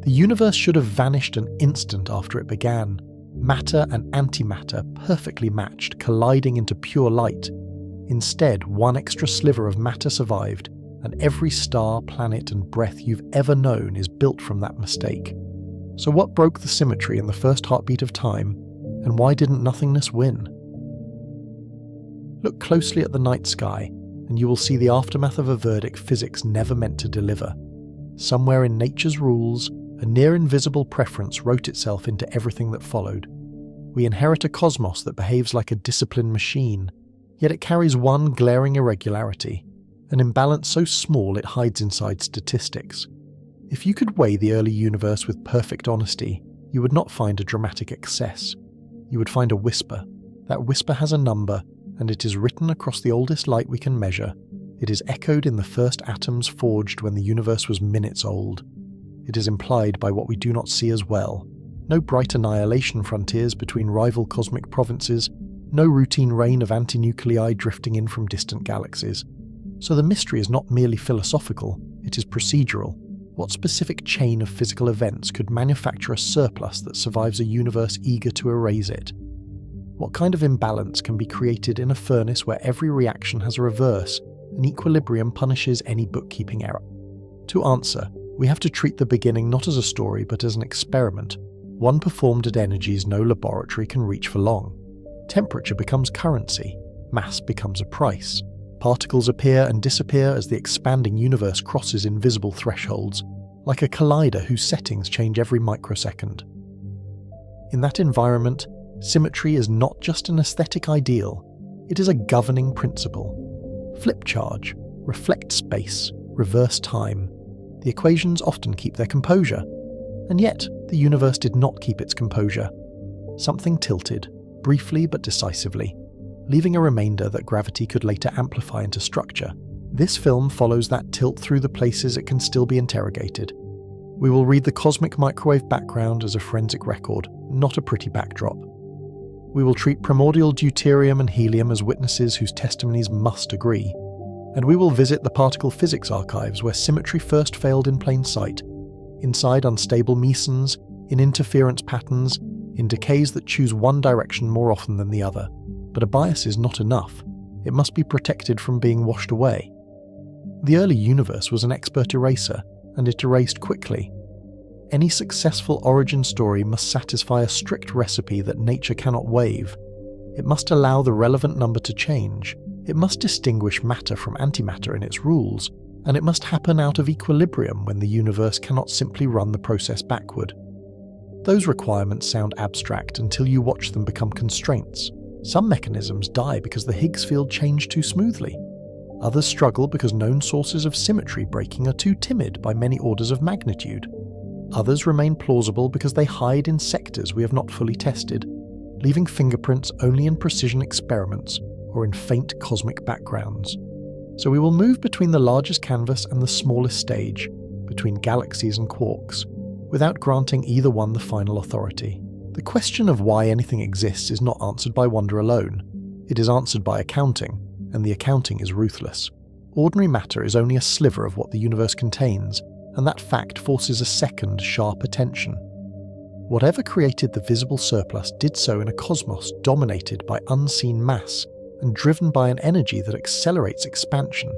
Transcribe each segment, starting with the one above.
The universe should have vanished an instant after it began. Matter and antimatter perfectly matched, colliding into pure light. Instead, one extra sliver of matter survived, and every star, planet, and breath you've ever known is built from that mistake. So what broke the symmetry in the first heartbeat of time, and why didn't nothingness win? Look closely at the night sky, and you will see the aftermath of a verdict physics never meant to deliver. Somewhere in nature's rules, a near-invisible preference wrote itself into everything that followed. We inherit a cosmos that behaves like a disciplined machine, yet it carries one glaring irregularity, an imbalance so small it hides inside statistics. If you could weigh the early universe with perfect honesty, you would not find a dramatic excess. You would find a whisper. That whisper has a number, and it is written across the oldest light we can measure. It is echoed in the first atoms forged when the universe was minutes old. It is implied by what we do not see as well. No bright annihilation frontiers between rival cosmic provinces, no routine rain of antinuclei drifting in from distant galaxies. So the mystery is not merely philosophical, it is procedural. What specific chain of physical events could manufacture a surplus that survives a universe eager to erase it? What kind of imbalance can be created in a furnace where every reaction has a reverse, and equilibrium punishes any bookkeeping error? To answer, we have to treat the beginning not as a story but as an experiment, one performed at energies no laboratory can reach for long. Temperature becomes currency, mass becomes a price. Particles appear and disappear as the expanding universe crosses invisible thresholds, like a collider whose settings change every microsecond. In that environment, symmetry is not just an aesthetic ideal, it is a governing principle. Flip charge, reflect space, reverse time. The equations often keep their composure, and yet the universe did not keep its composure. Something tilted, briefly but decisively, leaving a remainder that gravity could later amplify into structure. This film follows that tilt through the places it can still be interrogated. We will read the cosmic microwave background as a forensic record, not a pretty backdrop. We will treat primordial deuterium and helium as witnesses whose testimonies must agree. And we will visit the particle physics archives where symmetry first failed in plain sight, inside unstable mesons, in interference patterns, in decays that choose one direction more often than the other. But a bias is not enough. It must be protected from being washed away. The early universe was an expert eraser, and it erased quickly. Any successful origin story must satisfy a strict recipe that nature cannot waive. It must allow the relevant number to change. It must distinguish matter from antimatter in its rules, and it must happen out of equilibrium when the universe cannot simply run the process backward. Those requirements sound abstract until you watch them become constraints. Some mechanisms die because the Higgs field changed too smoothly. Others struggle because known sources of symmetry breaking are too timid by many orders of magnitude. Others remain plausible because they hide in sectors we have not fully tested, leaving fingerprints only in precision experiments or in faint cosmic backgrounds. So we will move between the largest canvas and the smallest stage, between galaxies and quarks, without granting either one the final authority. The question of why anything exists is not answered by wonder alone. It is answered by accounting, and the accounting is ruthless. Ordinary matter is only a sliver of what the universe contains, and that fact forces a second, sharp attention. Whatever created the visible surplus did so in a cosmos dominated by unseen mass and driven by an energy that accelerates expansion.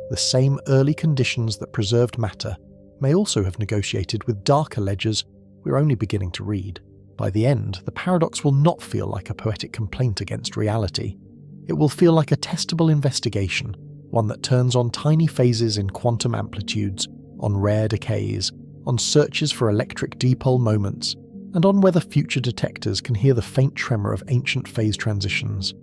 The same early conditions that preserved matter may also have negotiated with darker ledgers we're only beginning to read. By the end, the paradox will not feel like a poetic complaint against reality. It will feel like a testable investigation, one that turns on tiny phases in quantum amplitudes, on rare decays, on searches for electric dipole moments, and on whether future detectors can hear the faint tremor of ancient phase transitions.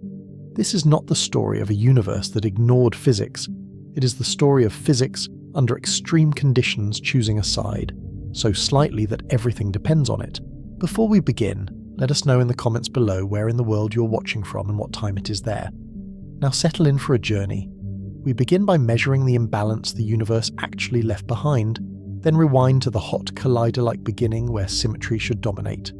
This is not the story of a universe that ignored physics. It is the story of physics under extreme conditions choosing a side, so slightly that everything depends on it. Before we begin, let us know in the comments below where in the world you're watching from and what time it is there. Now settle in for a journey. We begin by measuring the imbalance the universe actually left behind, then rewind to the hot collider-like beginning where symmetry should dominate.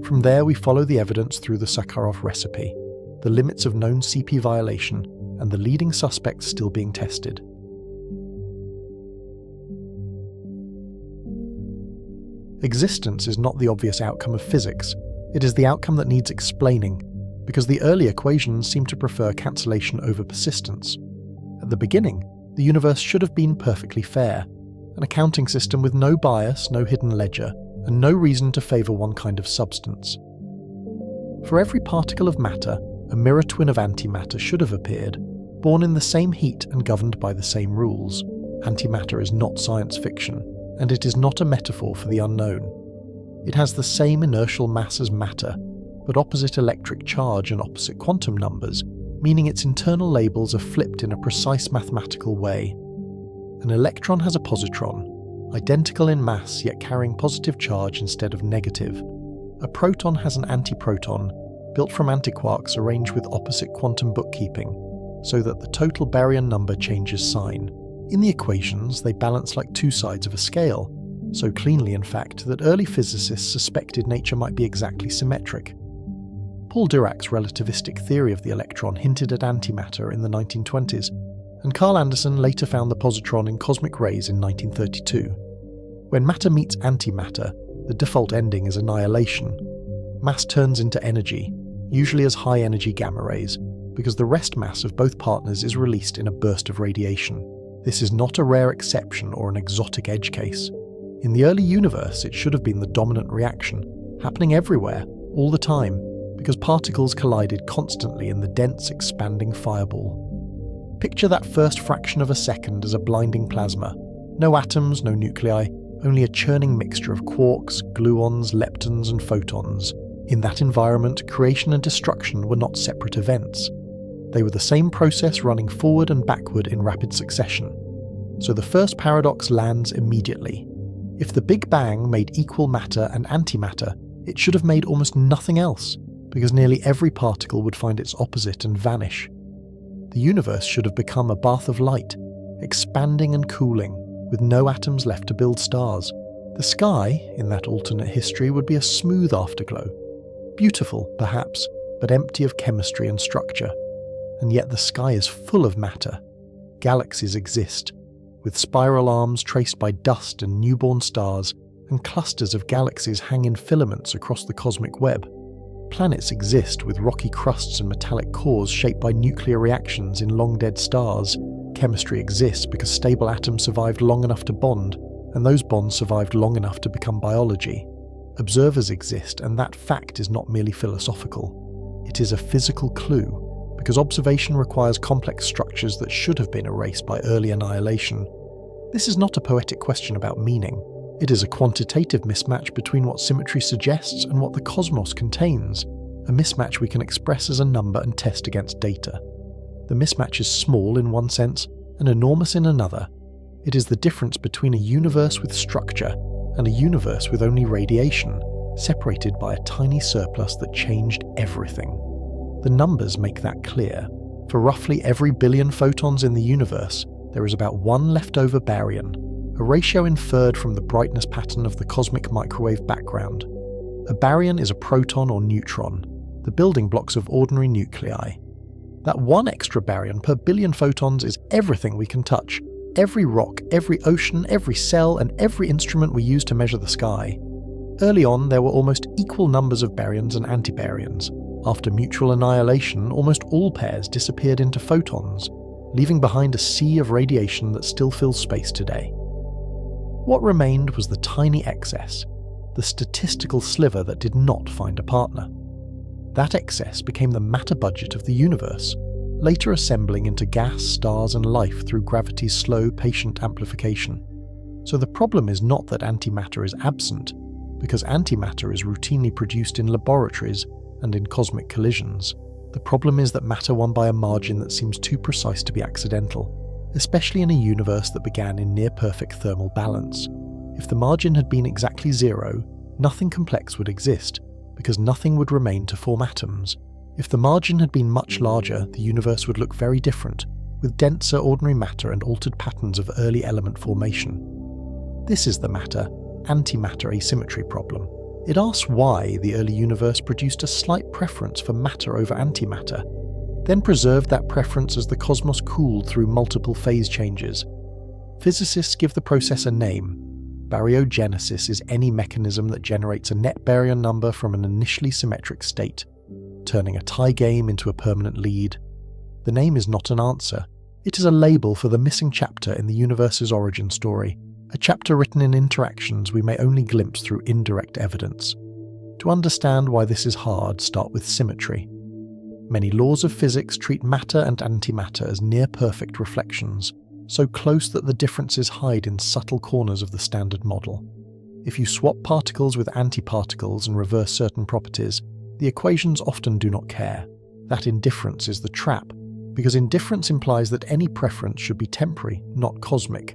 From there we follow the evidence through the Sakharov recipe, the limits of known CP violation, and the leading suspects still being tested. Existence is not the obvious outcome of physics, it is the outcome that needs explaining, because the early equations seem to prefer cancellation over persistence. At the beginning, the universe should have been perfectly fair, an accounting system with no bias, no hidden ledger, and no reason to favour one kind of substance. For every particle of matter, a mirror twin of antimatter should have appeared, born in the same heat and governed by the same rules. Antimatter is not science fiction, and it is not a metaphor for the unknown. It has the same inertial mass as matter, but opposite electric charge and opposite quantum numbers, meaning its internal labels are flipped in a precise mathematical way. An electron has a positron, identical in mass yet carrying positive charge instead of negative. A proton has an antiproton, built from antiquarks arranged with opposite quantum bookkeeping, so that the total baryon number changes sign. In the equations, they balance like two sides of a scale, so cleanly in fact that early physicists suspected nature might be exactly symmetric. Paul Dirac's relativistic theory of the electron hinted at antimatter in the 1920s, and Carl Anderson later found the positron in cosmic rays in 1932. When matter meets antimatter, the default ending is annihilation. Mass turns into energy, usually as high-energy gamma rays, because the rest mass of both partners is released in a burst of radiation. This is not a rare exception or an exotic edge case. In the early universe, it should have been the dominant reaction, happening everywhere, all the time, because particles collided constantly in the dense, expanding fireball. Picture that first fraction of a second as a blinding plasma. No atoms, no nuclei, only a churning mixture of quarks, gluons, leptons, and photons. In that environment, creation and destruction were not separate events. They were the same process running forward and backward in rapid succession. So the first paradox lands immediately. If the Big Bang made equal matter and antimatter, it should have made almost nothing else, because nearly every particle would find its opposite and vanish. The universe should have become a bath of light, expanding and cooling, with no atoms left to build stars. The sky, in that alternate history, would be a smooth afterglow. Beautiful, perhaps, but empty of chemistry and structure. And yet the sky is full of matter. Galaxies exist, with spiral arms traced by dust and newborn stars, and clusters of galaxies hang in filaments across the cosmic web. Planets exist with rocky crusts and metallic cores shaped by nuclear reactions in long-dead stars. Chemistry exists because stable atoms survived long enough to bond, and those bonds survived long enough to become biology. Observers exist, and that fact is not merely philosophical. It is a physical clue, because observation requires complex structures that should have been erased by early annihilation. This is not a poetic question about meaning. It is a quantitative mismatch between what symmetry suggests and what the cosmos contains, a mismatch we can express as a number and test against data. The mismatch is small in one sense and enormous in another. It is the difference between a universe with structure and a universe with only radiation, separated by a tiny surplus that changed everything. The numbers make that clear. For roughly every billion photons in the universe, there is about one leftover baryon, a ratio inferred from the brightness pattern of the cosmic microwave background. A baryon is a proton or neutron, the building blocks of ordinary nuclei. That one extra baryon per billion photons is everything we can touch, every rock, every ocean, every cell, and every instrument we use to measure the sky. Early on, there were almost equal numbers of baryons and antibaryons. After mutual annihilation, almost all pairs disappeared into photons, leaving behind a sea of radiation that still fills space today. What remained was the tiny excess, the statistical sliver that did not find a partner. That excess became the matter budget of the universe, later assembling into gas, stars, and life through gravity's slow, patient amplification. So the problem is not that antimatter is absent, because antimatter is routinely produced in laboratories and in cosmic collisions. The problem is that matter won by a margin that seems too precise to be accidental, especially in a universe that began in near-perfect thermal balance. If the margin had been exactly zero, nothing complex would exist, because nothing would remain to form atoms. If the margin had been much larger, the universe would look very different, with denser ordinary matter and altered patterns of early element formation. This is the matter-antimatter asymmetry problem. It asks why the early universe produced a slight preference for matter over antimatter, then preserved that preference as the cosmos cooled through multiple phase changes. Physicists give the process a name: Baryogenesis is any mechanism that generates a net baryon number from an initially symmetric state, turning a tie game into a permanent lead. The name is not an answer. It is a label for the missing chapter in the universe's origin story, a chapter written in interactions we may only glimpse through indirect evidence. To understand why this is hard, start with symmetry. Many laws of physics treat matter and antimatter as near-perfect reflections, so close that the differences hide in subtle corners of the standard model. If you swap particles with antiparticles and reverse certain properties, the equations often do not care. That indifference is the trap, because indifference implies that any preference should be temporary, not cosmic.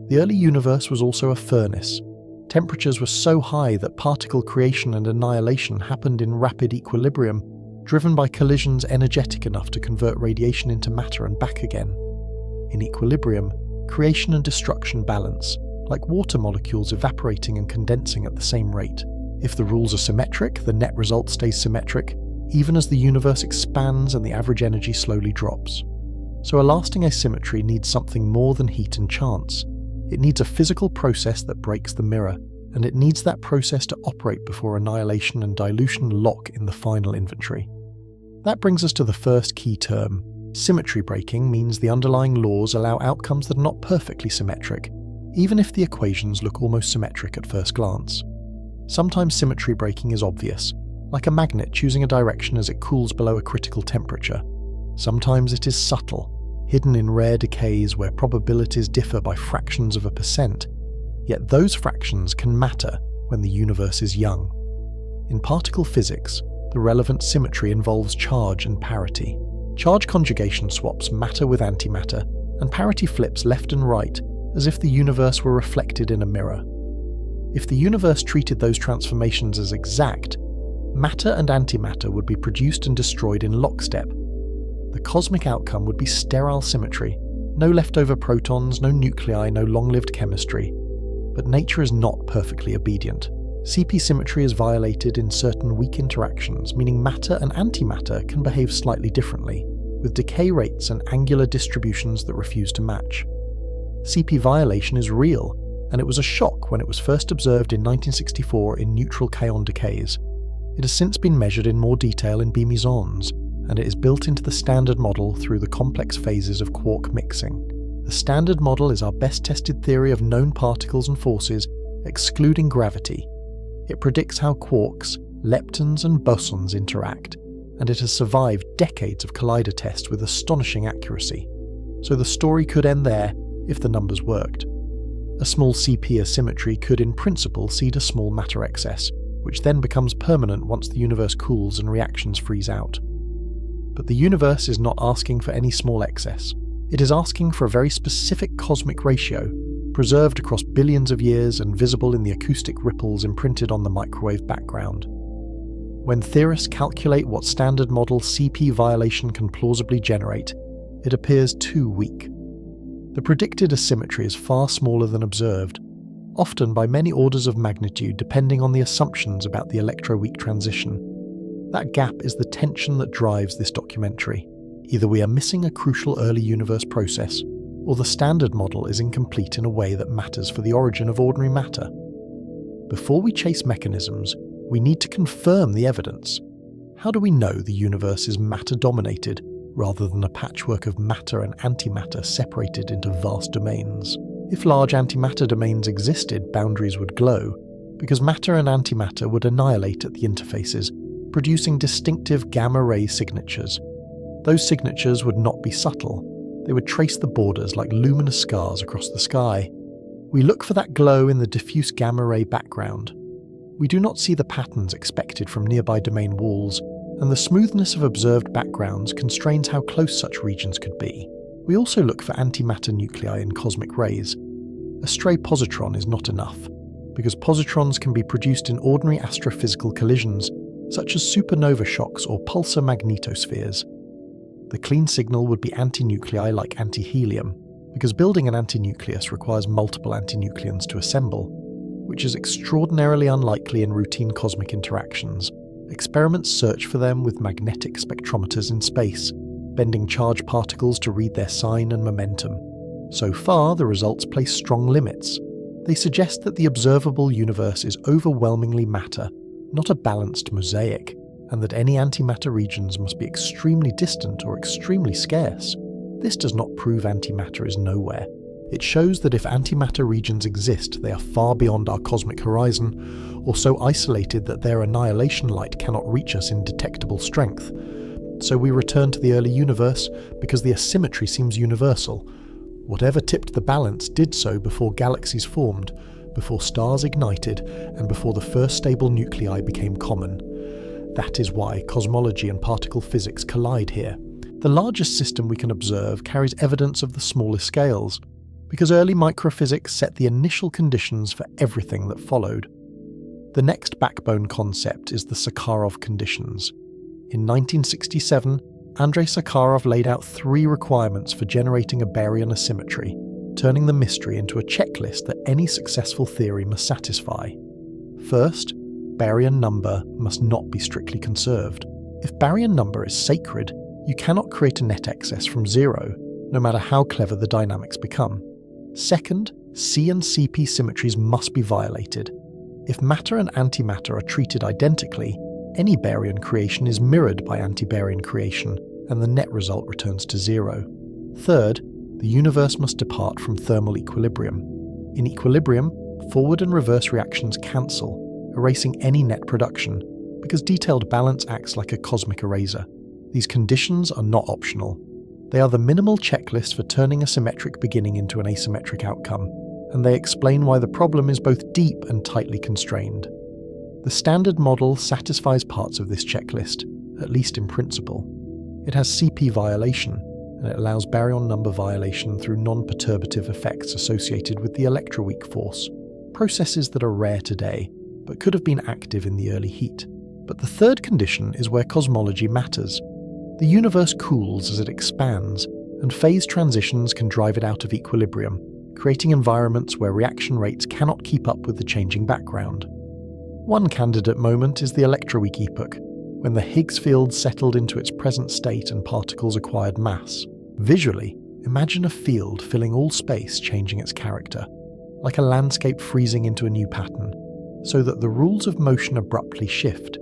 The early universe was also a furnace. Temperatures were so high that particle creation and annihilation happened in rapid equilibrium, driven by collisions energetic enough to convert radiation into matter and back again. In equilibrium, creation and destruction balance, like water molecules evaporating and condensing at the same rate. If the rules are symmetric, the net result stays symmetric, even as the universe expands and the average energy slowly drops. So a lasting asymmetry needs something more than heat and chance. It needs a physical process that breaks the mirror, and it needs that process to operate before annihilation and dilution lock in the final inventory. That brings us to the first key term. Symmetry breaking means the underlying laws allow outcomes that are not perfectly symmetric, even if the equations look almost symmetric at first glance. Sometimes symmetry breaking is obvious, like a magnet choosing a direction as it cools below a critical temperature. Sometimes it is subtle, hidden in rare decays where probabilities differ by fractions of a percent, yet those fractions can matter when the universe is young. In particle physics, the relevant symmetry involves charge and parity. Charge conjugation swaps matter with antimatter, and parity flips left and right as if the universe were reflected in a mirror. If the universe treated those transformations as exact, matter and antimatter would be produced and destroyed in lockstep. The cosmic outcome would be sterile symmetry, no leftover protons, no nuclei, no long-lived chemistry. But nature is not perfectly obedient. CP symmetry is violated in certain weak interactions, meaning matter and antimatter can behave slightly differently, with decay rates and angular distributions that refuse to match. CP violation is real, and it was a shock when it was first observed in 1964 in neutral kaon decays. It has since been measured in more detail in B mesons, and it is built into the standard model through the complex phases of quark mixing. The standard model is our best tested theory of known particles and forces, excluding gravity. It predicts how quarks, leptons and bosons interact, and it has survived decades of collider tests with astonishing accuracy. So the story could end there if the numbers worked. A small CP asymmetry could in principle seed a small matter excess, which then becomes permanent once the universe cools and reactions freeze out. But the universe is not asking for any small excess. It is asking for a very specific cosmic ratio, preserved across billions of years and visible in the acoustic ripples imprinted on the microwave background. When theorists calculate what standard model CP violation can plausibly generate, it appears too weak. The predicted asymmetry is far smaller than observed, often by many orders of magnitude depending on the assumptions about the electroweak transition. That gap is the tension that drives this documentary. Either we are missing a crucial early universe process, or the standard model is incomplete in a way that matters for the origin of ordinary matter. Before we chase mechanisms, we need to confirm the evidence. How do we know the universe is matter-dominated, rather than a patchwork of matter and antimatter separated into vast domains? If large antimatter domains existed, boundaries would glow, because matter and antimatter would annihilate at the interfaces, producing distinctive gamma-ray signatures. Those signatures would not be subtle. They would trace the borders like luminous scars across the sky. We look for that glow in the diffuse gamma-ray background. We do not see the patterns expected from nearby domain walls, and the smoothness of observed backgrounds constrains how close such regions could be. We also look for antimatter nuclei in cosmic rays. A stray positron is not enough, because positrons can be produced in ordinary astrophysical collisions, such as supernova shocks or pulsar magnetospheres. The clean signal would be antinuclei like antihelium, because building an antinucleus requires multiple antinucleons to assemble, which is extraordinarily unlikely in routine cosmic interactions. Experiments search for them with magnetic spectrometers in space, bending charged particles to read their sign and momentum. So far, the results place strong limits. They suggest that the observable universe is overwhelmingly matter, not a balanced mosaic, and that any antimatter regions must be extremely distant or extremely scarce. This does not prove antimatter is nowhere. It shows that if antimatter regions exist, they are far beyond our cosmic horizon, or so isolated that their annihilation light cannot reach us in detectable strength. So we return to the early universe because the asymmetry seems universal. Whatever tipped the balance did so before galaxies formed, before stars ignited, and before the first stable nuclei became common. That is why cosmology and particle physics collide here. The largest system we can observe carries evidence of the smallest scales, because early microphysics set the initial conditions for everything that followed. The next backbone concept is the Sakharov conditions. In 1967, Andrei Sakharov laid out 3 requirements for generating a baryon asymmetry, turning the mystery into a checklist that any successful theory must satisfy. First, baryon number must not be strictly conserved. If baryon number is sacred, you cannot create a net excess from 0, no matter how clever the dynamics become. Second, C and CP symmetries must be violated. If matter and antimatter are treated identically, any baryon creation is mirrored by antibaryon creation, and the net result returns to 0. Third, the universe must depart from thermal equilibrium. In equilibrium, forward and reverse reactions cancel, erasing any net production, because detailed balance acts like a cosmic eraser. These conditions are not optional. They are the minimal checklist for turning a symmetric beginning into an asymmetric outcome, and they explain why the problem is both deep and tightly constrained. The standard model satisfies parts of this checklist, at least in principle. It has CP violation, and it allows baryon number violation through non-perturbative effects associated with the electroweak force, processes that are rare today, but could have been active in the early heat. But the third condition is where cosmology matters. The universe cools as it expands, and phase transitions can drive it out of equilibrium, creating environments where reaction rates cannot keep up with the changing background. One candidate moment is the electroweak epoch, when the Higgs field settled into its present state and particles acquired mass. Visually, imagine a field filling all space, changing its character, like a landscape freezing into a new pattern, so that the rules of motion abruptly shift.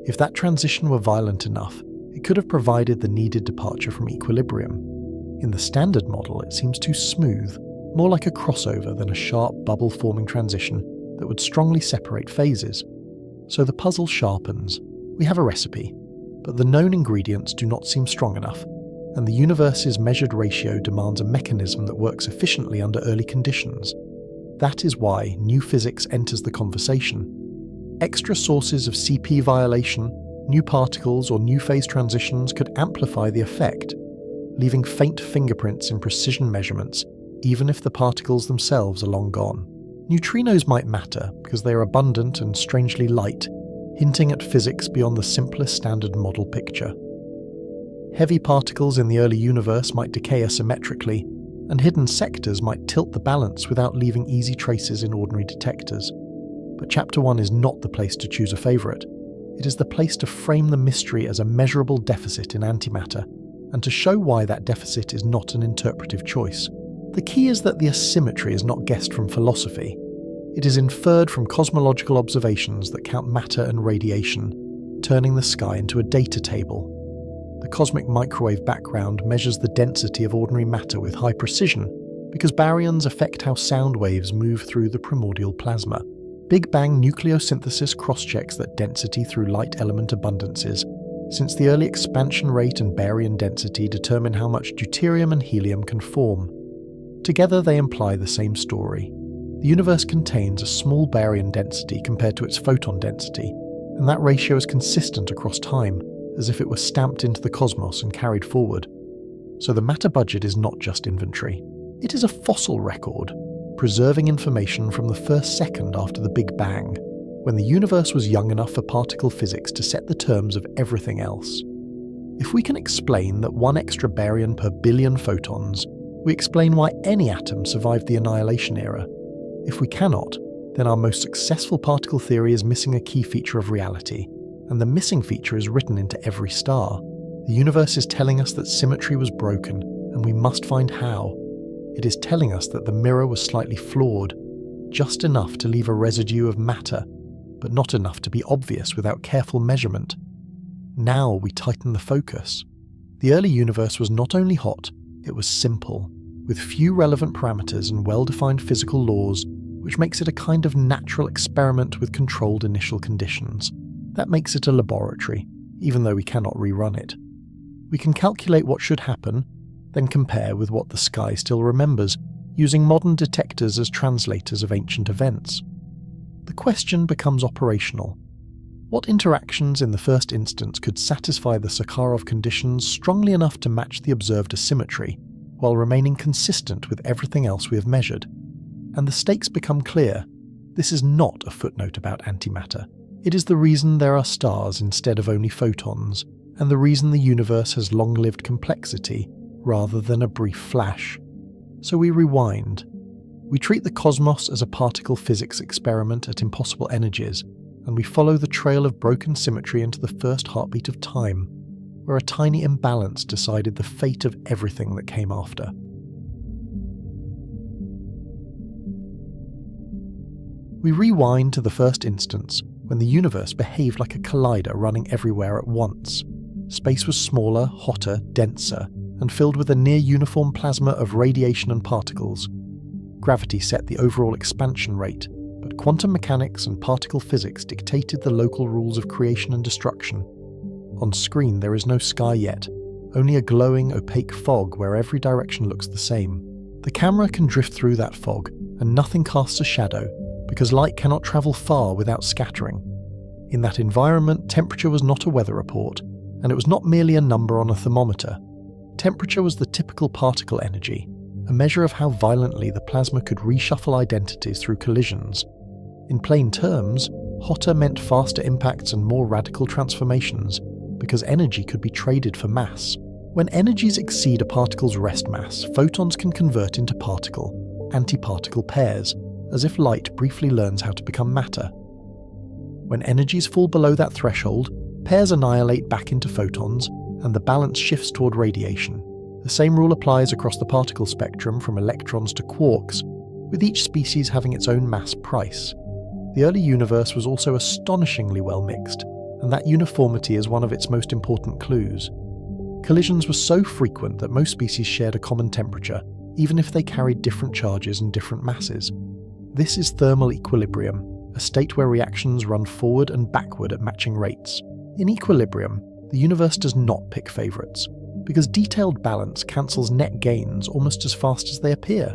If that transition were violent enough, it could have provided the needed departure from equilibrium. In the standard model, it seems too smooth, more like a crossover than a sharp bubble-forming transition that would strongly separate phases. So the puzzle sharpens. We have a recipe, but the known ingredients do not seem strong enough, and the universe's measured ratio demands a mechanism that works efficiently under early conditions. That is why new physics enters the conversation. Extra sources of CP violation, new particles or new phase transitions could amplify the effect, leaving faint fingerprints in precision measurements, even if the particles themselves are long gone. Neutrinos might matter because they are abundant and strangely light, hinting at physics beyond the simplest standard model picture. Heavy particles in the early universe might decay asymmetrically, and hidden sectors might tilt the balance without leaving easy traces in ordinary detectors. But Chapter 1 is not the place to choose a favourite. It is the place to frame the mystery as a measurable deficit in antimatter, and to show why that deficit is not an interpretive choice. The key is that the asymmetry is not guessed from philosophy. It is inferred from cosmological observations that count matter and radiation, turning the sky into a data table. The cosmic microwave background measures the density of ordinary matter with high precision, because baryons affect how sound waves move through the primordial plasma. Big Bang nucleosynthesis cross-checks that density through light element abundances, since the early expansion rate and baryon density determine how much deuterium and helium can form. Together they imply the same story. The universe contains a small baryon density compared to its photon density, and that ratio is consistent across time, as if it were stamped into the cosmos and carried forward. So the matter budget is not just inventory. It is a fossil record, preserving information from the first second after the Big Bang, when the universe was young enough for particle physics to set the terms of everything else. If we can explain that 1 extra baryon per billion photons, we explain why any atom survived the annihilation era. If we cannot, then our most successful particle theory is missing a key feature of reality, and the missing feature is written into every star. The universe is telling us that symmetry was broken, and we must find how. It is telling us that the mirror was slightly flawed, just enough to leave a residue of matter, but not enough to be obvious without careful measurement. Now we tighten the focus. The early universe was not only hot, it was simple, with few relevant parameters and well-defined physical laws, which makes it a kind of natural experiment with controlled initial conditions. That makes it a laboratory, even though we cannot rerun it. We can calculate what should happen, then compare with what the sky still remembers, using modern detectors as translators of ancient events. The question becomes operational. What interactions in the first instance could satisfy the Sakharov conditions strongly enough to match the observed asymmetry, while remaining consistent with everything else we have measured? And the stakes become clear. This is not a footnote about antimatter. It is the reason there are stars instead of only photons, and the reason the universe has long-lived complexity rather than a brief flash. So we rewind. We treat the cosmos as a particle physics experiment at impossible energies, and we follow the trail of broken symmetry into the first heartbeat of time, where a tiny imbalance decided the fate of everything that came after. We rewind to the first instance, when the universe behaved like a collider running everywhere at once. Space was smaller, hotter, denser, and filled with a near-uniform plasma of radiation and particles. Gravity set the overall expansion rate, but quantum mechanics and particle physics dictated the local rules of creation and destruction. On screen there is no sky yet, only a glowing, opaque fog where every direction looks the same. The camera can drift through that fog, and nothing casts a shadow, because light cannot travel far without scattering. In that environment, temperature was not a weather report, and it was not merely a number on a thermometer. Temperature was the typical particle energy, a measure of how violently the plasma could reshuffle identities through collisions. In plain terms, hotter meant faster impacts and more radical transformations, because energy could be traded for mass. When energies exceed a particle's rest mass, photons can convert into particle-antiparticle pairs, as if light briefly learns how to become matter. When energies fall below that threshold, pairs annihilate back into photons, and the balance shifts toward radiation. The same rule applies across the particle spectrum from electrons to quarks, with each species having its own mass price. The early universe was also astonishingly well mixed, and that uniformity is one of its most important clues. Collisions were so frequent that most species shared a common temperature, even if they carried different charges and different masses. This is thermal equilibrium, a state where reactions run forward and backward at matching rates. In equilibrium, the universe does not pick favourites, because detailed balance cancels net gains almost as fast as they appear.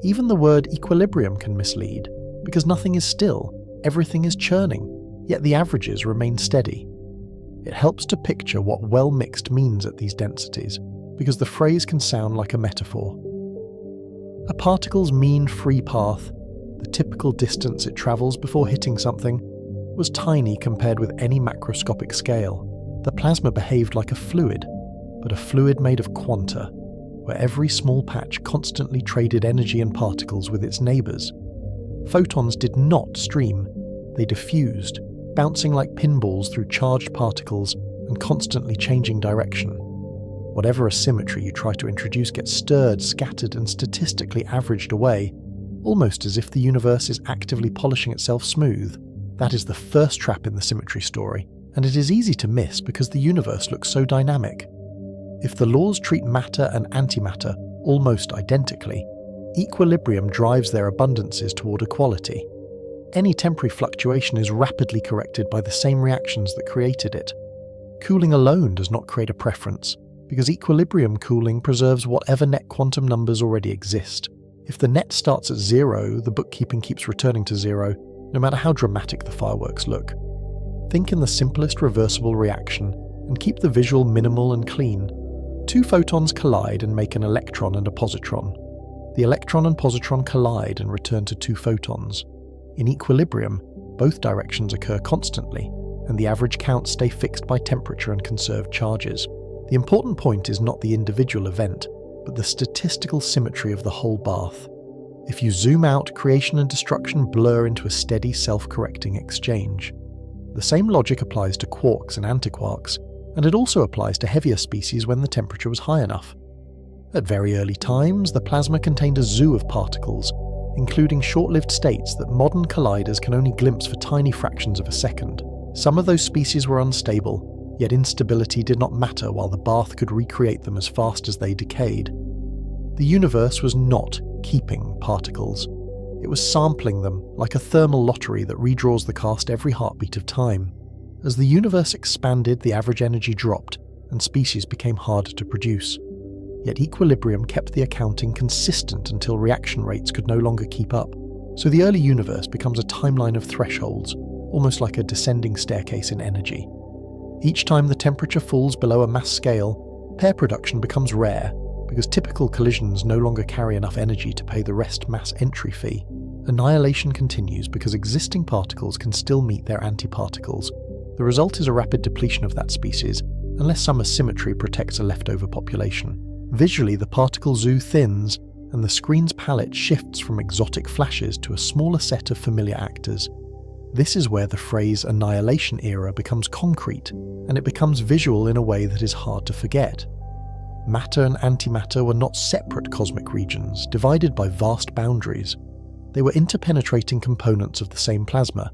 Even the word equilibrium can mislead, because nothing is still, everything is churning, yet the averages remain steady. It helps to picture what well-mixed means at these densities, because the phrase can sound like a metaphor. A particle's mean free path, the typical distance it travels before hitting something, was tiny compared with any macroscopic scale. The plasma behaved like a fluid, but a fluid made of quanta, where every small patch constantly traded energy and particles with its neighbours. Photons did not stream, they diffused, bouncing like pinballs through charged particles and constantly changing direction. Whatever asymmetry you try to introduce gets stirred, scattered, and statistically averaged away, almost as if the universe is actively polishing itself smooth. That is the first trap in the symmetry story, and it is easy to miss because the universe looks so dynamic. If the laws treat matter and antimatter almost identically, equilibrium drives their abundances toward equality. Any temporary fluctuation is rapidly corrected by the same reactions that created it. Cooling alone does not create a preference, because equilibrium cooling preserves whatever net quantum numbers already exist. If the net starts at 0, the bookkeeping keeps returning to 0, no matter how dramatic the fireworks look. Think in the simplest reversible reaction, and keep the visual minimal and clean. Two photons collide and make an electron and a positron. The electron and positron collide and return to two photons. In equilibrium, both directions occur constantly, and the average counts stay fixed by temperature and conserved charges. The important point is not the individual event, but the statistical symmetry of the whole bath. If you zoom out, creation and destruction blur into a steady, self-correcting exchange. The same logic applies to quarks and antiquarks, and it also applies to heavier species when the temperature was high enough. At very early times, the plasma contained a zoo of particles, including short-lived states that modern colliders can only glimpse for tiny fractions of a second. Some of those species were unstable, yet instability did not matter while the bath could recreate them as fast as they decayed. The universe was not keeping particles. It was sampling them like a thermal lottery that redraws the cast every heartbeat of time. As the universe expanded, the average energy dropped, and species became harder to produce. Yet equilibrium kept the accounting consistent until reaction rates could no longer keep up. So the early universe becomes a timeline of thresholds, almost like a descending staircase in energy. Each time the temperature falls below a mass scale, pair production becomes rare, because typical collisions no longer carry enough energy to pay the rest mass entry fee. Annihilation continues because existing particles can still meet their antiparticles. The result is a rapid depletion of that species, unless some asymmetry protects a leftover population. Visually, the particle zoo thins, and the screen's palette shifts from exotic flashes to a smaller set of familiar actors. This is where the phrase annihilation era becomes concrete, and it becomes visual in a way that is hard to forget. Matter and antimatter were not separate cosmic regions, divided by vast boundaries. They were interpenetrating components of the same plasma,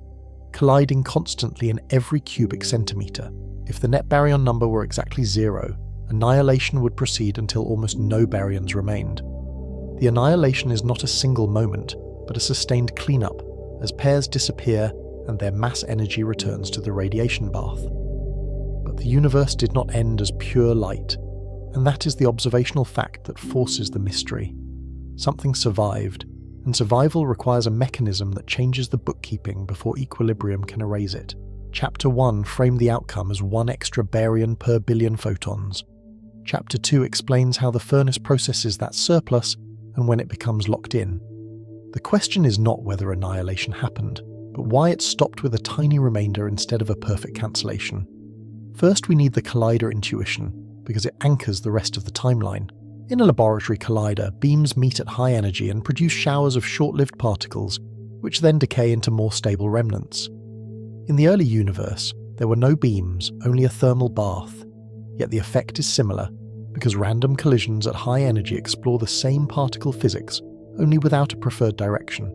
colliding constantly in every cubic centimetre. If the net baryon number were exactly 0, annihilation would proceed until almost no baryons remained. The annihilation is not a single moment, but a sustained cleanup, as pairs disappear and their mass energy returns to the radiation bath. But the universe did not end as pure light, and that is the observational fact that forces the mystery. Something survived, and survival requires a mechanism that changes the bookkeeping before equilibrium can erase it. Chapter 1 framed the outcome as 1 extra baryon per billion photons. Chapter 2 explains how the furnace processes that surplus and when it becomes locked in. The question is not whether annihilation happened, but why it stopped with a tiny remainder instead of a perfect cancellation. First, we need the collider intuition, because it anchors the rest of the timeline. In a laboratory collider, beams meet at high energy and produce showers of short-lived particles, which then decay into more stable remnants. In the early universe, there were no beams, only a thermal bath. Yet the effect is similar, because random collisions at high energy explore the same particle physics, only without a preferred direction.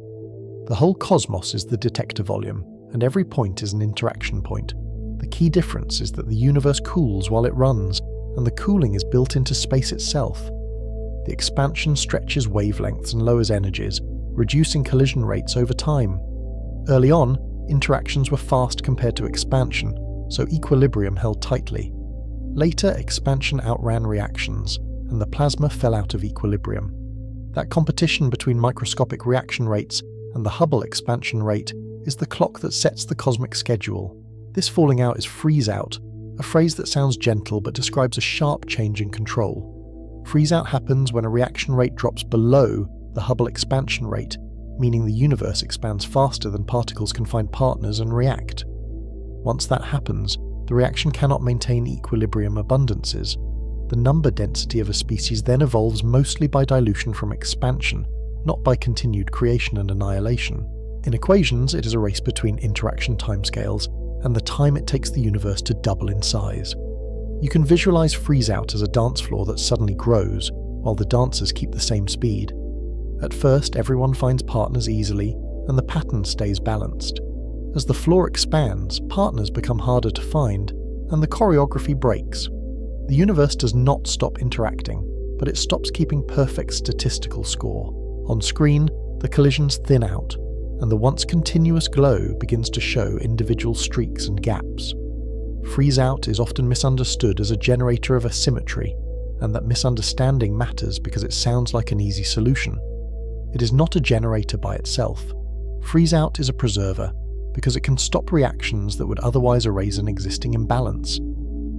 The whole cosmos is the detector volume, and every point is an interaction point. The key difference is that the universe cools while it runs, and the cooling is built into space itself. The expansion stretches wavelengths and lowers energies, reducing collision rates over time. Early on, interactions were fast compared to expansion, so equilibrium held tightly. Later, expansion outran reactions, and the plasma fell out of equilibrium. That competition between microscopic reaction rates and the Hubble expansion rate is the clock that sets the cosmic schedule. This falling out is freeze-out, a phrase that sounds gentle but describes a sharp change in control. Freeze-out happens when a reaction rate drops below the Hubble expansion rate, meaning the universe expands faster than particles can find partners and react. Once that happens, the reaction cannot maintain equilibrium abundances. The number density of a species then evolves mostly by dilution from expansion, not by continued creation and annihilation. In equations, it is a race between interaction timescales and the time it takes the universe to double in size. You can visualize freeze-out as a dance floor that suddenly grows, while the dancers keep the same speed. At first, everyone finds partners easily, and the pattern stays balanced. As the floor expands, partners become harder to find, and the choreography breaks. The universe does not stop interacting, but it stops keeping perfect statistical score. On screen, the collisions thin out, and the once continuous glow begins to show individual streaks and gaps. Freeze-out is often misunderstood as a generator of asymmetry, and that misunderstanding matters because it sounds like an easy solution. It is not a generator by itself. Freeze-out is a preserver, because it can stop reactions that would otherwise erase an existing imbalance.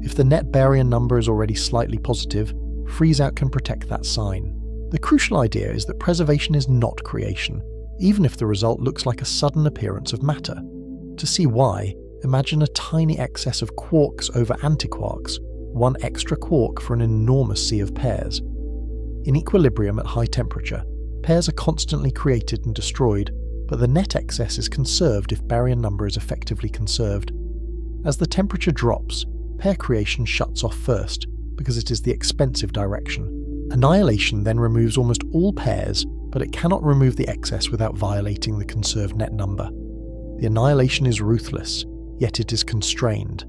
If the net baryon number is already slightly positive, freeze-out can protect that sign. The crucial idea is that preservation is not creation, even if the result looks like a sudden appearance of matter. To see why, imagine a tiny excess of quarks over antiquarks, one extra quark for an enormous sea of pairs. In equilibrium at high temperature, pairs are constantly created and destroyed, but the net excess is conserved if baryon number is effectively conserved. As the temperature drops, pair creation shuts off first, because it is the expensive direction. Annihilation then removes almost all pairs but it cannot remove the excess without violating the conserved net number. The annihilation is ruthless, yet it is constrained,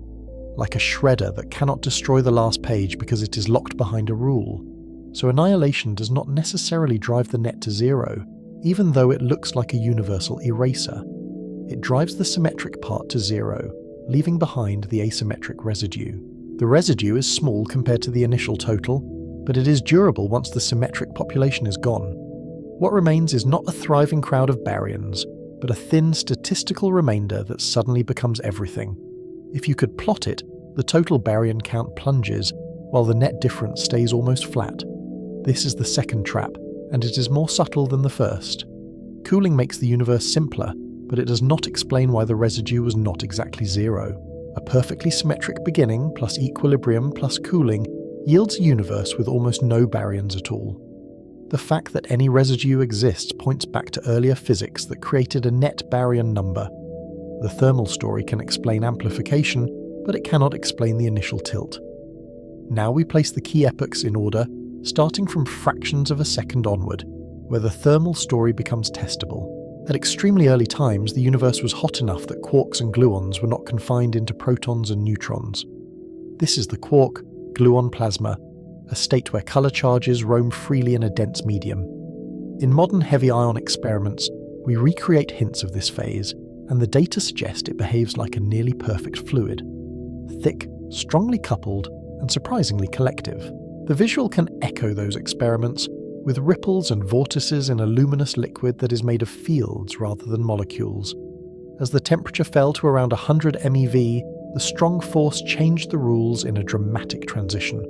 like a shredder that cannot destroy the last page because it is locked behind a rule. So annihilation does not necessarily drive the net to zero, even though it looks like a universal eraser. It drives the symmetric part to zero, leaving behind the asymmetric residue. The residue is small compared to the initial total, but it is durable once the symmetric population is gone. What remains is not a thriving crowd of baryons, but a thin statistical remainder that suddenly becomes everything. If you could plot it, the total baryon count plunges, while the net difference stays almost flat. This is the second trap, and it is more subtle than the first. Cooling makes the universe simpler, but it does not explain why the residue was not exactly zero. A perfectly symmetric beginning plus equilibrium plus cooling yields a universe with almost no baryons at all. The fact that any residue exists points back to earlier physics that created a net baryon number. The thermal story can explain amplification, but it cannot explain the initial tilt. Now we place the key epochs in order, starting from fractions of a second onward, where the thermal story becomes testable. At extremely early times, the universe was hot enough that quarks and gluons were not confined into protons and neutrons. This is the quark-gluon plasma, a state where color charges roam freely in a dense medium. In modern heavy ion experiments, we recreate hints of this phase, and the data suggest it behaves like a nearly perfect fluid. Thick, strongly coupled, and surprisingly collective. The visual can echo those experiments, with ripples and vortices in a luminous liquid that is made of fields rather than molecules. As the temperature fell to around 100 MeV, the strong force changed the rules in a dramatic transition.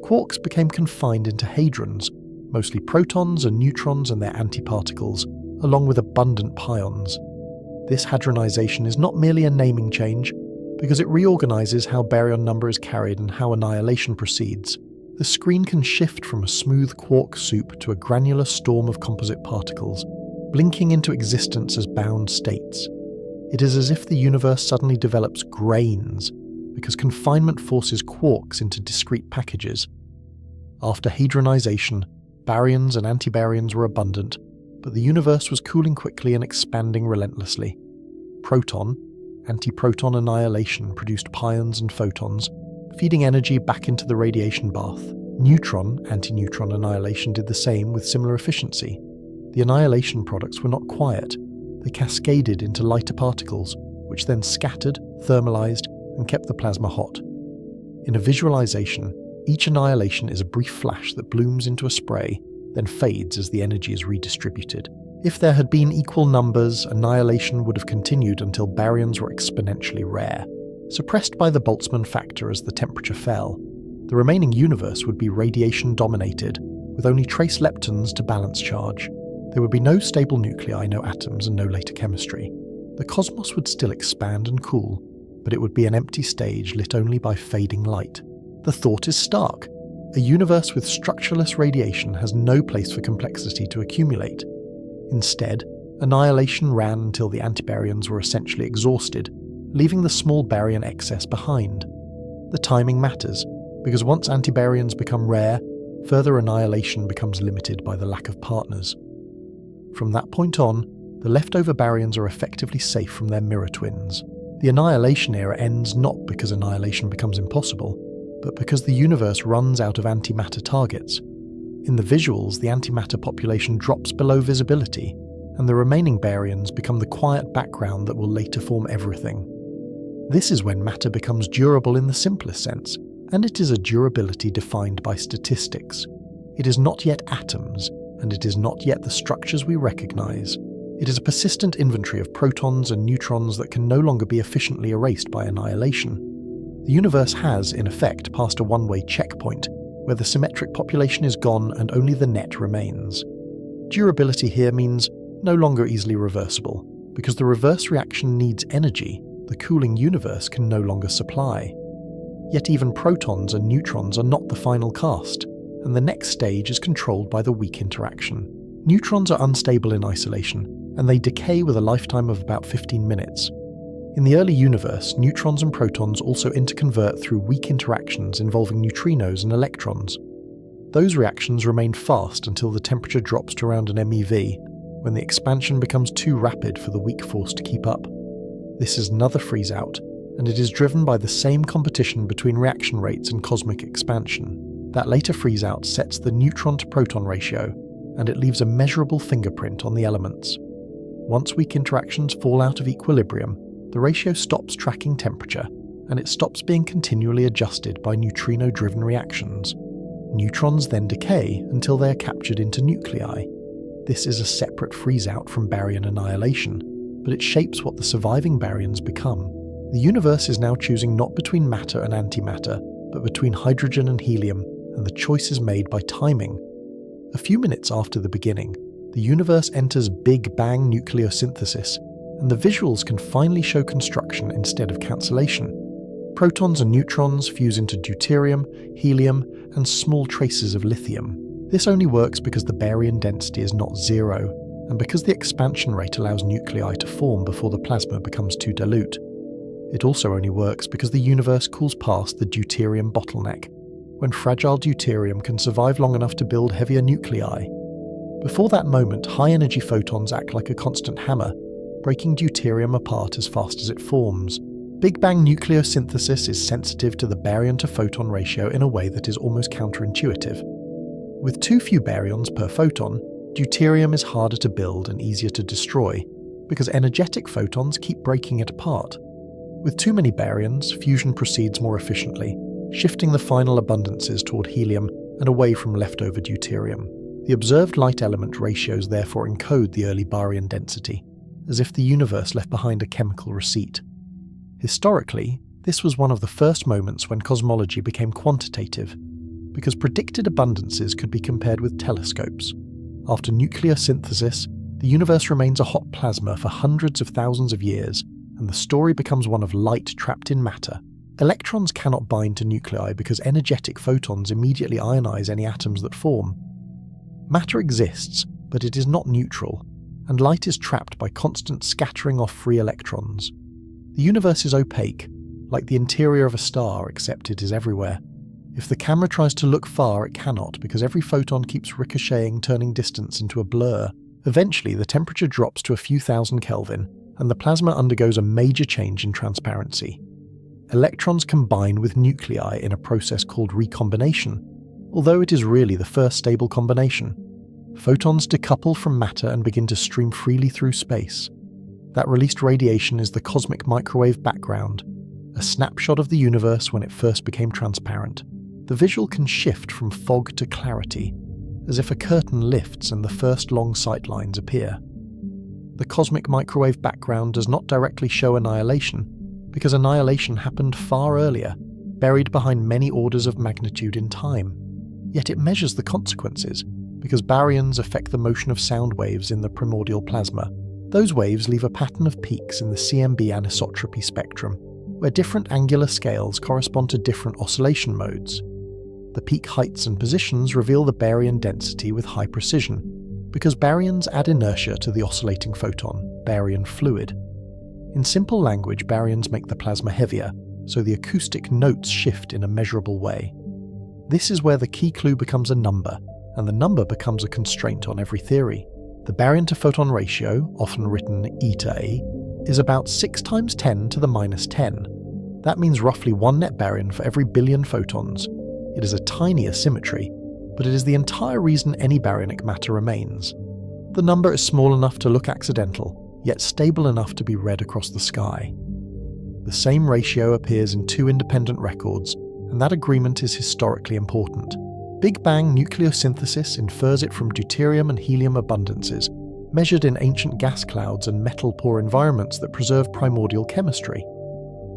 Quarks became confined into hadrons, mostly protons and neutrons and their antiparticles, along with abundant pions. This hadronization is not merely a naming change, because it reorganizes how baryon number is carried and how annihilation proceeds. The screen can shift from a smooth quark soup to a granular storm of composite particles, blinking into existence as bound states. It is as if the universe suddenly develops grains, because confinement forces quarks into discrete packages. After hadronization, baryons and antibaryons were abundant, but the universe was cooling quickly and expanding relentlessly. Proton, antiproton annihilation produced pions and photons, feeding energy back into the radiation bath. Neutron, antineutron annihilation did the same with similar efficiency. The annihilation products were not quiet. They cascaded into lighter particles, which then scattered, thermalized, and kept the plasma hot. In a visualization, each annihilation is a brief flash that blooms into a spray, then fades as the energy is redistributed. If there had been equal numbers, annihilation would have continued until baryons were exponentially rare. Suppressed by the Boltzmann factor as the temperature fell, the remaining universe would be radiation-dominated, with only trace leptons to balance charge. There would be no stable nuclei, no atoms, and no later chemistry. The cosmos would still expand and cool, but it would be an empty stage lit only by fading light. The thought is stark. A universe with structureless radiation has no place for complexity to accumulate. Instead, annihilation ran until the antibaryons were essentially exhausted, leaving the small baryon excess behind. The timing matters, because once antibaryons become rare, further annihilation becomes limited by the lack of partners. From that point on, the leftover baryons are effectively safe from their mirror twins. The annihilation era ends not because annihilation becomes impossible, but because the universe runs out of antimatter targets. In the visuals, the antimatter population drops below visibility, and the remaining baryons become the quiet background that will later form everything. This is when matter becomes durable in the simplest sense, and it is a durability defined by statistics. It is not yet atoms, and it is not yet the structures we recognize. It is a persistent inventory of protons and neutrons that can no longer be efficiently erased by annihilation. The universe has, in effect, passed a one-way checkpoint, where the symmetric population is gone and only the net remains. Durability here means no longer easily reversible, because the reverse reaction needs energy the cooling universe can no longer supply. Yet even protons and neutrons are not the final cast, and the next stage is controlled by the weak interaction. Neutrons are unstable in isolation, and they decay with a lifetime of about 15 minutes. In the early universe, neutrons and protons also interconvert through weak interactions involving neutrinos and electrons. Those reactions remain fast until the temperature drops to around an MeV, when the expansion becomes too rapid for the weak force to keep up. This is another freeze-out, and it is driven by the same competition between reaction rates and cosmic expansion. That later freeze-out sets the neutron-to-proton ratio, and it leaves a measurable fingerprint on the elements. Once weak interactions fall out of equilibrium, the ratio stops tracking temperature, and it stops being continually adjusted by neutrino-driven reactions. Neutrons then decay until they are captured into nuclei. This is a separate freeze-out from baryon annihilation, but it shapes what the surviving baryons become. The universe is now choosing not between matter and antimatter, but between hydrogen and helium, and the choice is made by timing. A few minutes after the beginning, the universe enters Big Bang nucleosynthesis, and the visuals can finally show construction instead of cancellation. Protons and neutrons fuse into deuterium, helium, and small traces of lithium. This only works because the baryon density is not zero, and because the expansion rate allows nuclei to form before the plasma becomes too dilute. It also only works because the universe cools past the deuterium bottleneck, when fragile deuterium can survive long enough to build heavier nuclei. Before that moment, high-energy photons act like a constant hammer, breaking deuterium apart as fast as it forms. Big Bang nucleosynthesis is sensitive to the baryon-to-photon ratio in a way that is almost counterintuitive. With too few baryons per photon, deuterium is harder to build and easier to destroy, because energetic photons keep breaking it apart. With too many baryons, fusion proceeds more efficiently, shifting the final abundances toward helium and away from leftover deuterium. The observed light element ratios therefore encode the early baryon density, as if the universe left behind a chemical receipt. Historically, this was one of the first moments when cosmology became quantitative, because predicted abundances could be compared with telescopes. After nucleosynthesis, the universe remains a hot plasma for hundreds of thousands of years, and the story becomes one of light trapped in matter. Electrons cannot bind to nuclei because energetic photons immediately ionize any atoms that form. Matter exists, but it is not neutral, and light is trapped by constant scattering off free electrons. The universe is opaque, like the interior of a star, except it is everywhere. If the camera tries to look far, it cannot, because every photon keeps ricocheting, turning distance into a blur. Eventually, the temperature drops to a few thousand Kelvin, and the plasma undergoes a major change in transparency. Electrons combine with nuclei in a process called recombination, although it is really the first stable combination. Photons decouple from matter and begin to stream freely through space. That released radiation is the cosmic microwave background, a snapshot of the universe when it first became transparent. The visual can shift from fog to clarity, as if a curtain lifts and the first long sightlines appear. The cosmic microwave background does not directly show annihilation, because annihilation happened far earlier, buried behind many orders of magnitude in time. Yet it measures the consequences, because baryons affect the motion of sound waves in the primordial plasma. Those waves leave a pattern of peaks in the CMB anisotropy spectrum, where different angular scales correspond to different oscillation modes. The peak heights and positions reveal the baryon density with high precision, because baryons add inertia to the oscillating photon, baryon fluid. In simple language, baryons make the plasma heavier, so the acoustic notes shift in a measurable way. This is where the key clue becomes a number, and the number becomes a constraint on every theory. The baryon-to-photon ratio, often written E/A, is about 6 × 10 to the minus 10. That means roughly 1 net baryon for every billion photons. It is a tiny asymmetry, but it is the entire reason any baryonic matter remains. The number is small enough to look accidental, yet stable enough to be read across the sky. The same ratio appears in 2 independent records, and that agreement is historically important. Big Bang nucleosynthesis infers it from deuterium and helium abundances, measured in ancient gas clouds and metal-poor environments that preserve primordial chemistry.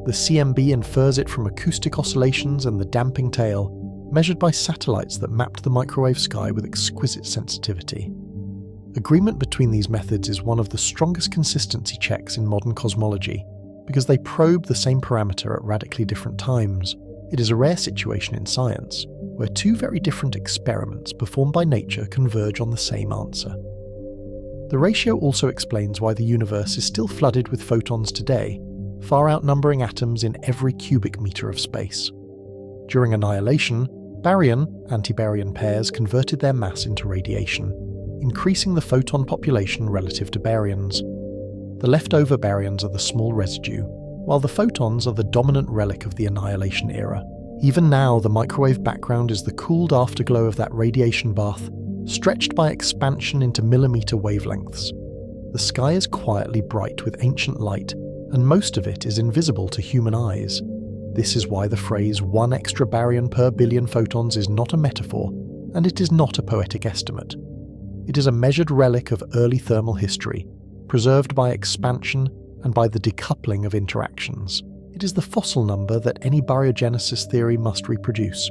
The CMB infers it from acoustic oscillations and the damping tail, measured by satellites that mapped the microwave sky with exquisite sensitivity. Agreement between these methods is one of the strongest consistency checks in modern cosmology, because they probe the same parameter at radically different times. It is a rare situation in science, where 2 very different experiments performed by nature converge on the same answer. The ratio also explains why the universe is still flooded with photons today, far outnumbering atoms in every cubic meter of space. During annihilation, Baryon-antibaryon pairs converted their mass into radiation, increasing the photon population relative to baryons. The leftover baryons are the small residue, while the photons are the dominant relic of the annihilation era. Even now, the microwave background is the cooled afterglow of that radiation bath, stretched by expansion into millimeter wavelengths. The sky is quietly bright with ancient light, and most of it is invisible to human eyes. This is why the phrase 1 extra baryon per billion photons is not a metaphor, and it is not a poetic estimate. It is a measured relic of early thermal history, preserved by expansion and by the decoupling of interactions. It is the fossil number that any baryogenesis theory must reproduce.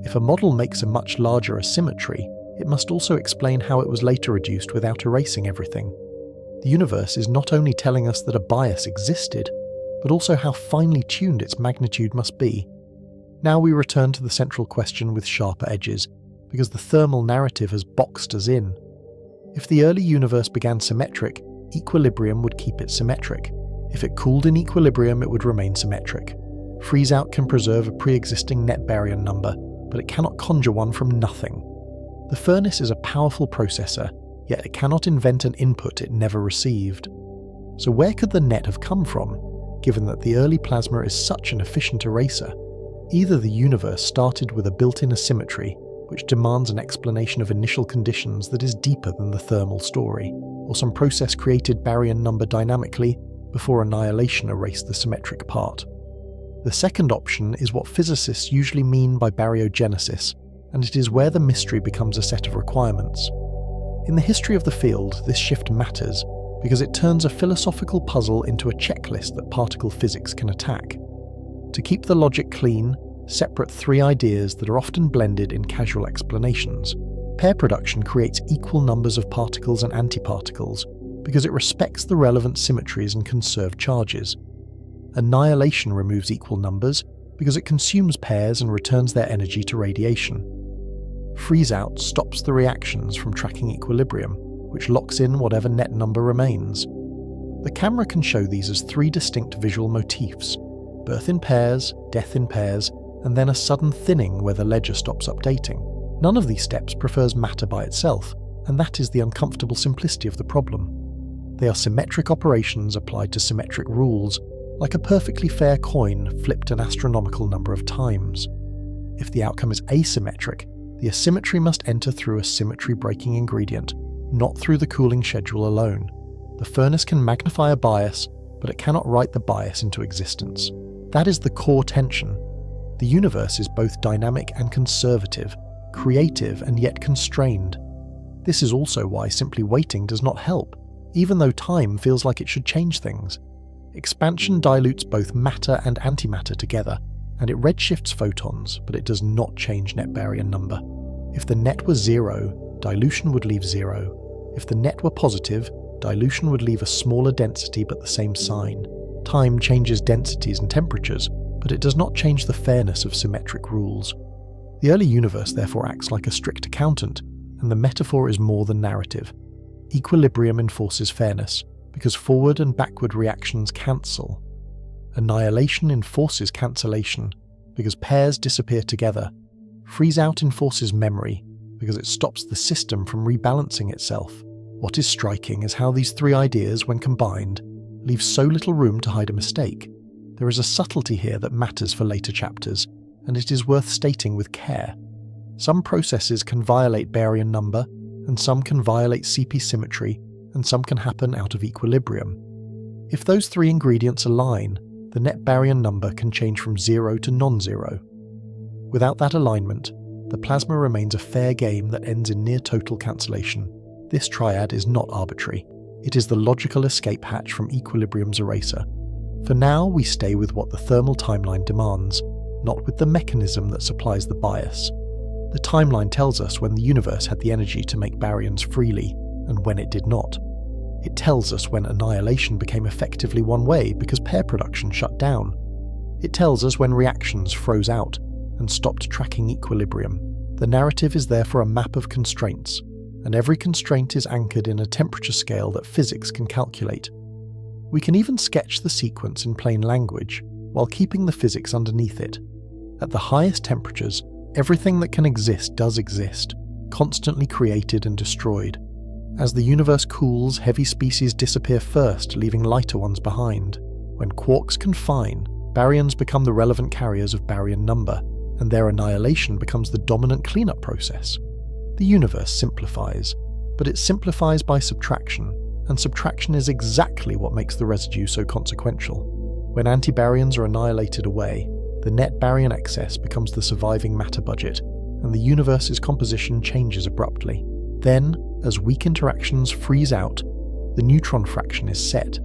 If a model makes a much larger asymmetry, it must also explain how it was later reduced without erasing everything. The universe is not only telling us that a bias existed, but also how finely tuned its magnitude must be. Now we return to the central question with sharper edges, because the thermal narrative has boxed us in. If the early universe began symmetric, equilibrium would keep it symmetric. If it cooled in equilibrium, it would remain symmetric. Freeze-out can preserve a pre-existing net baryon number, but it cannot conjure one from nothing. The furnace is a powerful processor, yet it cannot invent an input it never received. So where could the net have come from, given that the early plasma is such an efficient eraser? Either the universe started with a built-in asymmetry, which demands an explanation of initial conditions that is deeper than the thermal story, or some process created baryon number dynamically before annihilation erased the symmetric part. The second option is what physicists usually mean by baryogenesis, and it is where the mystery becomes a set of requirements. In the history of the field, this shift matters because it turns a philosophical puzzle into a checklist that particle physics can attack. To keep the logic clean, separate three ideas that are often blended in casual explanations. Pair production creates equal numbers of particles and antiparticles because it respects the relevant symmetries and conserved charges. Annihilation removes equal numbers because it consumes pairs and returns their energy to radiation. Freeze-out stops the reactions from tracking equilibrium, which locks in whatever net number remains. The camera can show these as three distinct visual motifs: birth in pairs, death in pairs, and then a sudden thinning where the ledger stops updating. None of these steps prefers matter by itself, and that is the uncomfortable simplicity of the problem. They are symmetric operations applied to symmetric rules, like a perfectly fair coin flipped an astronomical number of times. If the outcome is asymmetric, the asymmetry must enter through a symmetry-breaking ingredient, not through the cooling schedule alone. The furnace can magnify a bias, but it cannot write the bias into existence. That is the core tension. The universe is both dynamic and conservative, creative and yet constrained. This is also why simply waiting does not help, even though time feels like it should change things. Expansion dilutes both matter and antimatter together, and it redshifts photons, but it does not change net baryon number. If the net was zero, dilution would leave zero. If the net were positive, dilution would leave a smaller density but the same sign. Time changes densities and temperatures, but it does not change the fairness of symmetric rules. The early universe therefore acts like a strict accountant, and the metaphor is more than narrative. Equilibrium enforces fairness, because forward and backward reactions cancel. Annihilation enforces cancellation, because pairs disappear together. Freeze-out enforces memory, because it stops the system from rebalancing itself. What is striking is how these three ideas, when combined, leave so little room to hide a mistake. There is a subtlety here that matters for later chapters, and it is worth stating with care. Some processes can violate baryon number, and some can violate CP symmetry, and some can happen out of equilibrium. If those three ingredients align, the net baryon number can change from zero to non-zero. Without that alignment, the plasma remains a fair game that ends in near-total cancellation. This triad is not arbitrary. It is the logical escape hatch from equilibrium's eraser. For now, we stay with what the thermal timeline demands, not with the mechanism that supplies the bias. The timeline tells us when the universe had the energy to make baryons freely, and when it did not. It tells us when annihilation became effectively one way because pair production shut down. It tells us when reactions froze out and stopped tracking equilibrium. The narrative is therefore a map of constraints, and every constraint is anchored in a temperature scale that physics can calculate. We can even sketch the sequence in plain language, while keeping the physics underneath it. At the highest temperatures, Everything that can exist does exist, constantly created and destroyed. As the universe cools, heavy species disappear first, leaving lighter ones behind. When quarks confine, baryons become the relevant carriers of baryon number, and their annihilation becomes the dominant cleanup process. The universe simplifies, but it simplifies by subtraction, and subtraction is exactly what makes the residue so consequential. When antibaryons are annihilated away, the net baryon excess becomes the surviving matter budget, and the universe's composition changes abruptly. Then, as weak interactions freeze out, the neutron fraction is set,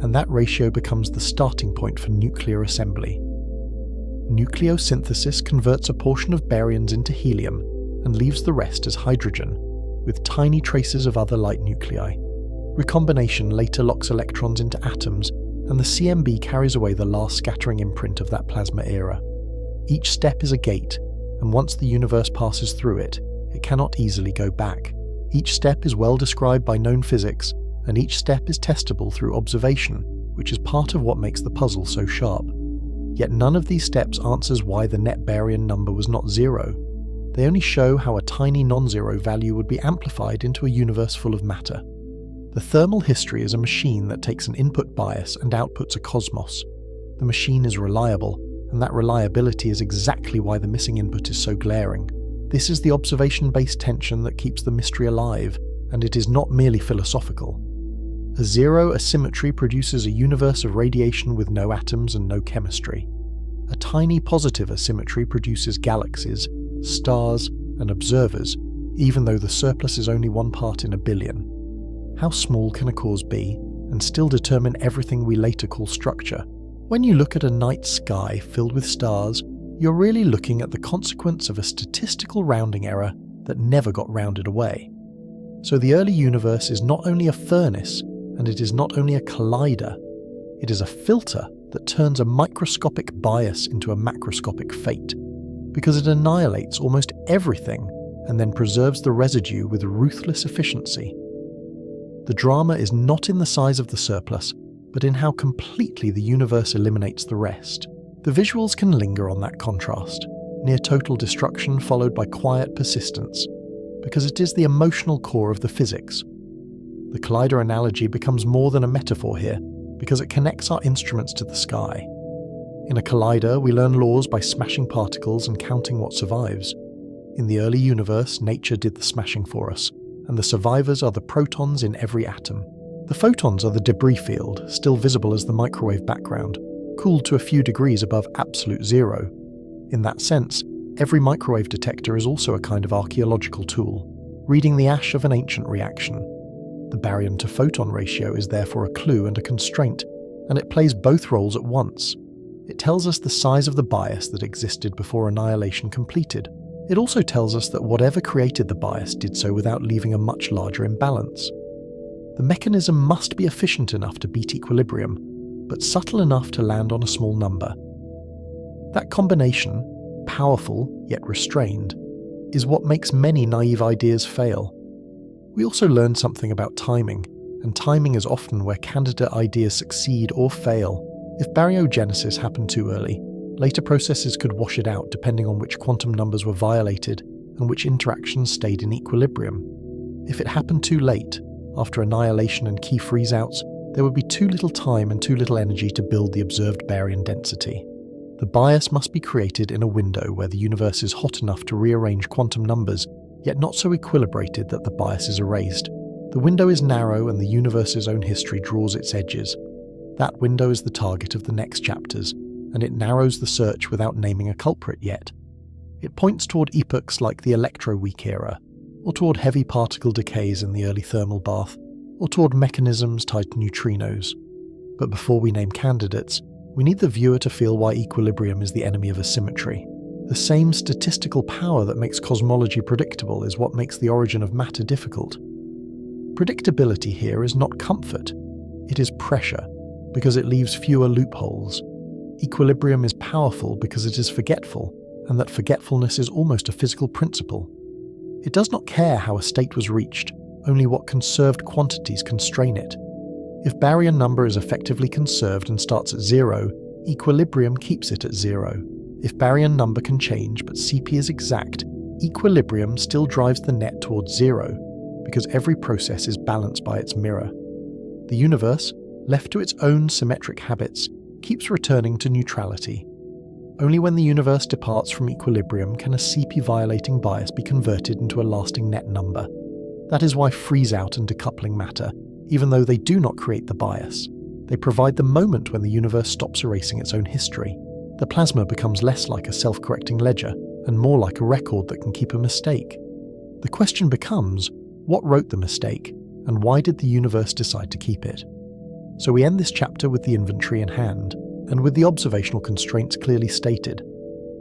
and that ratio becomes the starting point for nuclear assembly. Nucleosynthesis converts a portion of baryons into helium and leaves the rest as hydrogen, with tiny traces of other light nuclei. Recombination later locks electrons into atoms, and the CMB carries away the last scattering imprint of that plasma era. Each step is a gate, and once the universe passes through it, it cannot easily go back. Each step is well described by known physics, and each step is testable through observation, which is part of what makes the puzzle so sharp. Yet none of these steps answers why the net baryon number was not zero. They only show how a tiny non-zero value would be amplified into a universe full of matter. The thermal history is a machine that takes an input bias and outputs a cosmos. The machine is reliable, and that reliability is exactly why the missing input is so glaring. This is the observation-based tension that keeps the mystery alive, and it is not merely philosophical. A zero asymmetry produces a universe of radiation with no atoms and no chemistry. A tiny positive asymmetry produces galaxies, stars, and observers, even though the surplus is only 1 part in a billion. How small can a cause be, and still determine everything we later call structure? When you look at a night sky filled with stars, you're really looking at the consequence of a statistical rounding error that never got rounded away. So the early universe is not only a furnace, and it is not only a collider, it is a filter that turns a microscopic bias into a macroscopic fate, because it annihilates almost everything and then preserves the residue with ruthless efficiency. The drama is not in the size of the surplus, but in how completely the universe eliminates the rest. The visuals can linger on that contrast, near total destruction followed by quiet persistence, because it is the emotional core of the physics. The collider analogy becomes more than a metaphor here, because it connects our instruments to the sky. In a collider, we learn laws by smashing particles and counting what survives. In the early universe, nature did the smashing for us, and the survivors are the protons in every atom. The photons are the debris field, still visible as the microwave background, cooled to a few degrees above absolute zero. In that sense, every microwave detector is also a kind of archaeological tool, reading the ash of an ancient reaction. The baryon to photon ratio is therefore a clue and a constraint, and it plays both roles at once. It tells us the size of the bias that existed before annihilation completed. It also tells us that whatever created the bias did so without leaving a much larger imbalance. The mechanism must be efficient enough to beat equilibrium, but subtle enough to land on a small number. That combination, powerful yet restrained, is what makes many naive ideas fail. We also learned something about timing, and timing is often where candidate ideas succeed or fail. If baryogenesis happened too early, later processes could wash it out depending on which quantum numbers were violated and which interactions stayed in equilibrium. If it happened too late, after annihilation and key freeze-outs, there would be too little time and too little energy to build the observed baryon density. The bias must be created in a window where the universe is hot enough to rearrange quantum numbers, yet not so equilibrated that the bias is erased. The window is narrow and the universe's own history draws its edges. That window is the target of the next chapters, and it narrows the search without naming a culprit yet. It points toward epochs like the electroweak era, or toward heavy particle decays in the early thermal bath, or toward mechanisms tied to neutrinos. But before we name candidates, we need the viewer to feel why equilibrium is the enemy of asymmetry. The same statistical power that makes cosmology predictable is what makes the origin of matter difficult. Predictability here is not comfort, it is pressure, because it leaves fewer loopholes. Equilibrium is powerful because it is forgetful, and that forgetfulness is almost a physical principle. It does not care how a state was reached, only what conserved quantities constrain it. If baryon number is effectively conserved and starts at zero, equilibrium keeps it at zero. If baryon number can change but CP is exact, equilibrium still drives the net towards zero, because every process is balanced by its mirror. The universe, left to its own symmetric habits, keeps returning to neutrality. Only when the universe departs from equilibrium can a CP-violating bias be converted into a lasting net number. That is why freeze-out and decoupling matter, even though they do not create the bias. They provide the moment when the universe stops erasing its own history. The plasma becomes less like a self-correcting ledger, and more like a record that can keep a mistake. The question becomes, what wrote the mistake, and why did the universe decide to keep it? So we end this chapter with the inventory in hand, and with the observational constraints clearly stated.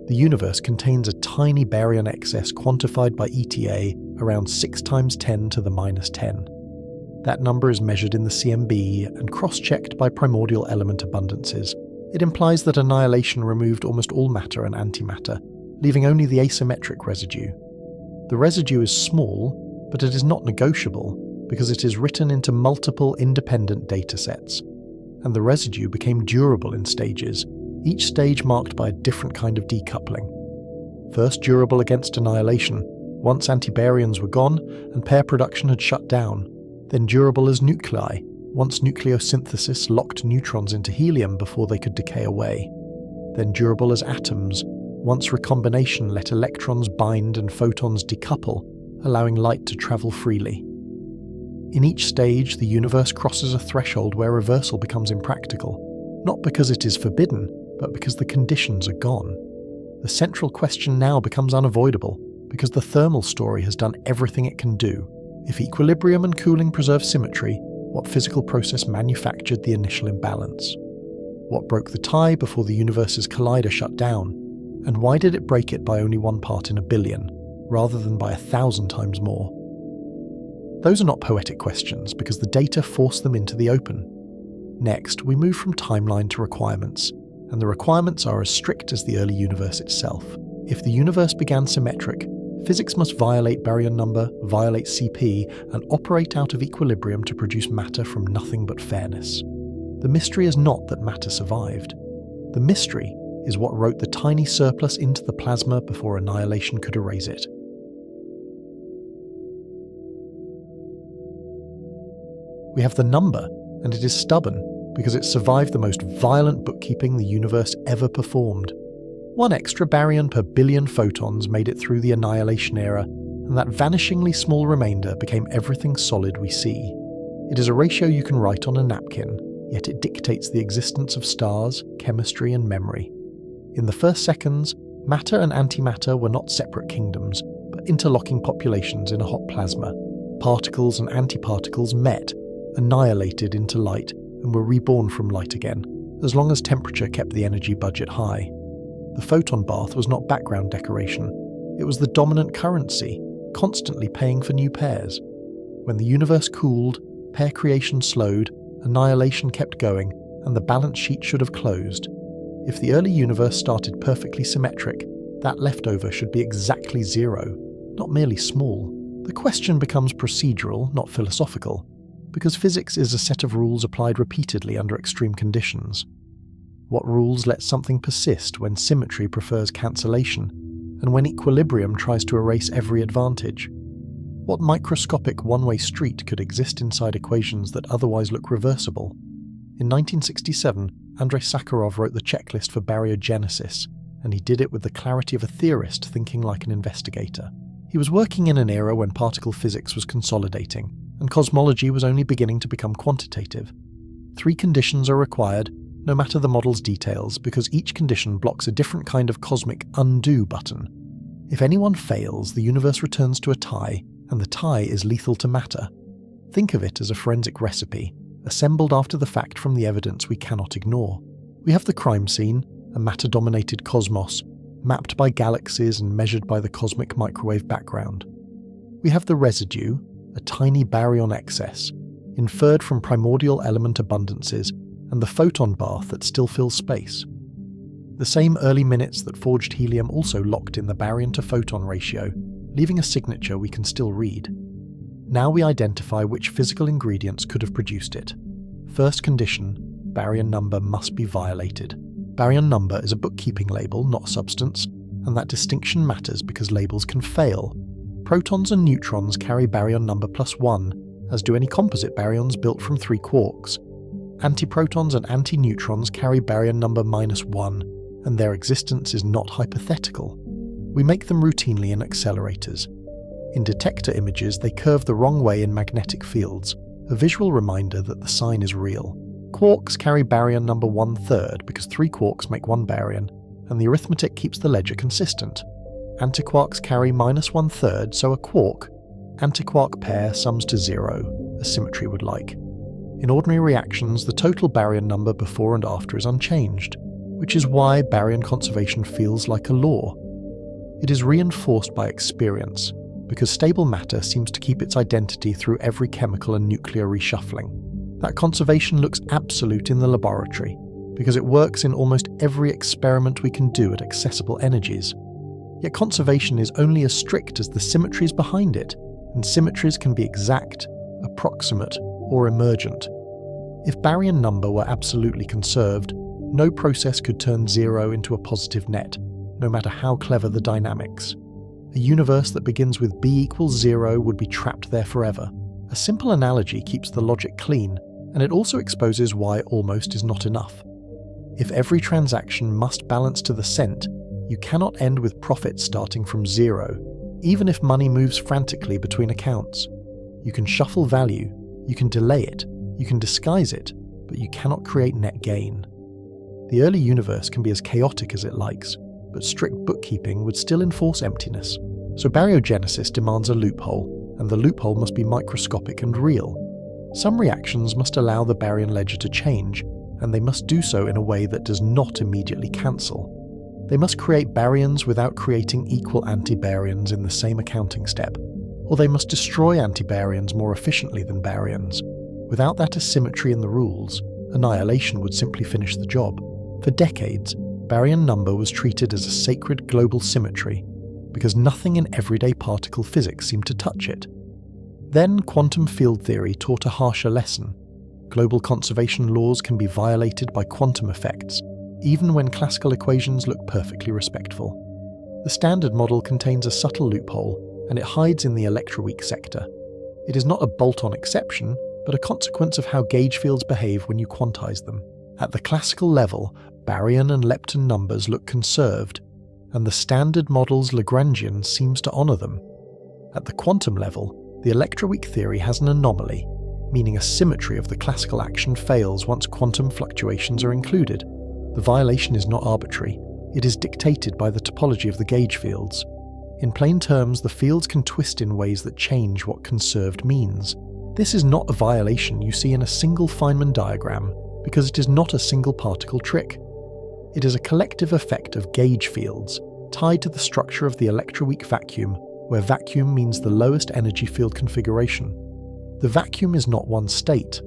The universe contains a tiny baryon excess quantified by ETA around 6 × 10 to the -10. That number is measured in the CMB and cross-checked by primordial element abundances. It implies that annihilation removed almost all matter and antimatter, leaving only the asymmetric residue. The residue is small, but it is not negotiable because it is written into multiple independent datasets. And the residue became durable in stages, each stage marked by a different kind of decoupling. First durable against annihilation, once antibaryons were gone and pair production had shut down. Then durable as nuclei, once nucleosynthesis locked neutrons into helium before they could decay away. Then durable as atoms, once recombination let electrons bind and photons decouple, allowing light to travel freely. In each stage, the universe crosses a threshold where reversal becomes impractical, not because it is forbidden, but because the conditions are gone. The central question now becomes unavoidable, because the thermal story has done everything it can do. If equilibrium and cooling preserve symmetry, what physical process manufactured the initial imbalance? What broke the tie before the universe's collider shut down? And why did it break it by only 1 part in a billion, rather than by 1,000 times more? Those are not poetic questions, because the data force them into the open. Next, we move from timeline to requirements, and the requirements are as strict as the early universe itself. If the universe began symmetric, physics must violate baryon number, violate CP, and operate out of equilibrium to produce matter from nothing but fairness. The mystery is not that matter survived. The mystery is what wrote the tiny surplus into the plasma before annihilation could erase it. We have the number, and it is stubborn, because it survived the most violent bookkeeping the universe ever performed. 1 extra baryon per billion photons made it through the annihilation era, and that vanishingly small remainder became everything solid we see. It is a ratio you can write on a napkin, yet it dictates the existence of stars, chemistry, and memory. In the first seconds, matter and antimatter were not separate kingdoms, but interlocking populations in a hot plasma. Particles and antiparticles met, annihilated into light, and were reborn from light again, as long as temperature kept the energy budget high. The photon bath was not background decoration, it was the dominant currency, constantly paying for new pairs. When the universe cooled, pair creation slowed, annihilation kept going, and the balance sheet should have closed. If the early universe started perfectly symmetric, that leftover should be exactly zero, not merely small. The question becomes procedural, not philosophical, because physics is a set of rules applied repeatedly under extreme conditions. What rules let something persist when symmetry prefers cancellation, and when equilibrium tries to erase every advantage? What microscopic one-way street could exist inside equations that otherwise look reversible? In 1967, Andrei Sakharov wrote the checklist for Baryogenesis, and he did it with the clarity of a theorist thinking like an investigator. He was working in an era when particle physics was consolidating, and cosmology was only beginning to become quantitative. 3 conditions are required, no matter the model's details, because each condition blocks a different kind of cosmic undo button. If any one fails, the universe returns to a tie, and the tie is lethal to matter. Think of it as a forensic recipe, assembled after the fact from the evidence we cannot ignore. We have the crime scene, a matter-dominated cosmos, mapped by galaxies and measured by the cosmic microwave background. We have the residue, a tiny baryon excess, inferred from primordial element abundances, and the photon bath that still fills space. The same early minutes that forged helium also locked in the baryon to photon ratio, leaving a signature we can still read. Now we identify which physical ingredients could have produced it. First condition, baryon number must be violated. Baryon number is a bookkeeping label, not a substance, and that distinction matters because labels can fail. Protons and neutrons carry baryon number +1, as do any composite baryons built from 3 quarks. Antiprotons and antineutrons carry baryon number -1, and their existence is not hypothetical. We make them routinely in accelerators. In detector images, they curve the wrong way in magnetic fields, a visual reminder that the sign is real. Quarks carry baryon number 1/3 because 3 quarks make 1 baryon, and the arithmetic keeps the ledger consistent. Antiquarks carry -1/3, so a quark-antiquark pair sums to 0, as symmetry would like. In ordinary reactions, the total baryon number before and after is unchanged, which is why baryon conservation feels like a law. It is reinforced by experience, because stable matter seems to keep its identity through every chemical and nuclear reshuffling. That conservation looks absolute in the laboratory, because it works in almost every experiment we can do at accessible energies. Yet conservation is only as strict as the symmetries behind it, and symmetries can be exact, approximate, or emergent. If baryon number were absolutely conserved, no process could turn 0 into a positive net, no matter how clever the dynamics. A universe that begins with b equals 0 would be trapped there forever. A simple analogy keeps the logic clean, and it also exposes why almost is not enough. If every transaction must balance to the cent, you cannot end with profits starting from 0, even if money moves frantically between accounts. You can shuffle value, you can delay it, you can disguise it, but you cannot create net gain. The early universe can be as chaotic as it likes, but strict bookkeeping would still enforce emptiness. So baryogenesis demands a loophole, and the loophole must be microscopic and real. Some reactions must allow the baryon ledger to change, and they must do so in a way that does not immediately cancel. They must create baryons without creating equal antibaryons in the same accounting step, or they must destroy antibaryons more efficiently than baryons. Without that asymmetry in the rules, annihilation would simply finish the job. For decades, baryon number was treated as a sacred global symmetry, because nothing in everyday particle physics seemed to touch it. Then quantum field theory taught a harsher lesson. Global conservation laws can be violated by quantum effects, even when classical equations look perfectly respectful. The Standard Model contains a subtle loophole, and it hides in the electroweak sector. It is not a bolt-on exception, but a consequence of how gauge fields behave when you quantize them. At the classical level, baryon and lepton numbers look conserved, and the Standard Model's Lagrangian seems to honour them. At the quantum level, the electroweak theory has an anomaly, meaning a symmetry of the classical action fails once quantum fluctuations are included. The violation is not arbitrary, it is dictated by the topology of the gauge fields. In plain terms, the fields can twist in ways that change what conserved means. This is not a violation you see in a single Feynman diagram, because it is not a single particle trick. It is a collective effect of gauge fields, tied to the structure of the electroweak vacuum, where vacuum means the lowest energy field configuration. The vacuum is not one state,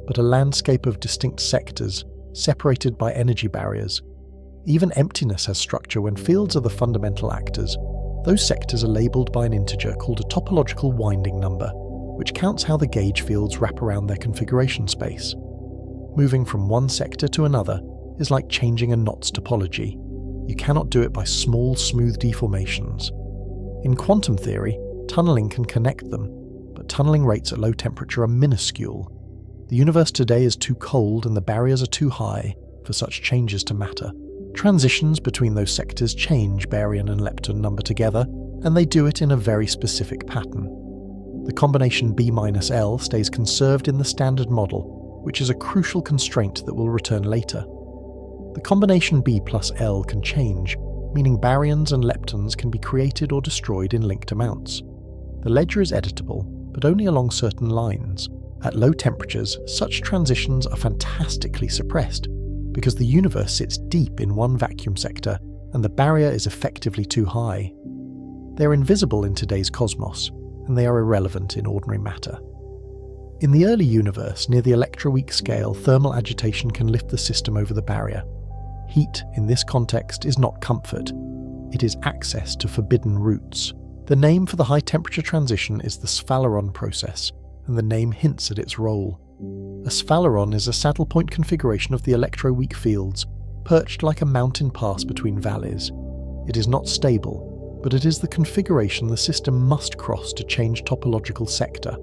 but a landscape of distinct sectors, separated by energy barriers. Even emptiness has structure when fields are the fundamental actors. Those sectors are labelled by an integer called a topological winding number, which counts how the gauge fields wrap around their configuration space. Moving from one sector to another is like changing a knot's topology. You cannot do it by small, smooth deformations. In quantum theory, tunneling can connect them, but tunneling rates at low temperature are minuscule. The universe today is too cold and the barriers are too high for such changes to matter. Transitions between those sectors change baryon and lepton number together, and they do it in a very specific pattern. The combination B-L stays conserved in the Standard Model, which is a crucial constraint that will return later. The combination B plus L can change, meaning baryons and leptons can be created or destroyed in linked amounts. The ledger is editable, but only along certain lines. At low temperatures, such transitions are fantastically suppressed, because the universe sits deep in one vacuum sector, and the barrier is effectively too high. They are invisible in today's cosmos, and they are irrelevant in ordinary matter. In the early universe, near the electroweak scale, thermal agitation can lift the system over the barrier. Heat, in this context, is not comfort. It is access to forbidden routes. The name for the high-temperature transition is the sphaleron process, and the name hints at its role. A sphaleron is a saddle point configuration of the electroweak fields, perched like a mountain pass between valleys. It is not stable, but it is the configuration the system must cross to change topological sector.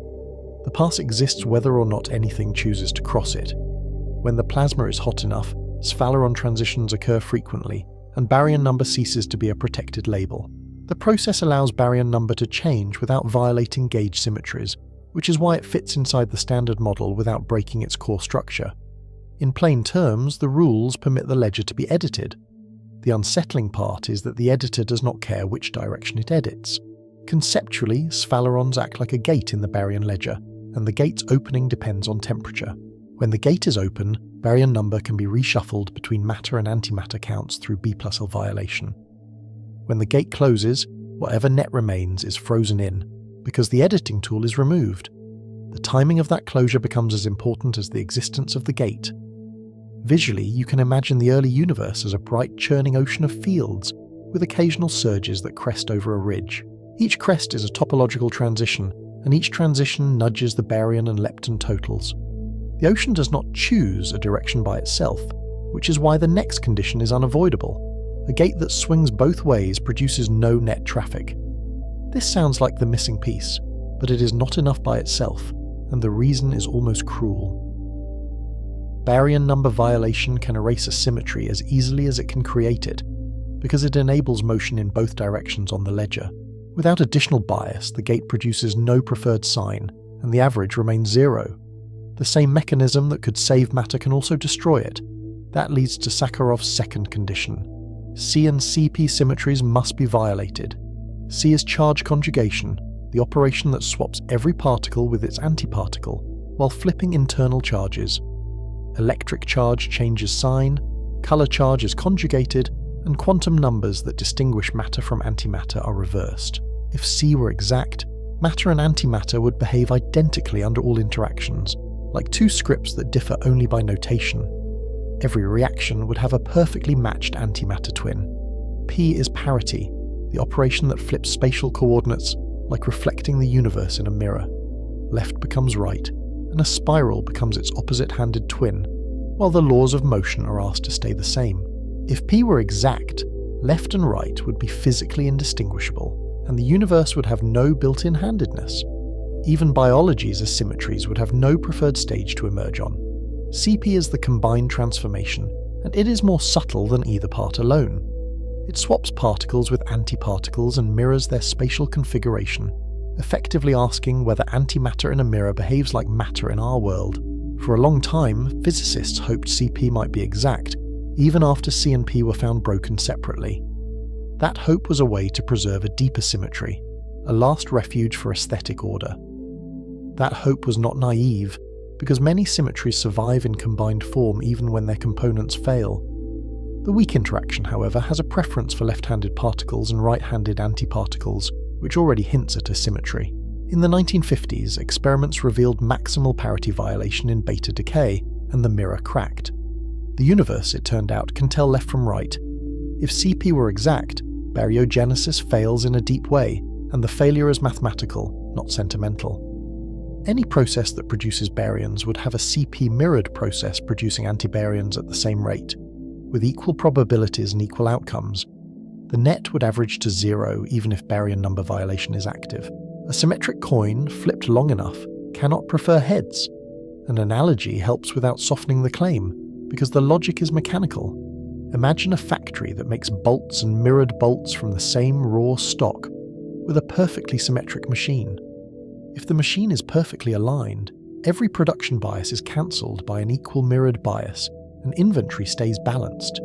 The pass exists whether or not anything chooses to cross it. When the plasma is hot enough, Sphaleron transitions occur frequently, and baryon number ceases to be a protected label. The process allows baryon number to change without violating gauge symmetries, which is why it fits inside the standard model without breaking its core structure. In plain terms, the rules permit the ledger to be edited. The unsettling part is that the editor does not care which direction it edits. Conceptually, sphalerons act like a gate in the baryon ledger, and the gate's opening depends on temperature. When the gate is open, baryon number can be reshuffled between matter and antimatter counts through B+L violation. When the gate closes, whatever net remains is frozen in, because the editing tool is removed. The timing of that closure becomes as important as the existence of the gate. Visually, you can imagine the early universe as a bright churning ocean of fields, with occasional surges that crest over a ridge. Each crest is a topological transition, and each transition nudges the baryon and lepton totals. The ocean does not choose a direction by itself, which is why the next condition is unavoidable. A gate that swings both ways produces no net traffic. This sounds like the missing piece, but it is not enough by itself, and the reason is almost cruel. Baryon number violation can erase a symmetry as easily as it can create it, because it enables motion in both directions on the ledger. Without additional bias, the gate produces no preferred sign, and the average remains zero. The same mechanism that could save matter can also destroy it. That leads to Sakharov's second condition. C and CP symmetries must be violated. C is charge conjugation, the operation that swaps every particle with its antiparticle, while flipping internal charges. Electric charge changes sign, color charge is conjugated, and quantum numbers that distinguish matter from antimatter are reversed. If C were exact, matter and antimatter would behave identically under all interactions, like two scripts that differ only by notation. Every reaction would have a perfectly matched antimatter twin. P is parity, the operation that flips spatial coordinates like reflecting the universe in a mirror. Left becomes right, and a spiral becomes its opposite-handed twin, while the laws of motion are asked to stay the same. If P were exact, left and right would be physically indistinguishable, and the universe would have no built-in handedness. Even biology's asymmetries would have no preferred stage to emerge on. CP is the combined transformation, and it is more subtle than either part alone. It swaps particles with antiparticles and mirrors their spatial configuration, effectively asking whether antimatter in a mirror behaves like matter in our world. For a long time, physicists hoped CP might be exact, even after C and P were found broken separately. That hope was a way to preserve a deeper symmetry, a last refuge for aesthetic order. That hope was not naive, because many symmetries survive in combined form even when their components fail. The weak interaction, however, has a preference for left-handed particles and right-handed antiparticles, which already hints at asymmetry. In the 1950s, experiments revealed maximal parity violation in beta decay, and the mirror cracked. The universe, it turned out, can tell left from right. If CP were exact, baryogenesis fails in a deep way, and the failure is mathematical, not sentimental. Any process that produces baryons would have a CP-mirrored process producing antibaryons at the same rate, with equal probabilities and equal outcomes. The net would average to zero even if baryon number violation is active. A symmetric coin, flipped long enough, cannot prefer heads. An analogy helps without softening the claim, because the logic is mechanical. Imagine a factory that makes bolts and mirrored bolts from the same raw stock, with a perfectly symmetric machine. If the machine is perfectly aligned, every production bias is cancelled by an equal mirrored bias, and inventory stays balanced.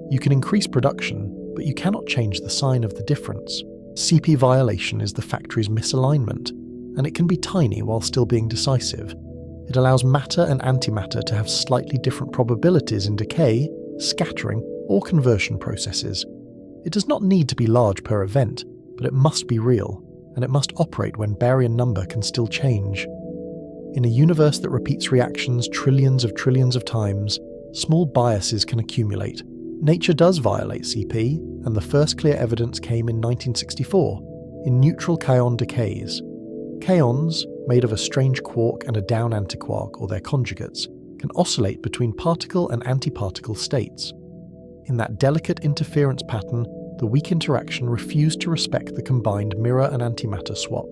You can increase production, but you cannot change the sign of the difference. CP violation is the factory's misalignment, and it can be tiny while still being decisive. It allows matter and antimatter to have slightly different probabilities in decay, scattering, or conversion processes. It does not need to be large per event, but it must be real, and it must operate when baryon number can still change. In a universe that repeats reactions trillions of times, small biases can accumulate. Nature does violate CP, and the first clear evidence came in 1964, in neutral kaon decays. Kaons, made of a strange quark and a down antiquark or their conjugates, can oscillate between particle and antiparticle states. In that delicate interference pattern, the weak interaction refused to respect the combined mirror and antimatter swap.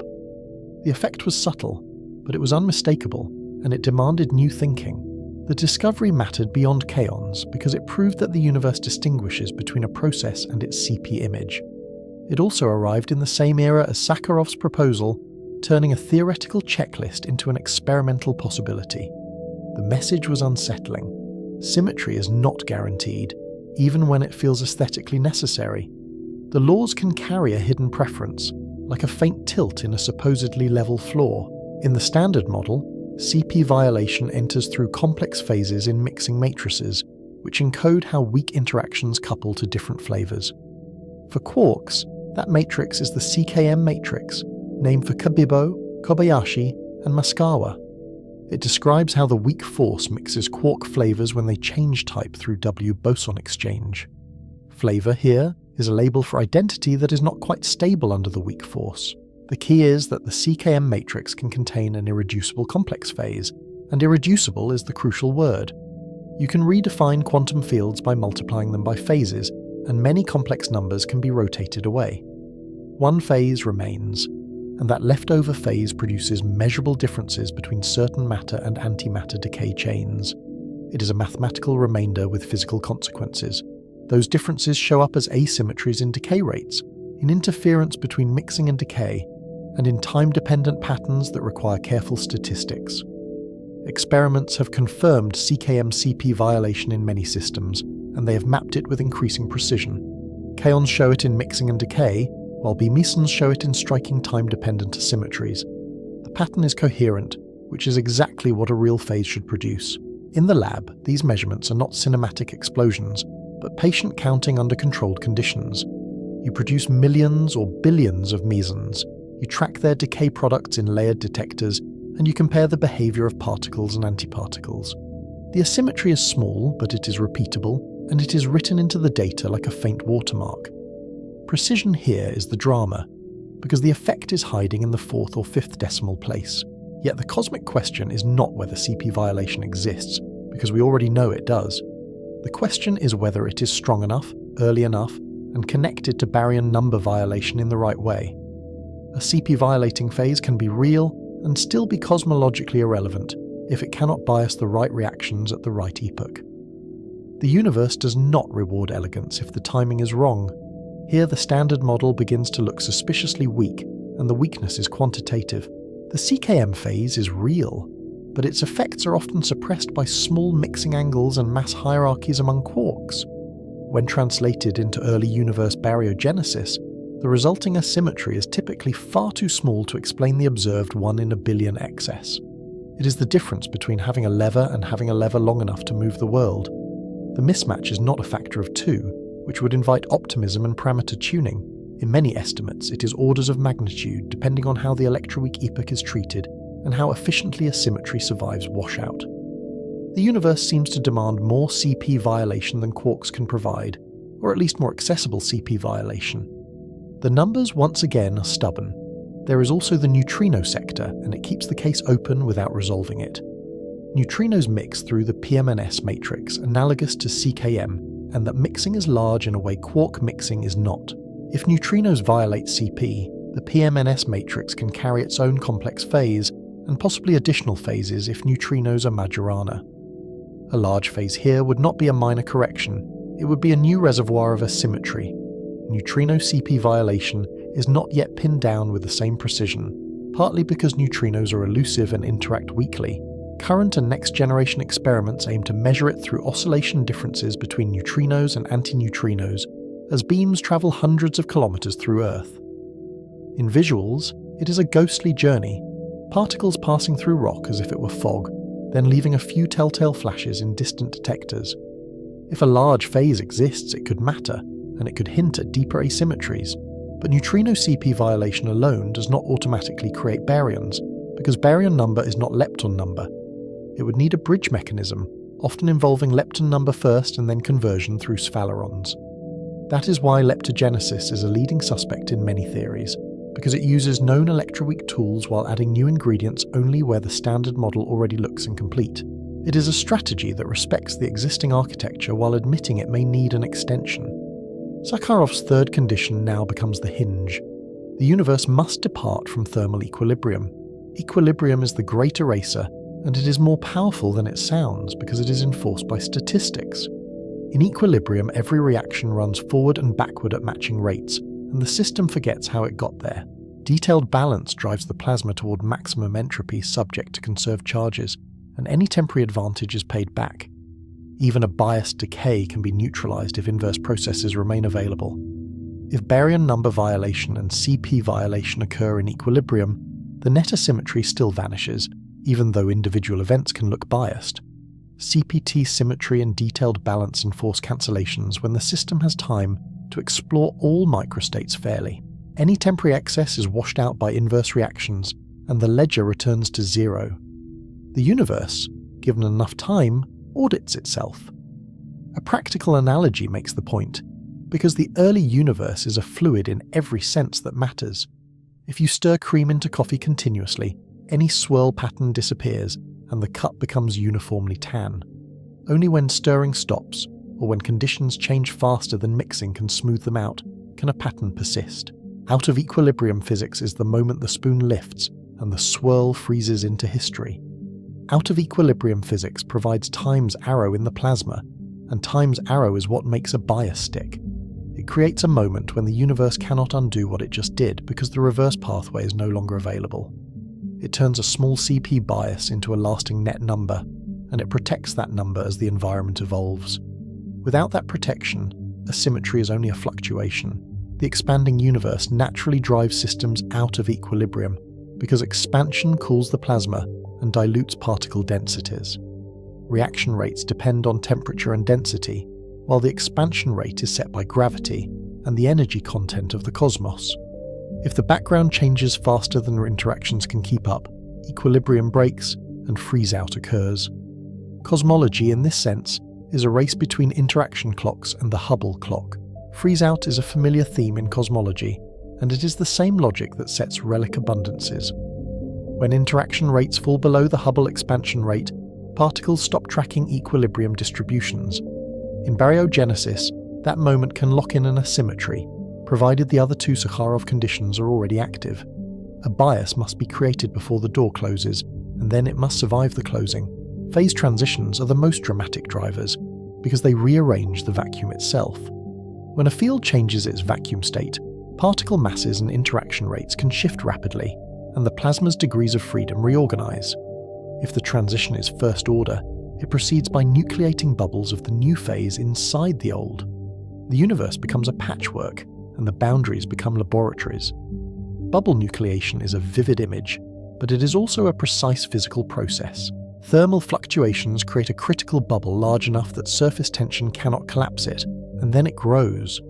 The effect was subtle, but it was unmistakable, and it demanded new thinking. The discovery mattered beyond kaons because it proved that the universe distinguishes between a process and its CP image. It also arrived in the same era as Sakharov's proposal, turning a theoretical checklist into an experimental possibility. The message was unsettling. Symmetry is not guaranteed, even when it feels aesthetically necessary. The laws can carry a hidden preference, like a faint tilt in a supposedly level floor. In the standard model, CP violation enters through complex phases in mixing matrices, which encode how weak interactions couple to different flavors. For quarks, that matrix is the CKM matrix, named for Kabibo, Kobayashi, and Maskawa. It describes how the weak force mixes quark flavors when they change type through W boson exchange. Flavor here is a label for identity that is not quite stable under the weak force. The key is that the CKM matrix can contain an irreducible complex phase, and irreducible is the crucial word. You can redefine quantum fields by multiplying them by phases, and many complex numbers can be rotated away. One phase remains, and that leftover phase produces measurable differences between certain matter and antimatter decay chains. It is a mathematical remainder with physical consequences. Those differences show up as asymmetries in decay rates, in interference between mixing and decay, and in time-dependent patterns that require careful statistics. Experiments have confirmed CKM-CP violation in many systems, and they have mapped it with increasing precision. Kaons show it in mixing and decay, while B-mesons show it in striking time-dependent asymmetries. The pattern is coherent, which is exactly what a real phase should produce. In the lab, these measurements are not cinematic explosions, but patient counting under controlled conditions. You produce millions or billions of mesons, you track their decay products in layered detectors, and you compare the behavior of particles and antiparticles. The asymmetry is small, but it is repeatable, and it is written into the data like a faint watermark. Precision here is the drama, because the effect is hiding in the 4th or 5th decimal place. Yet the cosmic question is not whether CP violation exists, because we already know it does. The question is whether it is strong enough, early enough, and connected to baryon number violation in the right way. A CP violating phase can be real and still be cosmologically irrelevant if it cannot bias the right reactions at the right epoch. The universe does not reward elegance if the timing is wrong. Here the standard model begins to look suspiciously weak, and the weakness is quantitative. The CKM phase is real, but its effects are often suppressed by small mixing angles and mass hierarchies among quarks. When translated into early universe baryogenesis, the resulting asymmetry is typically far too small to explain the observed 1 in a billion excess. It is the difference between having a lever and having a lever long enough to move the world. The mismatch is not a factor of 2, which would invite optimism and parameter tuning. In many estimates, it is orders of magnitude depending on how the electroweak epoch is treated and how efficiently asymmetry survives washout. The universe seems to demand more CP violation than quarks can provide, or at least more accessible CP violation. The numbers once again are stubborn. There is also the neutrino sector, and it keeps the case open without resolving it. Neutrinos mix through the PMNS matrix, analogous to CKM, and that mixing is large in a way quark mixing is not. If neutrinos violate CP, the PMNS matrix can carry its own complex phase, and possibly additional phases if neutrinos are Majorana. A large phase here would not be a minor correction, it would be a new reservoir of asymmetry. Neutrino CP violation is not yet pinned down with the same precision, partly because neutrinos are elusive and interact weakly. Current and next-generation experiments aim to measure it through oscillation differences between neutrinos and antineutrinos as beams travel hundreds of kilometers through Earth. In visuals, it is a ghostly journey, particles passing through rock as if it were fog, then leaving a few telltale flashes in distant detectors. If a large phase exists, it could matter, and it could hint at deeper asymmetries, but neutrino CP violation alone does not automatically create baryons, because baryon number is not lepton number. It would need a bridge mechanism, often involving lepton number first and then conversion through sphalerons. That is why leptogenesis is a leading suspect in many theories, because it uses known electroweak tools while adding new ingredients only where the standard model already looks incomplete. It is a strategy that respects the existing architecture while admitting it may need an extension. Sakharov's third condition now becomes the hinge. The universe must depart from thermal equilibrium. Equilibrium is the great eraser, and it is more powerful than it sounds because it is enforced by statistics. In equilibrium, every reaction runs forward and backward at matching rates, and the system forgets how it got there. Detailed balance drives the plasma toward maximum entropy subject to conserved charges, and any temporary advantage is paid back. Even a biased decay can be neutralized if inverse processes remain available. If baryon number violation and CP violation occur in equilibrium, the net asymmetry still vanishes, even though individual events can look biased. CPT symmetry and detailed balance enforce cancellations when the system has time to explore all microstates fairly. Any temporary excess is washed out by inverse reactions, and the ledger returns to zero. The universe, given enough time, audits itself. A practical analogy makes the point, because the early universe is a fluid in every sense that matters. If you stir cream into coffee continuously, any swirl pattern disappears and the cup becomes uniformly tan. Only when stirring stops, or when conditions change faster than mixing can smooth them out, can a pattern persist. Out of equilibrium physics is the moment the spoon lifts and the swirl freezes into history. Out of equilibrium physics provides time's arrow in the plasma, and time's arrow is what makes a bias stick. It creates a moment when the universe cannot undo what it just did because the reverse pathway is no longer available. It turns a small CP bias into a lasting net number, and it protects that number as the environment evolves. Without that protection, asymmetry is only a fluctuation. The expanding universe naturally drives systems out of equilibrium because expansion cools the plasma and dilutes particle densities. Reaction rates depend on temperature and density, while the expansion rate is set by gravity and the energy content of the cosmos. If the background changes faster than interactions can keep up, equilibrium breaks and freeze-out occurs. Cosmology, in this sense, is a race between interaction clocks and the Hubble clock. Freeze-out is a familiar theme in cosmology, and it is the same logic that sets relic abundances. When interaction rates fall below the Hubble expansion rate, particles stop tracking equilibrium distributions. In baryogenesis, that moment can lock in an asymmetry, provided the other two Sakharov conditions are already active. A bias must be created before the door closes, and then it must survive the closing. Phase transitions are the most dramatic drivers, because they rearrange the vacuum itself. When a field changes its vacuum state, particle masses and interaction rates can shift rapidly, and the plasma's degrees of freedom reorganize. If the transition is first order, it proceeds by nucleating bubbles of the new phase inside the old. The universe becomes a patchwork, and the boundaries become laboratories. Bubble nucleation is a vivid image, but it is also a precise physical process. Thermal fluctuations create a critical bubble large enough that surface tension cannot collapse it, and then it grows.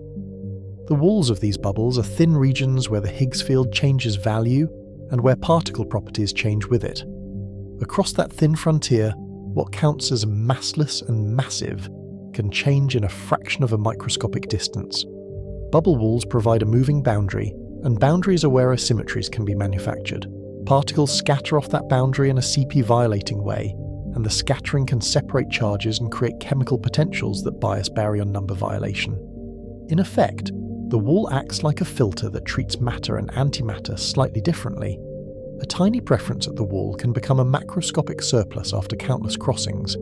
The walls of these bubbles are thin regions where the Higgs field changes value and where particle properties change with it. Across that thin frontier, what counts as massless and massive can change in a fraction of a microscopic distance. Bubble walls provide a moving boundary, and boundaries are where asymmetries can be manufactured. Particles scatter off that boundary in a CP-violating way, and the scattering can separate charges and create chemical potentials that bias baryon number violation. In effect, the wall acts like a filter that treats matter and antimatter slightly differently. A tiny preference at the wall can become a macroscopic surplus after countless crossings.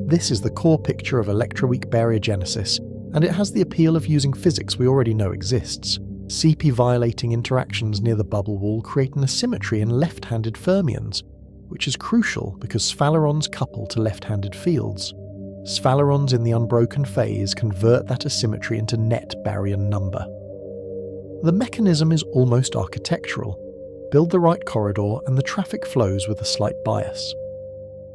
This is the core picture of electroweak baryogenesis, and it has the appeal of using physics we already know exists. CP-violating interactions near the bubble wall create an asymmetry in left-handed fermions, which is crucial because sphalerons couple to left-handed fields. Sphalerons in the unbroken phase convert that asymmetry into net baryon number. The mechanism is almost architectural. Build the right corridor and the traffic flows with a slight bias.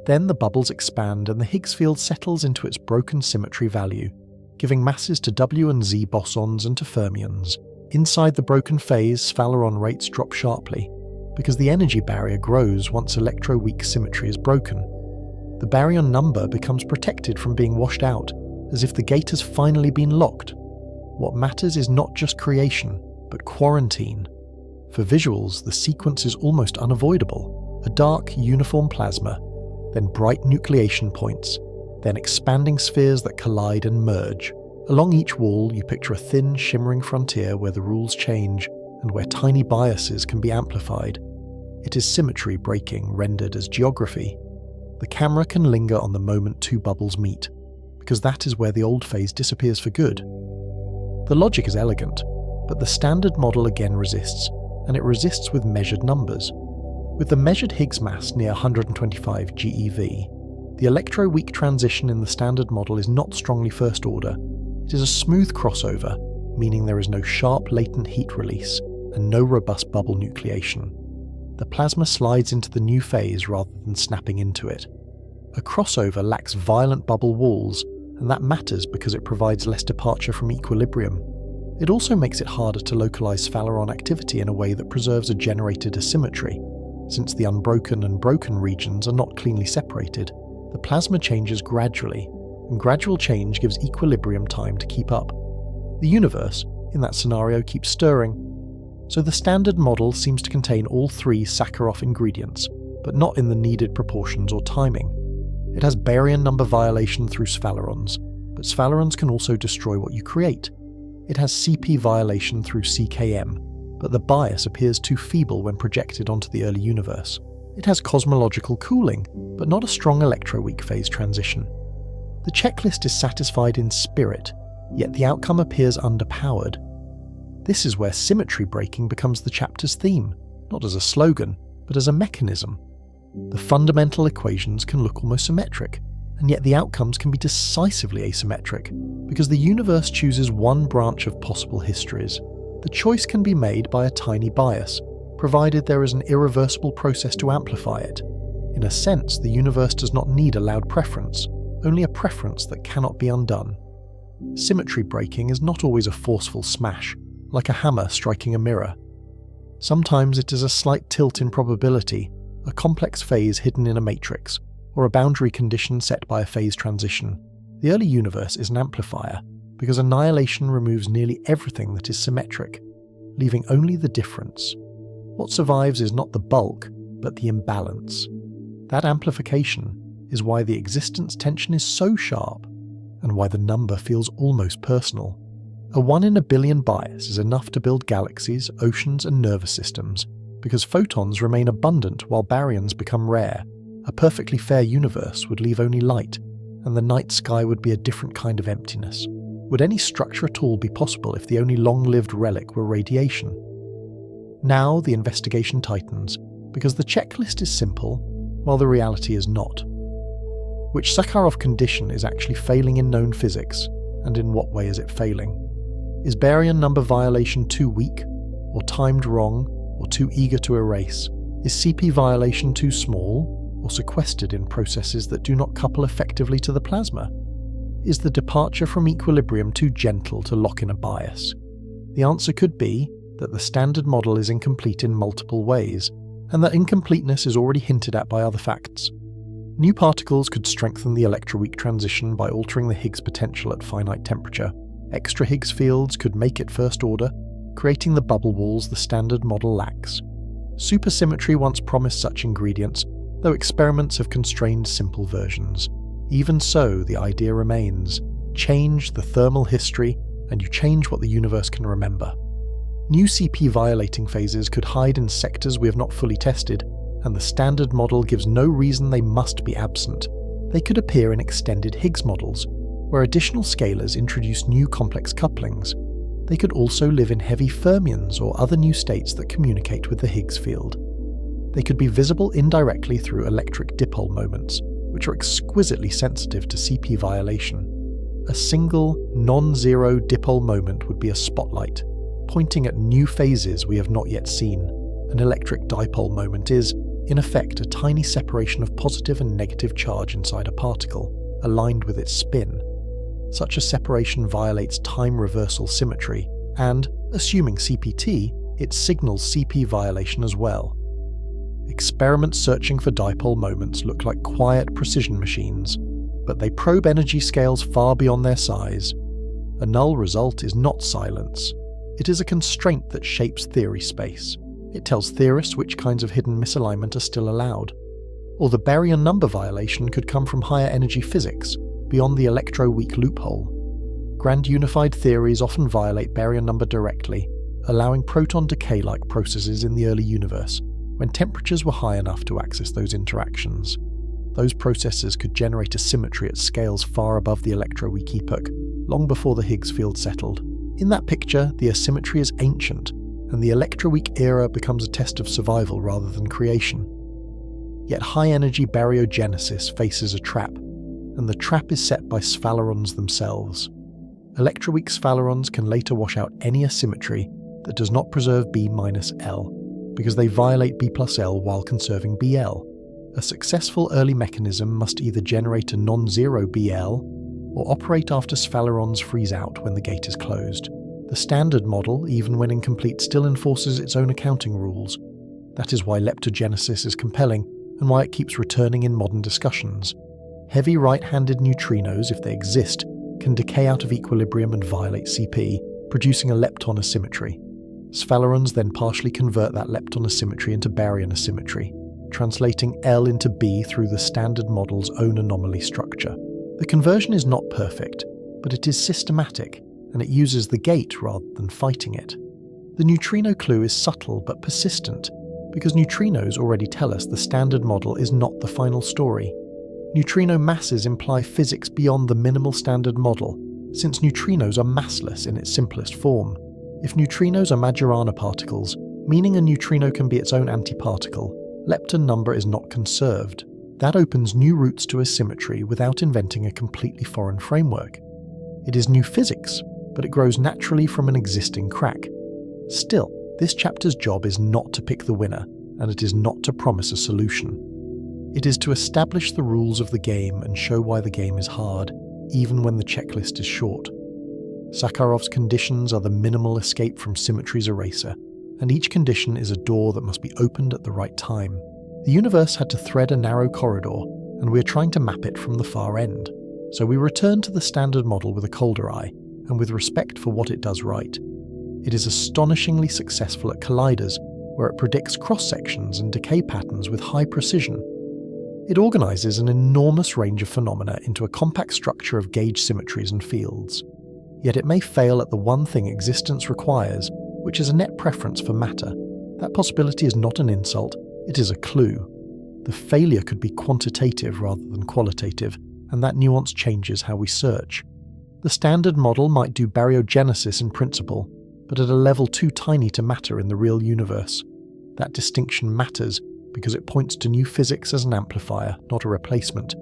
Then the bubbles expand and the Higgs field settles into its broken symmetry value, giving masses to W and Z bosons and to fermions. Inside the broken phase, sphaleron rates drop sharply, because the energy barrier grows once electroweak symmetry is broken. The baryon number becomes protected from being washed out, as if the gate has finally been locked. What matters is not just creation, but quarantine. For visuals, the sequence is almost unavoidable. A dark, uniform plasma, then bright nucleation points, then expanding spheres that collide and merge. Along each wall, you picture a thin, shimmering frontier where the rules change and where tiny biases can be amplified. It is symmetry breaking rendered as geography. The camera can linger on the moment two bubbles meet, because that is where the old phase disappears for good. The logic is elegant, but the standard model again resists, and it resists with measured numbers. With the measured Higgs mass near 125 GeV, the electroweak transition in the standard model is not strongly first order. It is a smooth crossover, meaning there is no sharp latent heat release and no robust bubble nucleation. The plasma slides into the new phase rather than snapping into it. A crossover lacks violent bubble walls, and that matters because it provides less departure from equilibrium. It also makes it harder to localize Phaleron activity in a way that preserves a generated asymmetry. Since the unbroken and broken regions are not cleanly separated, the plasma changes gradually, and gradual change gives equilibrium time to keep up. The universe, in that scenario, keeps stirring. So the standard model seems to contain all three Sakharov ingredients, but not in the needed proportions or timing. It has baryon number violation through sphalerons, but sphalerons can also destroy what you create. It has CP violation through CKM, but the bias appears too feeble when projected onto the early universe. It has cosmological cooling, but not a strong electroweak phase transition. The checklist is satisfied in spirit, yet the outcome appears underpowered. This is where symmetry breaking becomes the chapter's theme, not as a slogan, but as a mechanism. The fundamental equations can look almost symmetric, and yet the outcomes can be decisively asymmetric, because the universe chooses one branch of possible histories. The choice can be made by a tiny bias, provided there is an irreversible process to amplify it. In a sense, the universe does not need a loud preference, only a preference that cannot be undone. Symmetry breaking is not always a forceful smash, like a hammer striking a mirror. Sometimes it is a slight tilt in probability, a complex phase hidden in a matrix, or a boundary condition set by a phase transition. The early universe is an amplifier, because annihilation removes nearly everything that is symmetric, leaving only the difference. What survives is not the bulk, but the imbalance. That amplification is why the existence tension is so sharp, and why the number feels almost personal. A 1 in a billion bias is enough to build galaxies, oceans, and nervous systems, because photons remain abundant while baryons become rare. A perfectly fair universe would leave only light, and the night sky would be a different kind of emptiness. Would any structure at all be possible if the only long-lived relic were radiation? Now the investigation tightens, because the checklist is simple, while the reality is not. Which Sakharov condition is actually failing in known physics, and in what way is it failing? Is baryon number violation too weak, or timed wrong, or too eager to erase? Is CP violation too small, or sequestered in processes that do not couple effectively to the plasma? Is the departure from equilibrium too gentle to lock in a bias? The answer could be that the standard model is incomplete in multiple ways, and that incompleteness is already hinted at by other facts. New particles could strengthen the electroweak transition by altering the Higgs potential at finite temperature. Extra Higgs fields could make it first order, creating the bubble walls the standard model lacks. Supersymmetry once promised such ingredients, though experiments have constrained simple versions. Even so, the idea remains: change the thermal history, and you change what the universe can remember. New CP violating phases could hide in sectors we have not fully tested, and the standard model gives no reason they must be absent. They could appear in extended Higgs models, where additional scalars introduce new complex couplings. They could also live in heavy fermions or other new states that communicate with the Higgs field. They could be visible indirectly through electric dipole moments, which are exquisitely sensitive to CP violation. A single, non-zero dipole moment would be a spotlight, pointing at new phases we have not yet seen. An electric dipole moment is, in effect, a tiny separation of positive and negative charge inside a particle, aligned with its spin. Such a separation violates time reversal symmetry, and, assuming CPT, it signals CP violation as well. Experiments searching for dipole moments look like quiet precision machines, but they probe energy scales far beyond their size. A null result is not silence. It is a constraint that shapes theory space. It tells theorists which kinds of hidden misalignment are still allowed. Or the baryon number violation could come from higher energy physics, beyond the electroweak loophole. Grand unified theories often violate baryon number directly, allowing proton decay-like processes in the early universe, when temperatures were high enough to access those interactions. Those processes could generate asymmetry at scales far above the electroweak epoch, long before the Higgs field settled. In that picture, the asymmetry is ancient, and the electroweak era becomes a test of survival rather than creation. Yet high-energy baryogenesis faces a trap, and the trap is set by sphalerons themselves. Electroweak sphalerons can later wash out any asymmetry that does not preserve B-L, because they violate B+L while conserving Bl. A successful early mechanism must either generate a non-zero Bl, or operate after sphalerons freeze out when the gate is closed. The standard model, even when incomplete, still enforces its own accounting rules. That is why leptogenesis is compelling, and why it keeps returning in modern discussions. Heavy right-handed neutrinos, if they exist, can decay out of equilibrium and violate CP, producing a lepton asymmetry. Sphalerons then partially convert that lepton asymmetry into baryon asymmetry, translating L into B through the standard model's own anomaly structure. The conversion is not perfect, but it is systematic, and it uses the gate rather than fighting it. The neutrino clue is subtle but persistent, because neutrinos already tell us the standard model is not the final story. Neutrino masses imply physics beyond the minimal standard model, since neutrinos are massless in its simplest form. If neutrinos are Majorana particles, meaning a neutrino can be its own antiparticle, lepton number is not conserved. That opens new routes to asymmetry without inventing a completely foreign framework. It is new physics, but it grows naturally from an existing crack. Still, this chapter's job is not to pick the winner, and it is not to promise a solution. It is to establish the rules of the game and show why the game is hard, even when the checklist is short. Sakharov's conditions are the minimal escape from symmetry's eraser, and each condition is a door that must be opened at the right time. The universe had to thread a narrow corridor, and we are trying to map it from the far end. So we return to the standard model with a colder eye, and with respect for what it does right. It is astonishingly successful at colliders, where it predicts cross-sections and decay patterns with high precision. It organizes an enormous range of phenomena into a compact structure of gauge symmetries and fields. Yet it may fail at the one thing existence requires, which is a net preference for matter. That possibility is not an insult, it is a clue. The failure could be quantitative rather than qualitative, and that nuance changes how we search. The standard model might do baryogenesis in principle, but at a level too tiny to matter in the real universe. That distinction matters because it points to new physics as an amplifier, not a replacement,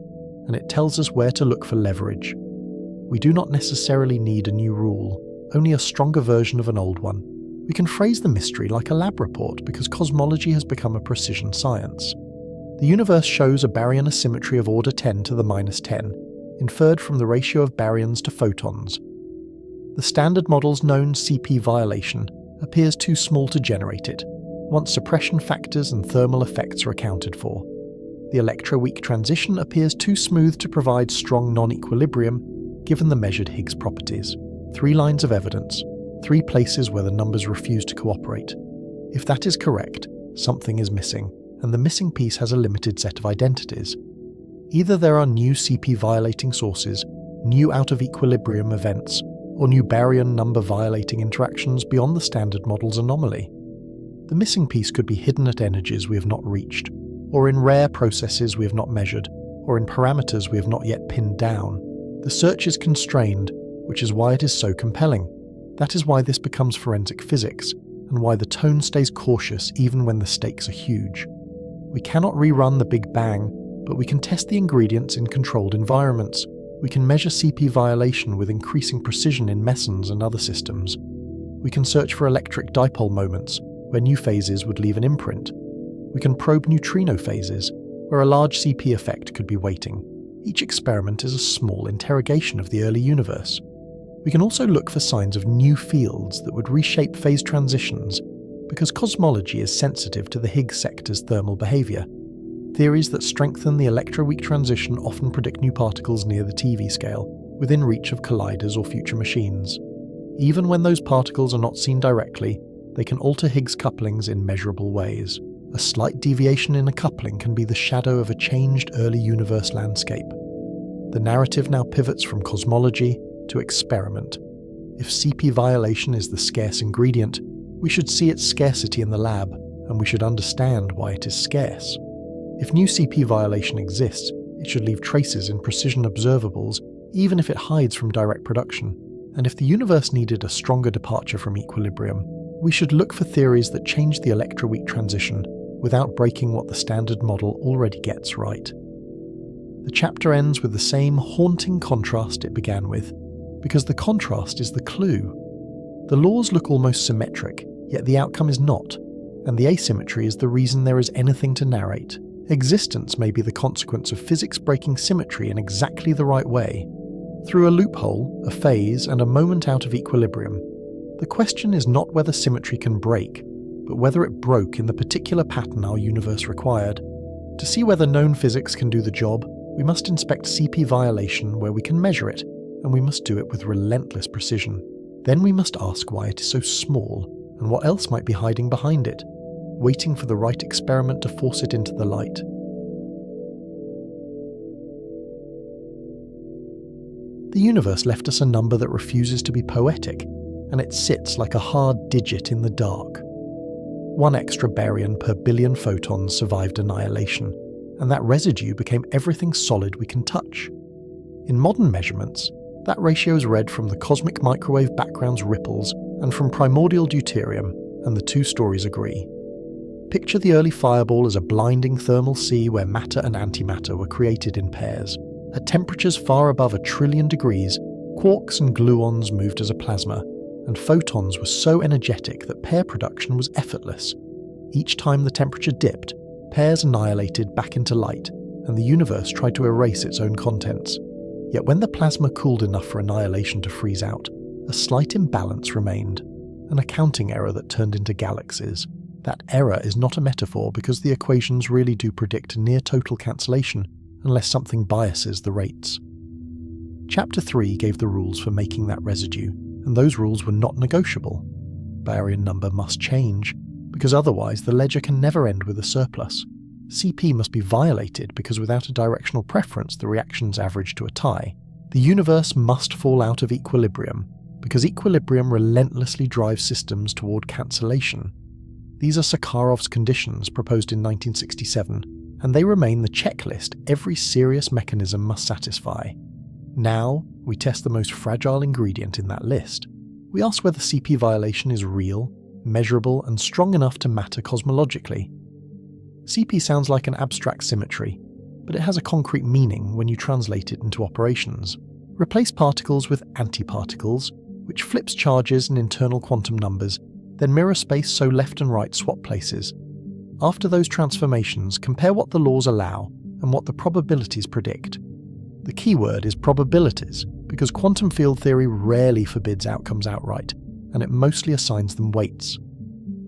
and it tells us where to look for leverage. We do not necessarily need a new rule, only a stronger version of an old one. We can phrase the mystery like a lab report because cosmology has become a precision science. The universe shows a baryon asymmetry of order 10 to the minus 10, inferred from the ratio of baryons to photons. The standard model's known CP violation appears too small to generate it, once suppression factors and thermal effects are accounted for. The electroweak transition appears too smooth to provide strong non-equilibrium, given the measured Higgs properties. 3 lines of evidence, 3 places where the numbers refuse to cooperate. If that is correct, something is missing, and the missing piece has a limited set of identities. Either there are new CP violating sources, new out-of-equilibrium events, or new baryon number violating interactions beyond the standard model's anomaly. The missing piece could be hidden at energies we have not reached, or in rare processes we have not measured, or in parameters we have not yet pinned down. The search is constrained, which is why it is so compelling. That is why this becomes forensic physics, and why the tone stays cautious even when the stakes are huge. We cannot rerun the Big Bang, but we can test the ingredients in controlled environments. We can measure CP violation with increasing precision in mesons and other systems. We can search for electric dipole moments, where new phases would leave an imprint. We can probe neutrino phases, where a large CP effect could be waiting. Each experiment is a small interrogation of the early universe. We can also look for signs of new fields that would reshape phase transitions, because cosmology is sensitive to the Higgs sector's thermal behavior. Theories that strengthen the electroweak transition often predict new particles near the TV scale, within reach of colliders or future machines. Even when those particles are not seen directly, they can alter Higgs couplings in measurable ways. a slight deviation in a coupling can be the shadow of a changed early universe landscape. The narrative now pivots from cosmology to experiment. If CP violation is the scarce ingredient, we should see its scarcity in the lab, and we should understand why it is scarce. If new CP violation exists, it should leave traces in precision observables, even if it hides from direct production. And if the universe needed a stronger departure from equilibrium, we should look for theories that change the electroweak transition without breaking what the standard model already gets right. The chapter ends with the same haunting contrast it began with, because the contrast is the clue. The laws look almost symmetric, yet the outcome is not, and the asymmetry is the reason there is anything to narrate. Existence may be the consequence of physics breaking symmetry in exactly the right way, through a loophole, a phase, and a moment out of equilibrium. The question is not whether symmetry can break, but whether it broke in the particular pattern our universe required. To see whether known physics can do the job, we must inspect CP violation where we can measure it, and we must do it with relentless precision. Then we must ask why it is so small, and what else might be hiding behind it, waiting for the right experiment to force it into the light. The universe left us a number that refuses to be poetic, and it sits like a hard digit in the dark. 1 extra baryon per billion photons survived annihilation, and that residue became everything solid we can touch. In modern measurements, that ratio is read from the cosmic microwave background's ripples and from primordial deuterium, and the two stories agree. Picture the early fireball as a blinding thermal sea where matter and antimatter were created in pairs. At temperatures far above 1 trillion degrees, quarks and gluons moved as a plasma, and photons were so energetic that pair production was effortless. Each time the temperature dipped, pairs annihilated back into light, and the universe tried to erase its own contents. Yet when the plasma cooled enough for annihilation to freeze out, a slight imbalance remained, an accounting error that turned into galaxies. That error is not a metaphor because the equations really do predict near total cancellation unless something biases the rates. Chapter 3 gave the rules for making that residue, and those rules were not negotiable. Baryon number must change, because otherwise the ledger can never end with a surplus. CP must be violated because without a directional preference the reactions average to a tie. The universe must fall out of equilibrium, because equilibrium relentlessly drives systems toward cancellation. These are Sakharov's conditions proposed in 1967, and they remain the checklist every serious mechanism must satisfy. Now, we test the most fragile ingredient in that list. We ask whether CP violation is real, measurable, and strong enough to matter cosmologically. CP sounds like an abstract symmetry, but it has a concrete meaning when you translate it into operations. Replace particles with antiparticles, which flips charges and internal quantum numbers, then mirror space so left and right swap places. After those transformations, compare what the laws allow and what the probabilities predict. The key word is probabilities, because quantum field theory rarely forbids outcomes outright, and it mostly assigns them weights.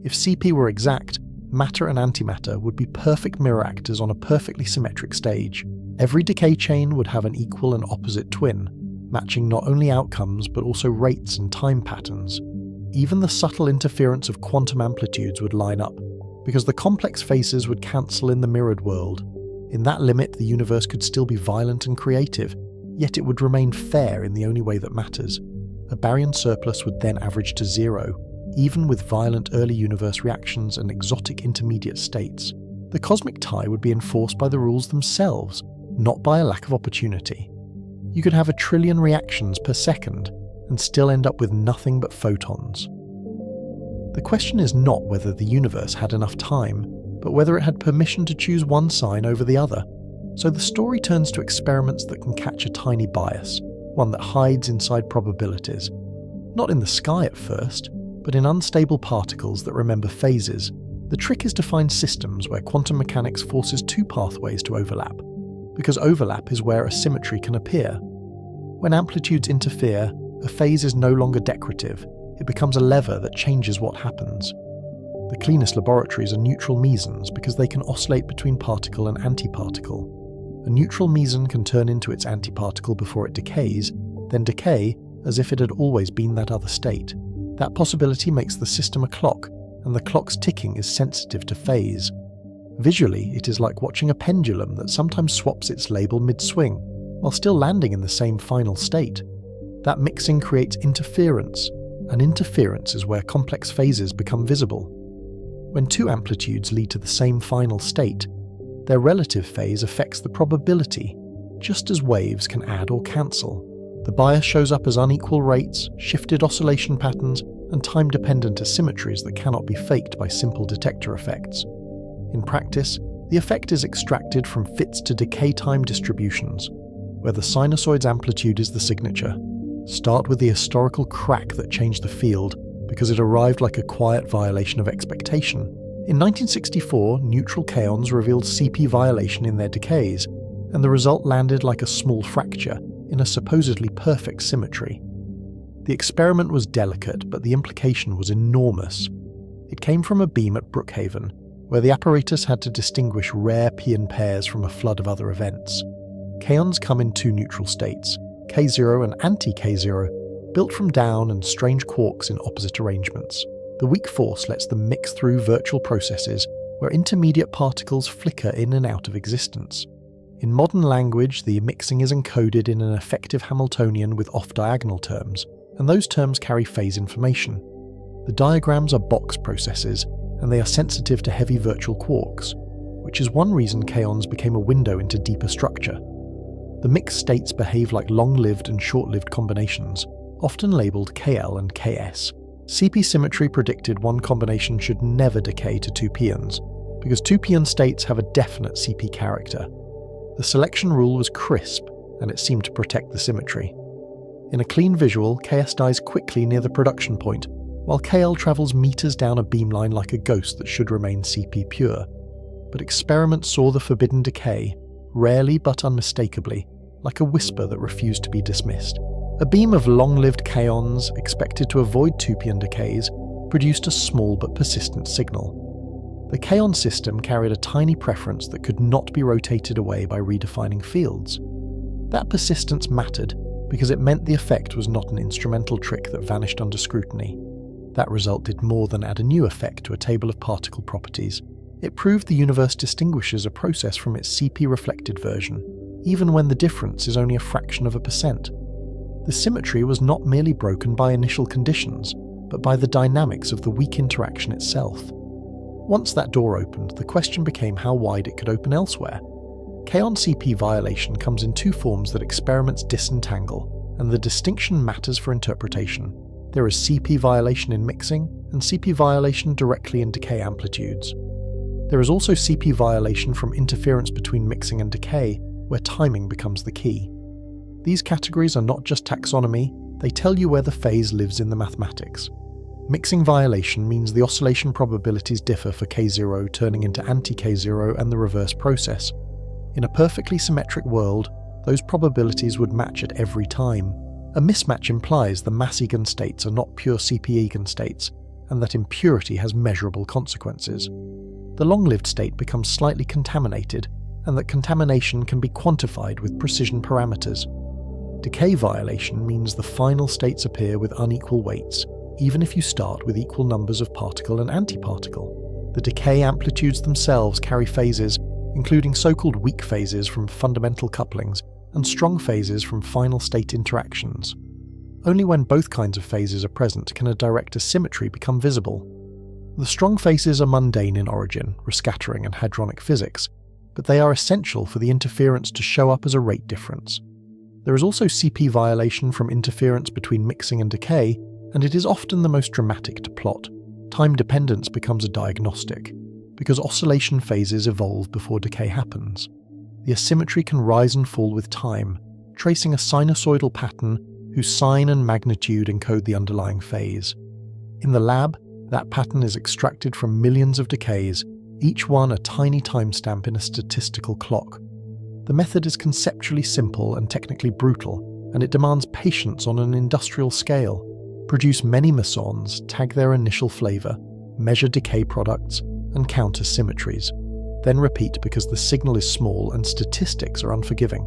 If CP were exact, matter and antimatter would be perfect mirror actors on a perfectly symmetric stage. Every decay chain would have an equal and opposite twin, matching not only outcomes but also rates and time patterns. Even the subtle interference of quantum amplitudes would line up, because the complex phases would cancel in the mirrored world. In that limit, the universe could still be violent and creative, yet it would remain fair in the only way that matters. A baryon surplus would then average to 0, even with violent early universe reactions and exotic intermediate states. The cosmic tie would be enforced by the rules themselves, not by a lack of opportunity. You could have 1 trillion reactions per second, and still end up with nothing but photons. The question is not whether the universe had enough time, but whether it had permission to choose one sign over the other. So the story turns to experiments that can catch a tiny bias, one that hides inside probabilities. Not in the sky at first, but in unstable particles that remember phases. The trick is to find systems where quantum mechanics forces 2 pathways to overlap, because overlap is where a symmetry can appear. When amplitudes interfere, a phase is no longer decorative, it becomes a lever that changes what happens. The cleanest laboratories are neutral mesons because they can oscillate between particle and antiparticle. A neutral meson can turn into its antiparticle before it decays, then decay as if it had always been that other state. That possibility makes the system a clock, and the clock's ticking is sensitive to phase. Visually, it is like watching a pendulum that sometimes swaps its label mid-swing, while still landing in the same final state. That mixing creates interference, and interference is where complex phases become visible. When two amplitudes lead to the same final state, their relative phase affects the probability, just as waves can add or cancel. The bias shows up as unequal rates, shifted oscillation patterns, and time-dependent asymmetries that cannot be faked by simple detector effects. In practice, the effect is extracted from fits to decay time distributions, where the sinusoid's amplitude is the signature. Start with the historical crack that changed the field because it arrived like a quiet violation of expectation. In 1964, neutral kaons revealed CP violation in their decays, and the result landed like a small fracture in a supposedly perfect symmetry. The experiment was delicate, but the implication was enormous. It came from a beam at Brookhaven, where the apparatus had to distinguish rare Pian pairs from a flood of other events. Kaons come in two neutral states, K0 and anti-K0, built from down and strange quarks in opposite arrangements. The weak force lets them mix through virtual processes where intermediate particles flicker in and out of existence. In modern language, the mixing is encoded in an effective Hamiltonian with off-diagonal terms, and those terms carry phase information. The diagrams are box processes, and they are sensitive to heavy virtual quarks, which is one reason kaons became a window into deeper structure. The mixed states behave like long-lived and short-lived combinations, often labelled KL and KS. CP symmetry predicted one combination should never decay to two Pians, because two Pian states have a definite CP character. The selection rule was crisp, and it seemed to protect the symmetry. In a clean visual, KS dies quickly near the production point, while KL travels meters down a beamline like a ghost that should remain CP pure. But experiments saw the forbidden decay, rarely but unmistakably, like a whisper that refused to be dismissed. A beam of long-lived kaons, expected to avoid two-Pian decays, produced a small but persistent signal. The kaon system carried a tiny preference that could not be rotated away by redefining fields. That persistence mattered, because it meant the effect was not an instrumental trick that vanished under scrutiny. That result did more than add a new effect to a table of particle properties. It proved the universe distinguishes a process from its CP-reflected version, even when the difference is only a fraction of a percent. The symmetry was not merely broken by initial conditions, but by the dynamics of the weak interaction itself. Once that door opened, the question became how wide it could open elsewhere. Kaon CP violation comes in two forms that experiments disentangle, and the distinction matters for interpretation. There is CP violation in mixing, and CP violation directly in decay amplitudes. There is also CP violation from interference between mixing and decay, where timing becomes the key. These categories are not just taxonomy, they tell you where the phase lives in the mathematics. Mixing violation means the oscillation probabilities differ for K0 turning into anti-K0 and the reverse process. In a perfectly symmetric world, those probabilities would match at every time. A mismatch implies the mass eigenstates are not pure CP eigenstates, and that impurity has measurable consequences. The long-lived state becomes slightly contaminated, and that contamination can be quantified with precision parameters. Decay violation means the final states appear with unequal weights, even if you start with equal numbers of particle and antiparticle. The decay amplitudes themselves carry phases, including so-called weak phases from fundamental couplings and strong phases from final state interactions. Only when both kinds of phases are present can a direct asymmetry become visible. The strong phases are mundane in origin, rescattering and hadronic physics, but they are essential for the interference to show up as a rate difference. There is also CP violation from interference between mixing and decay, and it is often the most dramatic to plot. Time dependence becomes a diagnostic, because oscillation phases evolve before decay happens. The asymmetry can rise and fall with time, tracing a sinusoidal pattern whose sign and magnitude encode the underlying phase. In the lab, that pattern is extracted from millions of decays, each one a tiny timestamp in a statistical clock. The method is conceptually simple and technically brutal, and it demands patience on an industrial scale. Produce many mesons, tag their initial flavor, measure decay products, and count asymmetries. Then repeat because the signal is small and statistics are unforgiving.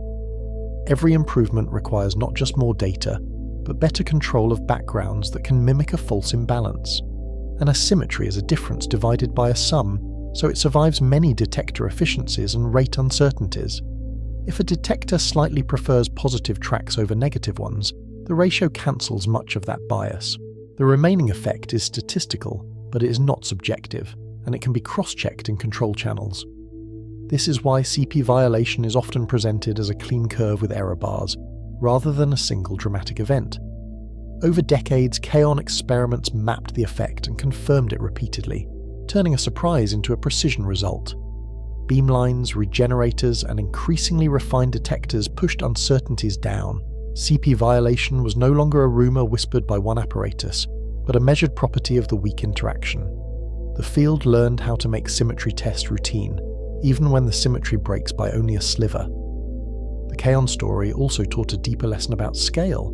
Every improvement requires not just more data, but better control of backgrounds that can mimic a false imbalance. An asymmetry is a difference divided by a sum, so it survives many detector efficiencies and rate uncertainties. If a detector slightly prefers positive tracks over negative ones, the ratio cancels much of that bias. The remaining effect is statistical, but it is not subjective, and it can be cross-checked in control channels. This is why CP violation is often presented as a clean curve with error bars, rather than a single dramatic event. Over decades, Kaon experiments mapped the effect and confirmed it repeatedly, turning a surprise into a precision result. Beamlines, regenerators, and increasingly refined detectors pushed uncertainties down. CP violation was no longer a rumour whispered by one apparatus, but a measured property of the weak interaction. The field learned how to make symmetry test routine, even when the symmetry breaks by only a sliver. The Kaon story also taught a deeper lesson about scale.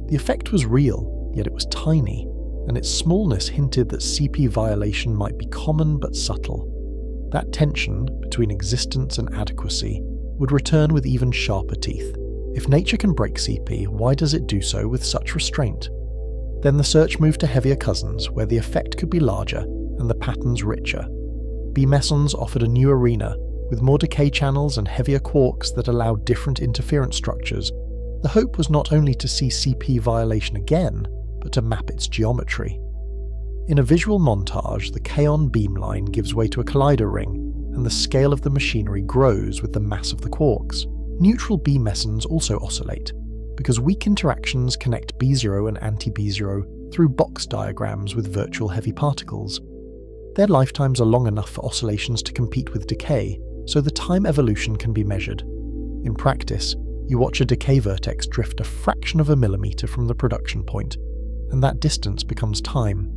The effect was real, yet it was tiny, and its smallness hinted that CP violation might be common but subtle. That tension between existence and adequacy would return with even sharper teeth. If nature can break CP, why does it do so with such restraint? Then the search moved to heavier cousins, where the effect could be larger and the patterns richer. B-mesons offered a new arena, with more decay channels and heavier quarks that allowed different interference structures. The hope was not only to see CP violation again, but to map its geometry. In a visual montage, the Kaon beamline gives way to a collider ring, and the scale of the machinery grows with the mass of the quarks. Neutral B-mesons also oscillate, because weak interactions connect B0 and anti-B0 through box diagrams with virtual heavy particles. Their lifetimes are long enough for oscillations to compete with decay, so the time evolution can be measured. In practice, you watch a decay vertex drift a fraction of a millimeter from the production point, and that distance becomes time.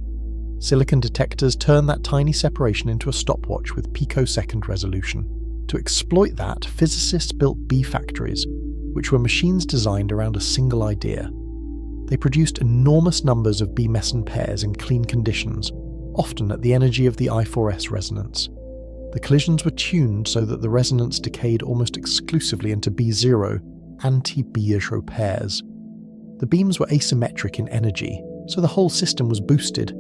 Silicon detectors turn that tiny separation into a stopwatch with picosecond resolution. To exploit that, physicists built B-factories, which were machines designed around a single idea. They produced enormous numbers of B-meson pairs in clean conditions, often at the energy of the I4S resonance. The collisions were tuned so that the resonance decayed almost exclusively into B0, anti-B0 pairs. The beams were asymmetric in energy, so the whole system was boosted,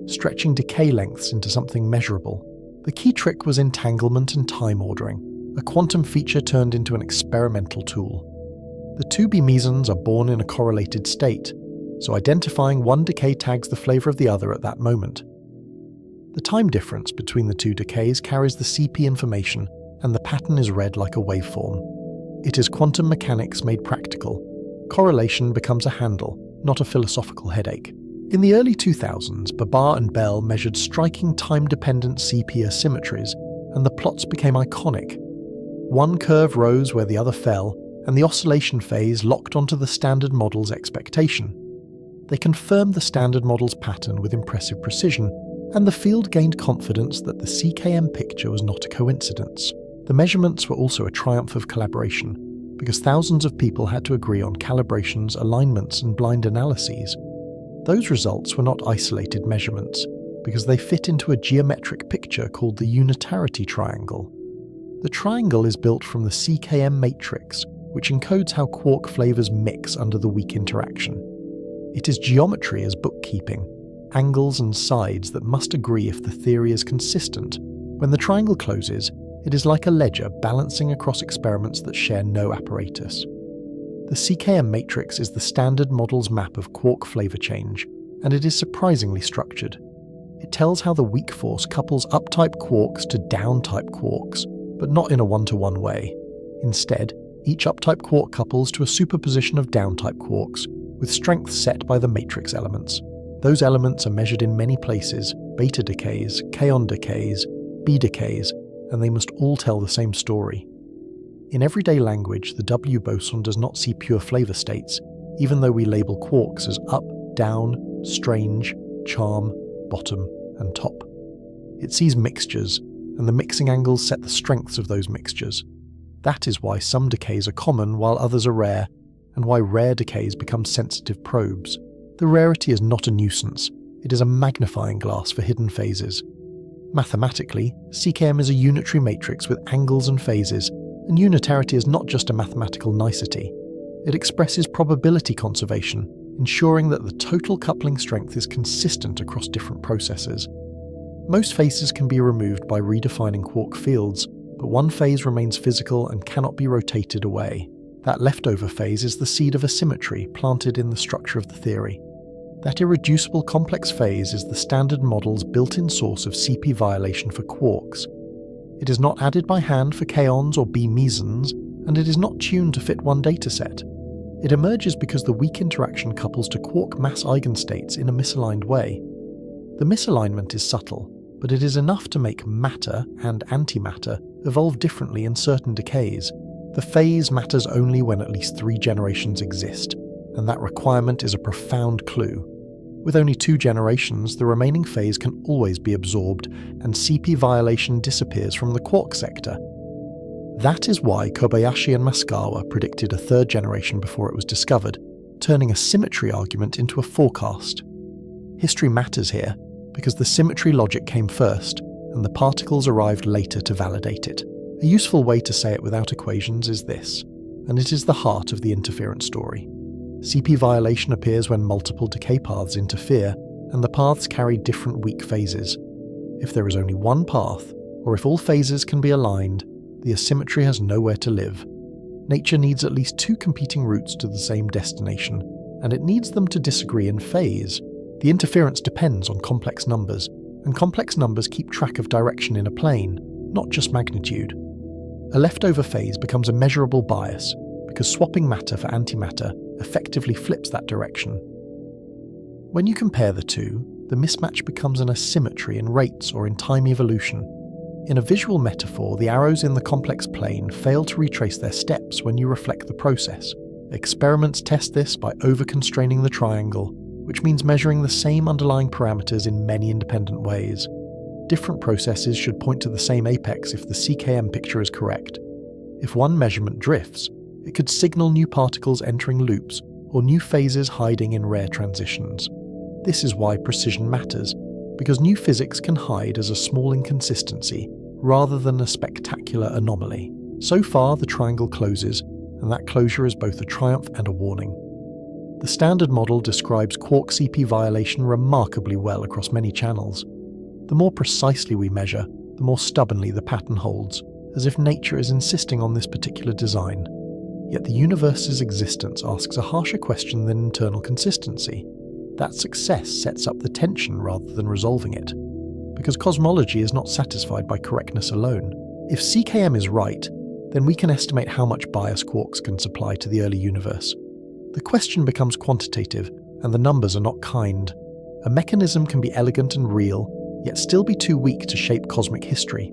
stretching decay lengths into something measurable. The key trick was entanglement and time ordering, a quantum feature turned into an experimental tool. The two B-mesons are born in a correlated state, so identifying one decay tags the flavour of the other at that moment. The time difference between the two decays carries the CP information, and the pattern is read like a waveform. It is quantum mechanics made practical. Correlation becomes a handle, not a philosophical headache. In the early 2000s, Babar and Bell measured striking time-dependent CP asymmetries, and the plots became iconic. One curve rose where the other fell, and the oscillation phase locked onto the standard model's expectation. They confirmed the standard model's pattern with impressive precision, and the field gained confidence that the CKM picture was not a coincidence. The measurements were also a triumph of collaboration, because thousands of people had to agree on calibrations, alignments, and blind analyses. Those results were not isolated measurements, because they fit into a geometric picture called the unitarity triangle. The triangle is built from the CKM matrix, which encodes how quark flavors mix under the weak interaction. It is geometry as bookkeeping, angles and sides that must agree if the theory is consistent. When the triangle closes, it is like a ledger balancing across experiments that share no apparatus. The CKM matrix is the standard model's map of quark flavor change, and it is surprisingly structured. It tells how the weak force couples up-type quarks to down-type quarks, but not in a one-to-one way. Instead, each up-type quark couples to a superposition of down-type quarks, with strength set by the matrix elements. Those elements are measured in many places: beta decays, Kaon decays, B decays, and they must all tell the same story. In everyday language, the W boson does not see pure flavor states, even though we label quarks as up, down, strange, charm, bottom, and top. It sees mixtures, and the mixing angles set the strengths of those mixtures. That is why some decays are common while others are rare, and why rare decays become sensitive probes. The rarity is not a nuisance, it is a magnifying glass for hidden phases. Mathematically, CKM is a unitary matrix with angles and phases, and unitarity is not just a mathematical nicety. It expresses probability conservation, ensuring that the total coupling strength is consistent across different processes. Most phases can be removed by redefining quark fields, but one phase remains physical and cannot be rotated away. That leftover phase is the seed of asymmetry planted in the structure of the theory. That irreducible complex phase is the Standard Model's built-in source of CP violation for quarks. It is not added by hand for kaons or B mesons, and it is not tuned to fit one dataset. It emerges because the weak interaction couples to quark mass eigenstates in a misaligned way. The misalignment is subtle, but it is enough to make matter and antimatter evolve differently in certain decays. The phase matters only when at least 3 generations exist, and that requirement is a profound clue. With only 2 generations, the remaining phase can always be absorbed, and CP violation disappears from the quark sector. That is why Kobayashi and Maskawa predicted a 3rd generation before it was discovered, turning a symmetry argument into a forecast. History matters here, because the symmetry logic came first, and the particles arrived later to validate it. A useful way to say it without equations is this, and it is the heart of the interference story. CP violation appears when multiple decay paths interfere, and the paths carry different weak phases. If there is only one path, or if all phases can be aligned, the asymmetry has nowhere to live. Nature needs at least 2 competing routes to the same destination, and it needs them to disagree in phase. The interference depends on complex numbers, and complex numbers keep track of direction in a plane, not just magnitude. A leftover phase becomes a measurable bias, because swapping matter for antimatter effectively flips that direction. When you compare the two, the mismatch becomes an asymmetry in rates or in time evolution. In a visual metaphor, the arrows in the complex plane fail to retrace their steps when you reflect the process. Experiments test this by over-constraining the triangle, which means measuring the same underlying parameters in many independent ways. Different processes should point to the same apex if the CKM picture is correct. If one measurement drifts, it could signal new particles entering loops or new phases hiding in rare transitions. This is why precision matters, because new physics can hide as a small inconsistency rather than a spectacular anomaly. So far, the triangle closes, and that closure is both a triumph and a warning. The Standard Model describes quark CP violation remarkably well across many channels. The more precisely we measure, the more stubbornly the pattern holds, as if nature is insisting on this particular design. Yet the universe's existence asks a harsher question than internal consistency. That success sets up the tension rather than resolving it, because cosmology is not satisfied by correctness alone. If CKM is right, then we can estimate how much bias quarks can supply to the early universe. The question becomes quantitative, and the numbers are not kind. A mechanism can be elegant and real, yet still be too weak to shape cosmic history.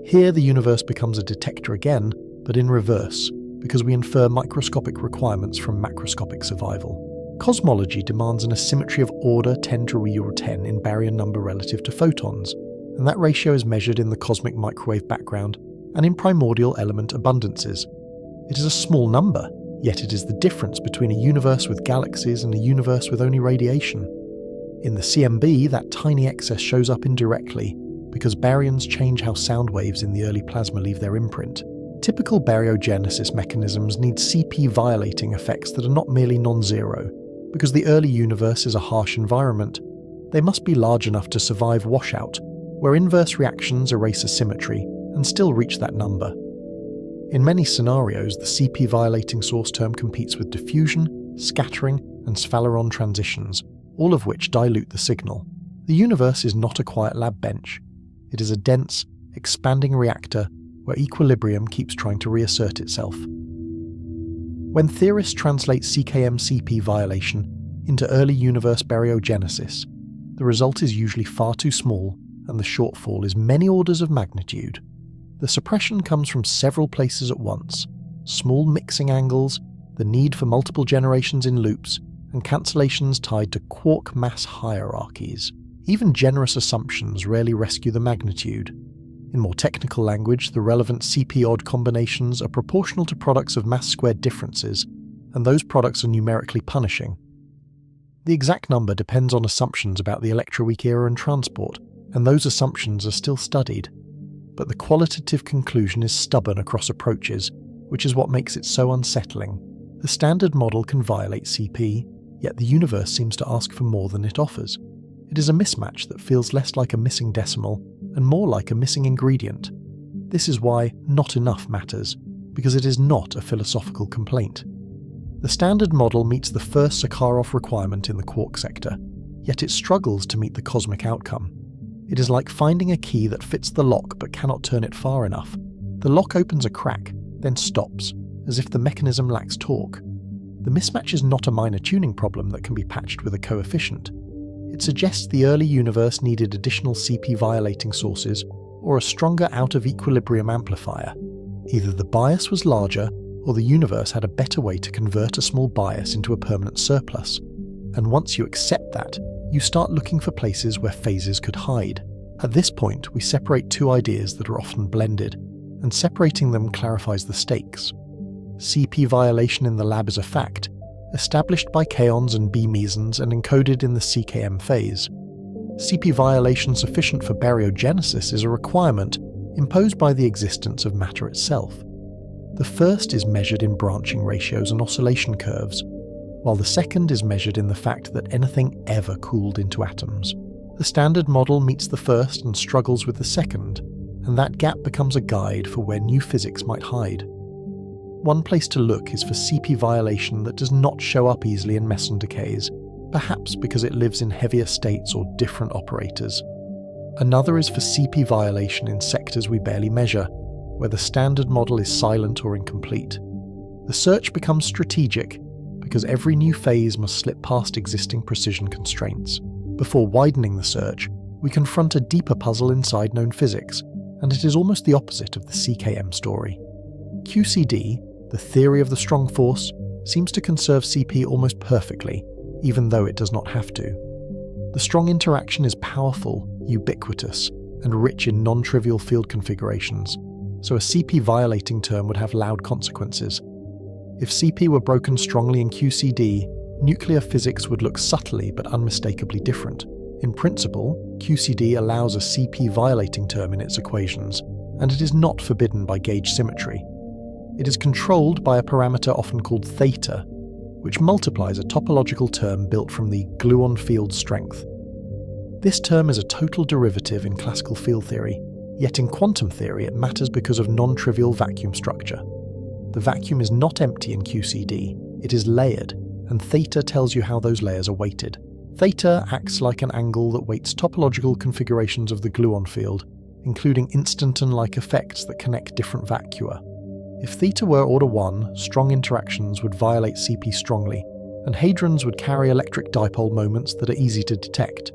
Here the universe becomes a detector again, but in reverse, because we infer microscopic requirements from macroscopic survival. Cosmology demands an asymmetry of order 10 to real 10 in baryon number relative to photons, and that ratio is measured in the cosmic microwave background and in primordial element abundances. It is a small number, yet it is the difference between a universe with galaxies and a universe with only radiation. In the CMB, that tiny excess shows up indirectly, because baryons change how sound waves in the early plasma leave their imprint. Typical baryogenesis mechanisms need CP violating effects that are not merely non-zero. Because the early universe is a harsh environment, they must be large enough to survive washout, where inverse reactions erase asymmetry and still reach that number. In many scenarios, the CP violating source term competes with diffusion, scattering, and Sphaleron transitions, all of which dilute the signal. The universe is not a quiet lab bench. It is a dense, expanding reactor where equilibrium keeps trying to reassert itself. When theorists translate CKM-CP violation into early universe baryogenesis, the result is usually far too small, and the shortfall is many orders of magnitude. The suppression comes from several places at once: small mixing angles, the need for multiple generations in loops, and cancellations tied to quark mass hierarchies. Even generous assumptions rarely rescue the magnitude. In more technical language, the relevant CP-odd combinations are proportional to products of mass-squared differences, and those products are numerically punishing. The exact number depends on assumptions about the electroweak era and transport, and those assumptions are still studied. But the qualitative conclusion is stubborn across approaches, which is what makes it so unsettling. The Standard Model can violate CP, yet the universe seems to ask for more than it offers. It is a mismatch that feels less like a missing decimal and more like a missing ingredient. This is why not enough matters, because it is not a philosophical complaint. The Standard Model meets the first Sakharov requirement in the quark sector, yet it struggles to meet the cosmic outcome. It is like finding a key that fits the lock but cannot turn it far enough. The lock opens a crack, then stops, as if the mechanism lacks torque. The mismatch is not a minor tuning problem that can be patched with a coefficient. It suggests the early universe needed additional CP-violating sources or a stronger out-of-equilibrium amplifier. Either the bias was larger, or the universe had a better way to convert a small bias into a permanent surplus. And once you accept that, you start looking for places where phases could hide. At this point, we separate two ideas that are often blended, and separating them clarifies the stakes. CP violation in the lab is a fact, established by kaons and B mesons and encoded in the CKM phase. CP violation sufficient for baryogenesis is a requirement imposed by the existence of matter itself. The first is measured in branching ratios and oscillation curves, while the second is measured in the fact that anything ever cooled into atoms. The Standard Model meets the first and struggles with the second, and that gap becomes a guide for where new physics might hide. One place to look is for CP violation that does not show up easily in meson decays, perhaps because it lives in heavier states or different operators. Another is for CP violation in sectors we barely measure, where the Standard Model is silent or incomplete. The search becomes strategic, because every new phase must slip past existing precision constraints. Before widening the search, we confront a deeper puzzle inside known physics, and it is almost the opposite of the CKM story. QCD, the theory of the strong force, seems to conserve CP almost perfectly, even though it does not have to. The strong interaction is powerful, ubiquitous, and rich in non-trivial field configurations, so a CP violating term would have loud consequences. If CP were broken strongly in QCD, nuclear physics would look subtly but unmistakably different. In principle, QCD allows a CP violating term in its equations, and it is not forbidden by gauge symmetry. It is controlled by a parameter often called theta, which multiplies a topological term built from the gluon field strength. This term is a total derivative in classical field theory, yet in quantum theory it matters because of non-trivial vacuum structure. The vacuum is not empty in QCD, it is layered, and theta tells you how those layers are weighted. Theta acts like an angle that weights topological configurations of the gluon field, including instanton-like effects that connect different vacua. If theta were order 1, strong interactions would violate CP strongly, and hadrons would carry electric dipole moments that are easy to detect.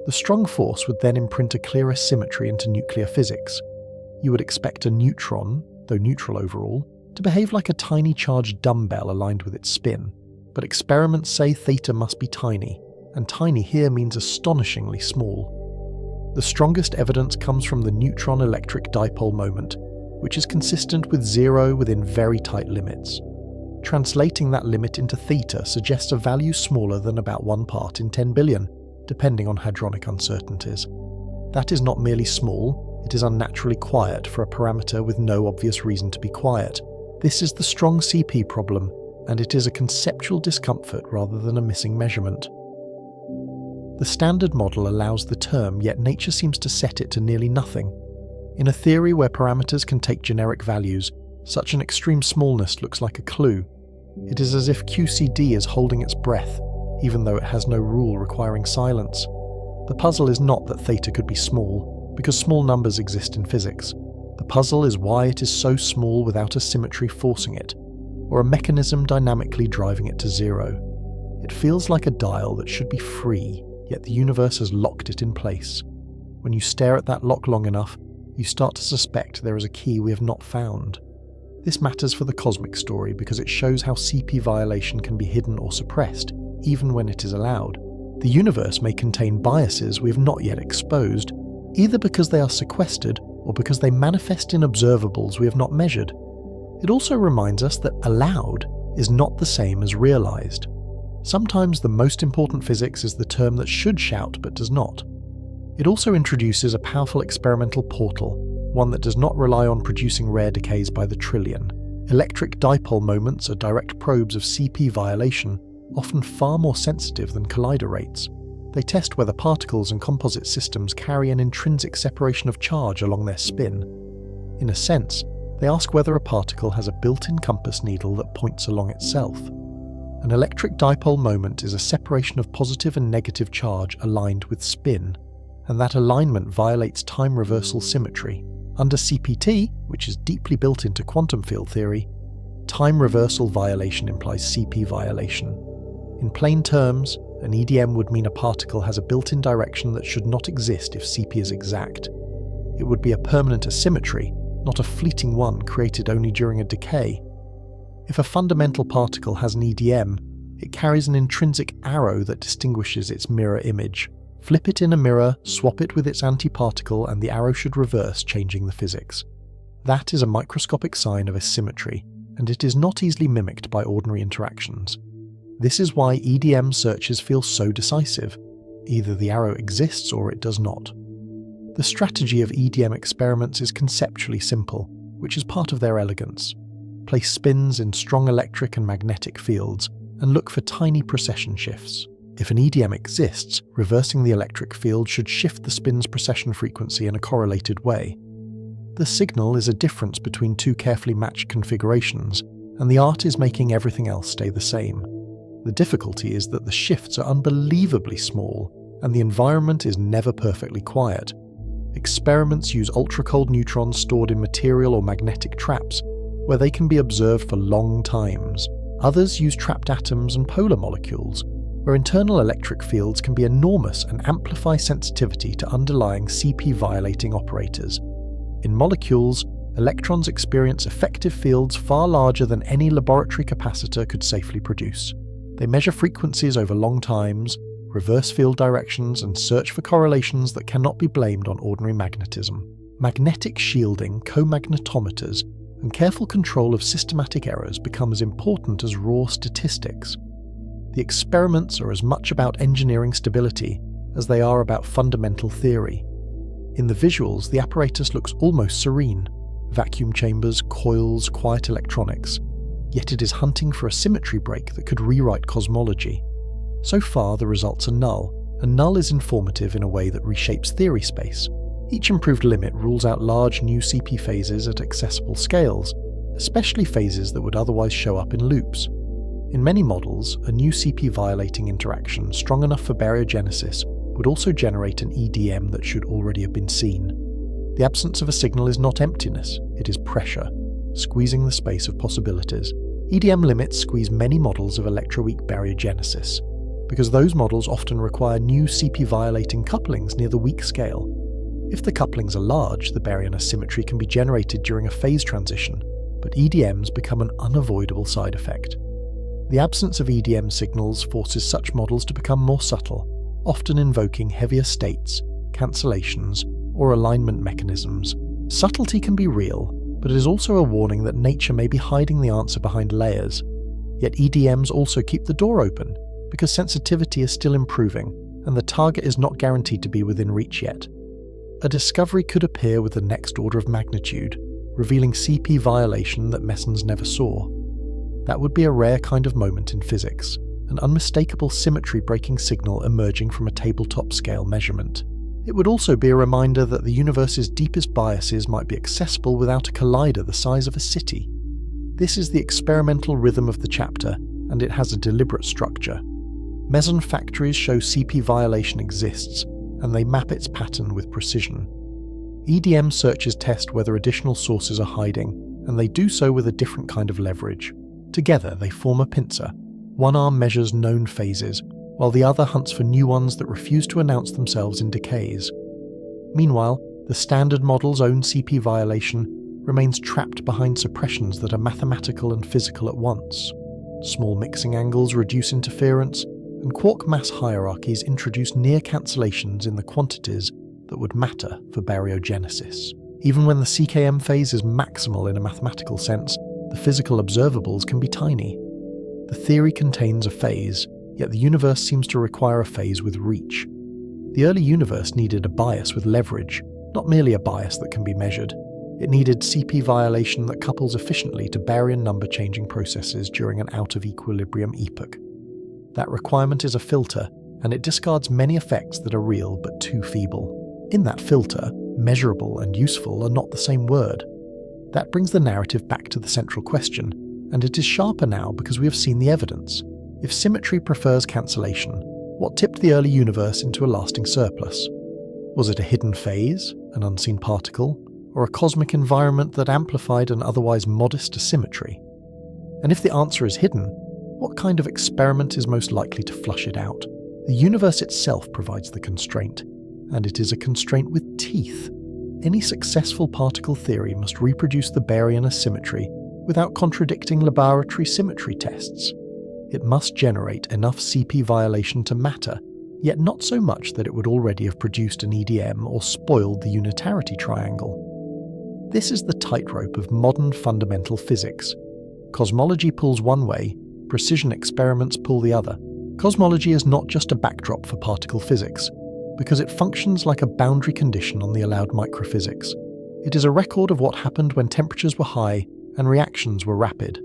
The strong force would then imprint a clearer symmetry into nuclear physics. You would expect a neutron, though neutral overall, to behave like a tiny charged dumbbell aligned with its spin, but experiments say theta must be tiny, and tiny here means astonishingly small. The strongest evidence comes from the neutron electric dipole moment, which is consistent with zero within very tight limits. Translating that limit into theta suggests a value smaller than about 1 part in 10 billion, depending on hadronic uncertainties. That is not merely small, it is unnaturally quiet for a parameter with no obvious reason to be quiet. This is the strong CP problem, and it is a conceptual discomfort rather than a missing measurement. The Standard Model allows the term, yet nature seems to set it to nearly nothing. In a theory where parameters can take generic values, such an extreme smallness looks like a clue. It is as if QCD is holding its breath, even though it has no rule requiring silence. The puzzle is not that theta could be small, because small numbers exist in physics. The puzzle is why it is so small without a symmetry forcing it, or a mechanism dynamically driving it to zero. It feels like a dial that should be free, yet the universe has locked it in place. When you stare at that lock long enough, you start to suspect there is a key we have not found. This matters for the cosmic story because it shows how CP violation can be hidden or suppressed, even when it is allowed. The universe may contain biases we have not yet exposed, either because they are sequestered or because they manifest in observables we have not measured. It also reminds us that allowed is not the same as realized. Sometimes the most important physics is the term that should shout but does not. It also introduces a powerful experimental portal, one that does not rely on producing rare decays by the trillion. Electric dipole moments are direct probes of CP violation, often far more sensitive than collider rates. They test whether particles and composite systems carry an intrinsic separation of charge along their spin. In a sense, they ask whether a particle has a built-in compass needle that points along itself. An electric dipole moment is a separation of positive and negative charge aligned with spin, and that alignment violates time reversal symmetry. Under CPT, which is deeply built into quantum field theory, time reversal violation implies CP violation. In plain terms, an EDM would mean a particle has a built-in direction that should not exist if CP is exact. It would be a permanent asymmetry, not a fleeting one created only during a decay. If a fundamental particle has an EDM, it carries an intrinsic arrow that distinguishes its mirror image. Flip it in a mirror, swap it with its antiparticle, and the arrow should reverse, changing the physics. That is a microscopic sign of asymmetry, and it is not easily mimicked by ordinary interactions. This is why EDM searches feel so decisive. Either the arrow exists or it does not. The strategy of EDM experiments is conceptually simple, which is part of their elegance. Place spins in strong electric and magnetic fields, and look for tiny precession shifts. If an EDM exists, reversing the electric field should shift the spin's precession frequency in a correlated way. The signal is a difference between two carefully matched configurations, and the art is making everything else stay the same. The difficulty is that the shifts are unbelievably small, and the environment is never perfectly quiet. Experiments use ultra-cold neutrons stored in material or magnetic traps, where they can be observed for long times. Others use trapped atoms and polar molecules, where internal electric fields can be enormous and amplify sensitivity to underlying CP-violating operators. In molecules, electrons experience effective fields far larger than any laboratory capacitor could safely produce. They measure frequencies over long times, reverse field directions, and search for correlations that cannot be blamed on ordinary magnetism. Magnetic shielding, comagnetometers, and careful control of systematic errors become as important as raw statistics. The experiments are as much about engineering stability as they are about fundamental theory. In the visuals, the apparatus looks almost serene. Vacuum chambers, coils, quiet electronics. Yet it is hunting for a symmetry break that could rewrite cosmology. So far, the results are null, and null is informative in a way that reshapes theory space. Each improved limit rules out large new CP phases at accessible scales, especially phases that would otherwise show up in loops. In many models, a new CP-violating interaction strong enough for baryogenesis would also generate an EDM that should already have been seen. The absence of a signal is not emptiness, it is pressure, squeezing the space of possibilities. EDM limits squeeze many models of electroweak baryogenesis, because those models often require new CP-violating couplings near the weak scale. If the couplings are large, the baryon asymmetry can be generated during a phase transition, but EDMs become an unavoidable side effect. The absence of EDM signals forces such models to become more subtle, often invoking heavier states, cancellations, or alignment mechanisms. Subtlety can be real, but it is also a warning that nature may be hiding the answer behind layers. Yet EDMs also keep the door open, because sensitivity is still improving, and the target is not guaranteed to be within reach yet. A discovery could appear with the next order of magnitude, revealing CP violation that Messens never saw. That would be a rare kind of moment in physics, an unmistakable symmetry-breaking signal emerging from a tabletop scale measurement. It would also be a reminder that the universe's deepest biases might be accessible without a collider the size of a city. This is the experimental rhythm of the chapter, and it has a deliberate structure. Meson factories show CP violation exists, and they map its pattern with precision. EDM searches test whether additional sources are hiding, and they do so with a different kind of leverage. Together they form a pincer. One arm measures known phases, while the other hunts for new ones that refuse to announce themselves in decays. Meanwhile, the standard model's own CP violation remains trapped behind suppressions that are mathematical and physical at once. Small mixing angles reduce interference, and quark mass hierarchies introduce near cancellations in the quantities that would matter for baryogenesis. Even when the CKM phase is maximal in a mathematical sense, the physical observables can be tiny. The theory contains a phase, yet the universe seems to require a phase with reach. The early universe needed a bias with leverage, not merely a bias that can be measured. It needed CP violation that couples efficiently to baryon number changing processes during an out-of-equilibrium epoch. That requirement is a filter, and it discards many effects that are real but too feeble. In that filter, measurable and useful are not the same word. That brings the narrative back to the central question, and it is sharper now because we have seen the evidence. If symmetry prefers cancellation, what tipped the early universe into a lasting surplus? Was it a hidden phase, an unseen particle, or a cosmic environment that amplified an otherwise modest asymmetry? And if the answer is hidden, what kind of experiment is most likely to flush it out? The universe itself provides the constraint, and it is a constraint with teeth. Any successful particle theory must reproduce the Baryon asymmetry without contradicting laboratory symmetry tests. It must generate enough CP violation to matter, yet not so much that it would already have produced an EDM or spoiled the unitarity triangle. This is the tightrope of modern fundamental physics. Cosmology pulls one way, precision experiments pull the other. Cosmology is not just a backdrop for particle physics, because it functions like a boundary condition on the allowed microphysics. It is a record of what happened when temperatures were high and reactions were rapid.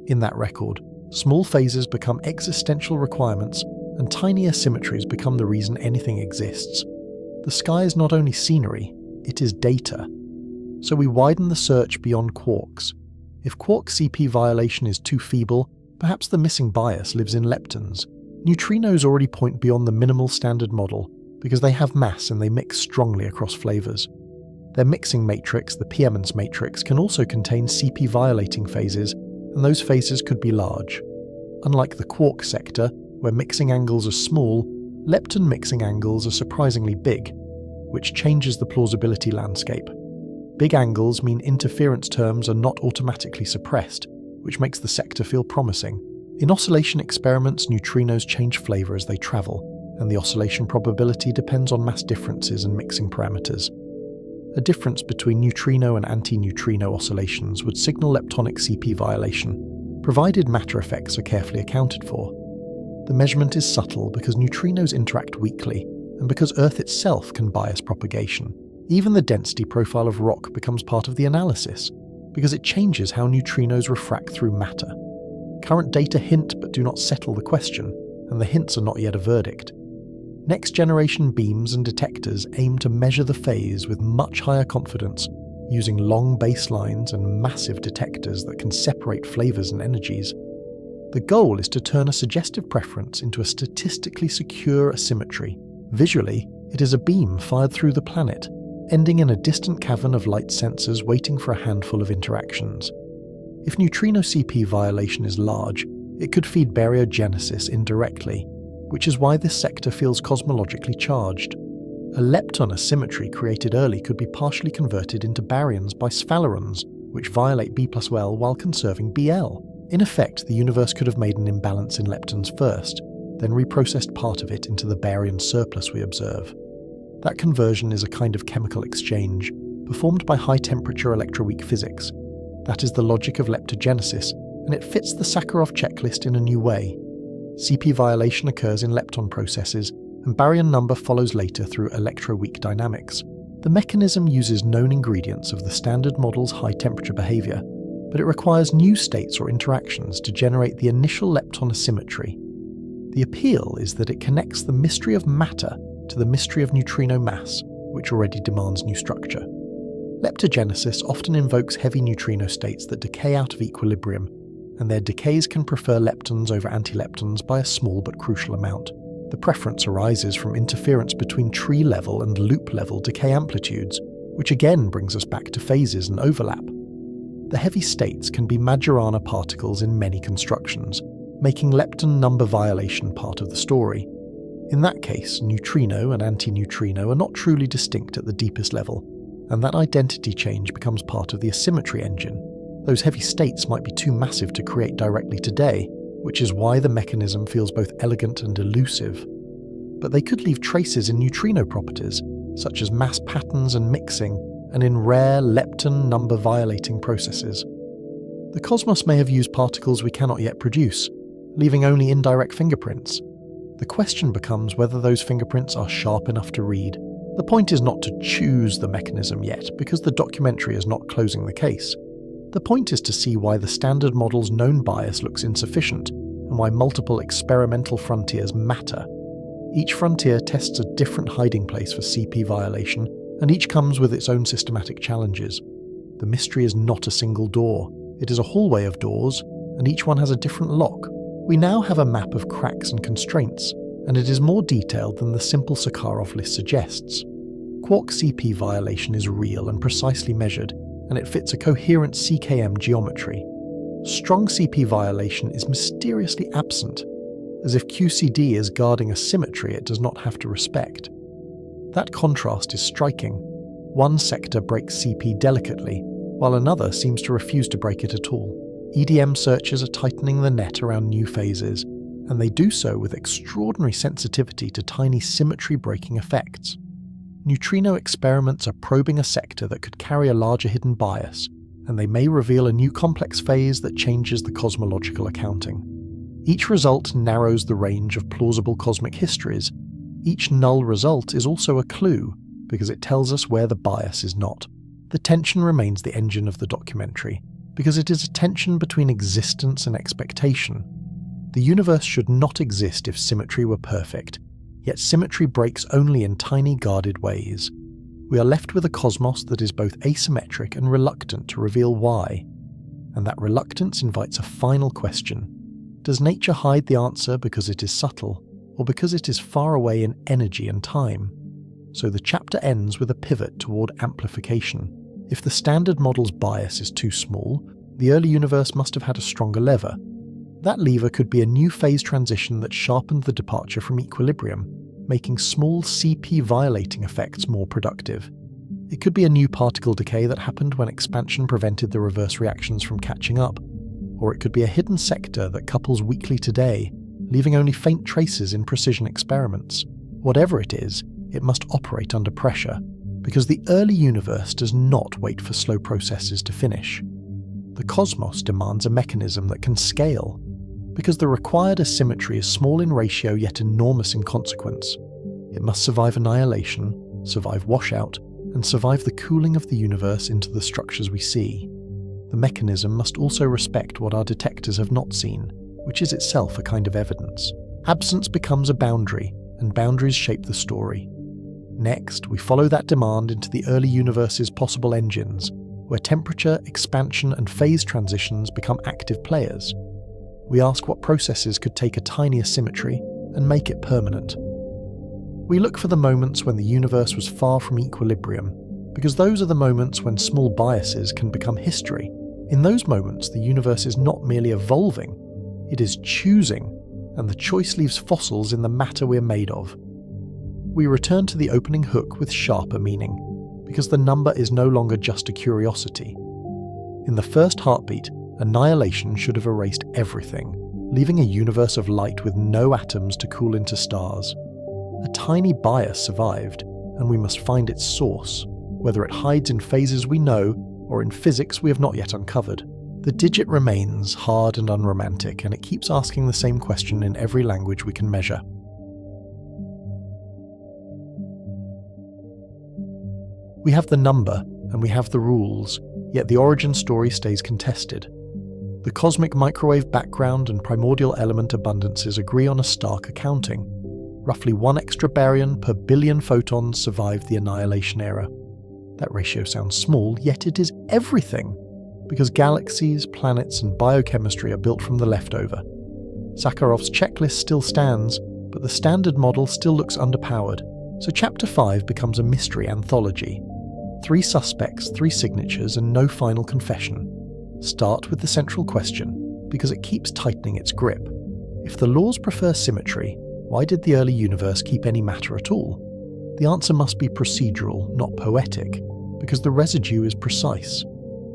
In that record, small phases become existential requirements, and tiny asymmetries become the reason anything exists. The sky is not only scenery, it is data. So we widen the search beyond quarks. If quark CP violation is too feeble, perhaps the missing bias lives in leptons. Neutrinos already point beyond the minimal standard model because they have mass and they mix strongly across flavors. Their mixing matrix, the Piemans matrix, can also contain CP violating phases, and those phases could be large. Unlike the quark sector, where mixing angles are small, lepton mixing angles are surprisingly big, which changes the plausibility landscape. Big angles mean interference terms are not automatically suppressed, which makes the sector feel promising. In oscillation experiments, neutrinos change flavor as they travel, and the oscillation probability depends on mass differences and mixing parameters. A difference between neutrino and anti-neutrino oscillations would signal leptonic CP violation, provided matter effects are carefully accounted for. The measurement is subtle because neutrinos interact weakly, and because Earth itself can bias propagation. Even the density profile of rock becomes part of the analysis, because it changes how neutrinos refract through matter. Current data hint but do not settle the question, and the hints are not yet a verdict. Next-generation beams and detectors aim to measure the phase with much higher confidence, using long baselines and massive detectors that can separate flavors and energies. The goal is to turn a suggestive preference into a statistically secure asymmetry. Visually, it is a beam fired through the planet, ending in a distant cavern of light sensors waiting for a handful of interactions. If neutrino CP violation is large, it could feed baryogenesis indirectly, which is why this sector feels cosmologically charged. A lepton asymmetry created early could be partially converted into baryons by sphalerons, which violate B+L while conserving Bl. In effect, the universe could have made an imbalance in leptons first, then reprocessed part of it into the baryon surplus we observe. That conversion is a kind of chemical exchange, performed by high-temperature electroweak physics. That is the logic of leptogenesis, and it fits the Sakharov checklist in a new way. CP violation occurs in lepton processes, and baryon number follows later through electroweak dynamics. The mechanism uses known ingredients of the standard model's high-temperature behavior, but it requires new states or interactions to generate the initial lepton asymmetry. The appeal is that it connects the mystery of matter to the mystery of neutrino mass, which already demands new structure. Leptogenesis often invokes heavy neutrino states that decay out of equilibrium, and their decays can prefer leptons over antileptons by a small but crucial amount. The preference arises from interference between tree-level and loop-level decay amplitudes, which again brings us back to phases and overlap. The heavy states can be Majorana particles in many constructions, making lepton number violation part of the story. In that case, neutrino and antineutrino are not truly distinct at the deepest level, and that identity change becomes part of the asymmetry engine. Those heavy states might be too massive to create directly today, which is why the mechanism feels both elegant and elusive. But they could leave traces in neutrino properties, such as mass patterns and mixing, and in rare lepton number violating processes. The cosmos may have used particles we cannot yet produce, leaving only indirect fingerprints. The question becomes whether those fingerprints are sharp enough to read. The point is not to choose the mechanism yet, because the documentary is not closing the case. The point is to see why the standard model's known bias looks insufficient, and why multiple experimental frontiers matter. Each frontier tests a different hiding place for CP violation, and each comes with its own systematic challenges. The mystery is not a single door, it is a hallway of doors, and each one has a different lock. We now have a map of cracks and constraints, and it is more detailed than the simple Sakharov list suggests. Quark CP violation is real and precisely measured, and it fits a coherent CKM geometry. Strong CP violation is mysteriously absent, as if QCD is guarding a symmetry it does not have to respect. That contrast is striking. One sector breaks CP delicately, while another seems to refuse to break it at all. EDM searchers are tightening the net around new phases, and they do so with extraordinary sensitivity to tiny symmetry-breaking effects. Neutrino experiments are probing a sector that could carry a larger hidden bias, and they may reveal a new complex phase that changes the cosmological accounting. Each result narrows the range of plausible cosmic histories. Each null result is also a clue, because it tells us where the bias is not. The tension remains the engine of the documentary, because it is a tension between existence and expectation. The universe should not exist if symmetry were perfect, yet symmetry breaks only in tiny guarded ways. We are left with a cosmos that is both asymmetric and reluctant to reveal why, and that reluctance invites a final question. Does nature hide the answer because it is subtle, or because it is far away in energy and time? So the chapter ends with a pivot toward amplification. If the standard model's bias is too small, the early universe must have had a stronger lever. That lever could be a new phase transition that sharpened the departure from equilibrium, making small CP-violating effects more productive. It could be a new particle decay that happened when expansion prevented the reverse reactions from catching up, or it could be a hidden sector that couples weakly today, leaving only faint traces in precision experiments. Whatever it is, it must operate under pressure, because the early universe does not wait for slow processes to finish. The cosmos demands a mechanism that can scale, because the required asymmetry is small in ratio yet enormous in consequence. It must survive annihilation, survive washout, and survive the cooling of the universe into the structures we see. The mechanism must also respect what our detectors have not seen, which is itself a kind of evidence. Absence becomes a boundary, and boundaries shape the story. Next, we follow that demand into the early universe's possible engines, where temperature, expansion, and phase transitions become active players. We ask what processes could take a tiny asymmetry and make it permanent. We look for the moments when the universe was far from equilibrium, because those are the moments when small biases can become history. In those moments, the universe is not merely evolving, it is choosing, and the choice leaves fossils in the matter we're made of. We return to the opening hook with sharper meaning, because the number is no longer just a curiosity. In the first heartbeat, annihilation should have erased everything, leaving a universe of light with no atoms to cool into stars. A tiny bias survived, and we must find its source, whether it hides in phases we know or in physics we have not yet uncovered. The digit remains hard and unromantic, and it keeps asking the same question in every language we can measure. We have the number, and we have the rules, yet the origin story stays contested. The cosmic microwave background and primordial element abundances agree on a stark accounting. Roughly 1 extra baryon per billion photons survived the annihilation era. That ratio sounds small, yet it is everything, because galaxies, planets, and biochemistry are built from the leftover. Sakharov's checklist still stands, but the standard model still looks underpowered, so Chapter 5 becomes a mystery anthology. 3 suspects, 3 signatures, and no final confession. Start with the central question, because it keeps tightening its grip. If the laws prefer symmetry, why did the early universe keep any matter at all? The answer must be procedural, not poetic, because the residue is precise.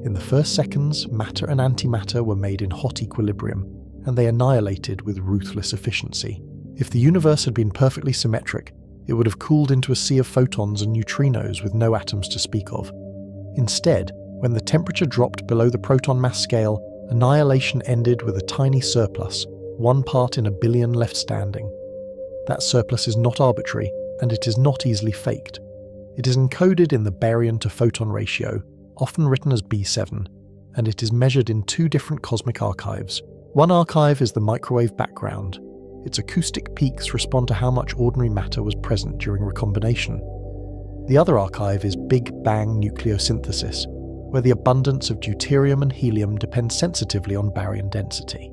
In the first seconds, matter and antimatter were made in hot equilibrium, and they annihilated with ruthless efficiency. If the universe had been perfectly symmetric, it would have cooled into a sea of photons and neutrinos with no atoms to speak of. Instead, when the temperature dropped below the proton mass scale, annihilation ended with a tiny surplus, 1 part in a billion left standing. That surplus is not arbitrary, and it is not easily faked. It is encoded in the baryon to photon ratio, often written as B7, and it is measured in 2 different cosmic archives. One archive is the microwave background. its acoustic peaks respond to how much ordinary matter was present during recombination. The other archive is Big Bang nucleosynthesis, where the abundance of deuterium and helium depends sensitively on baryon density.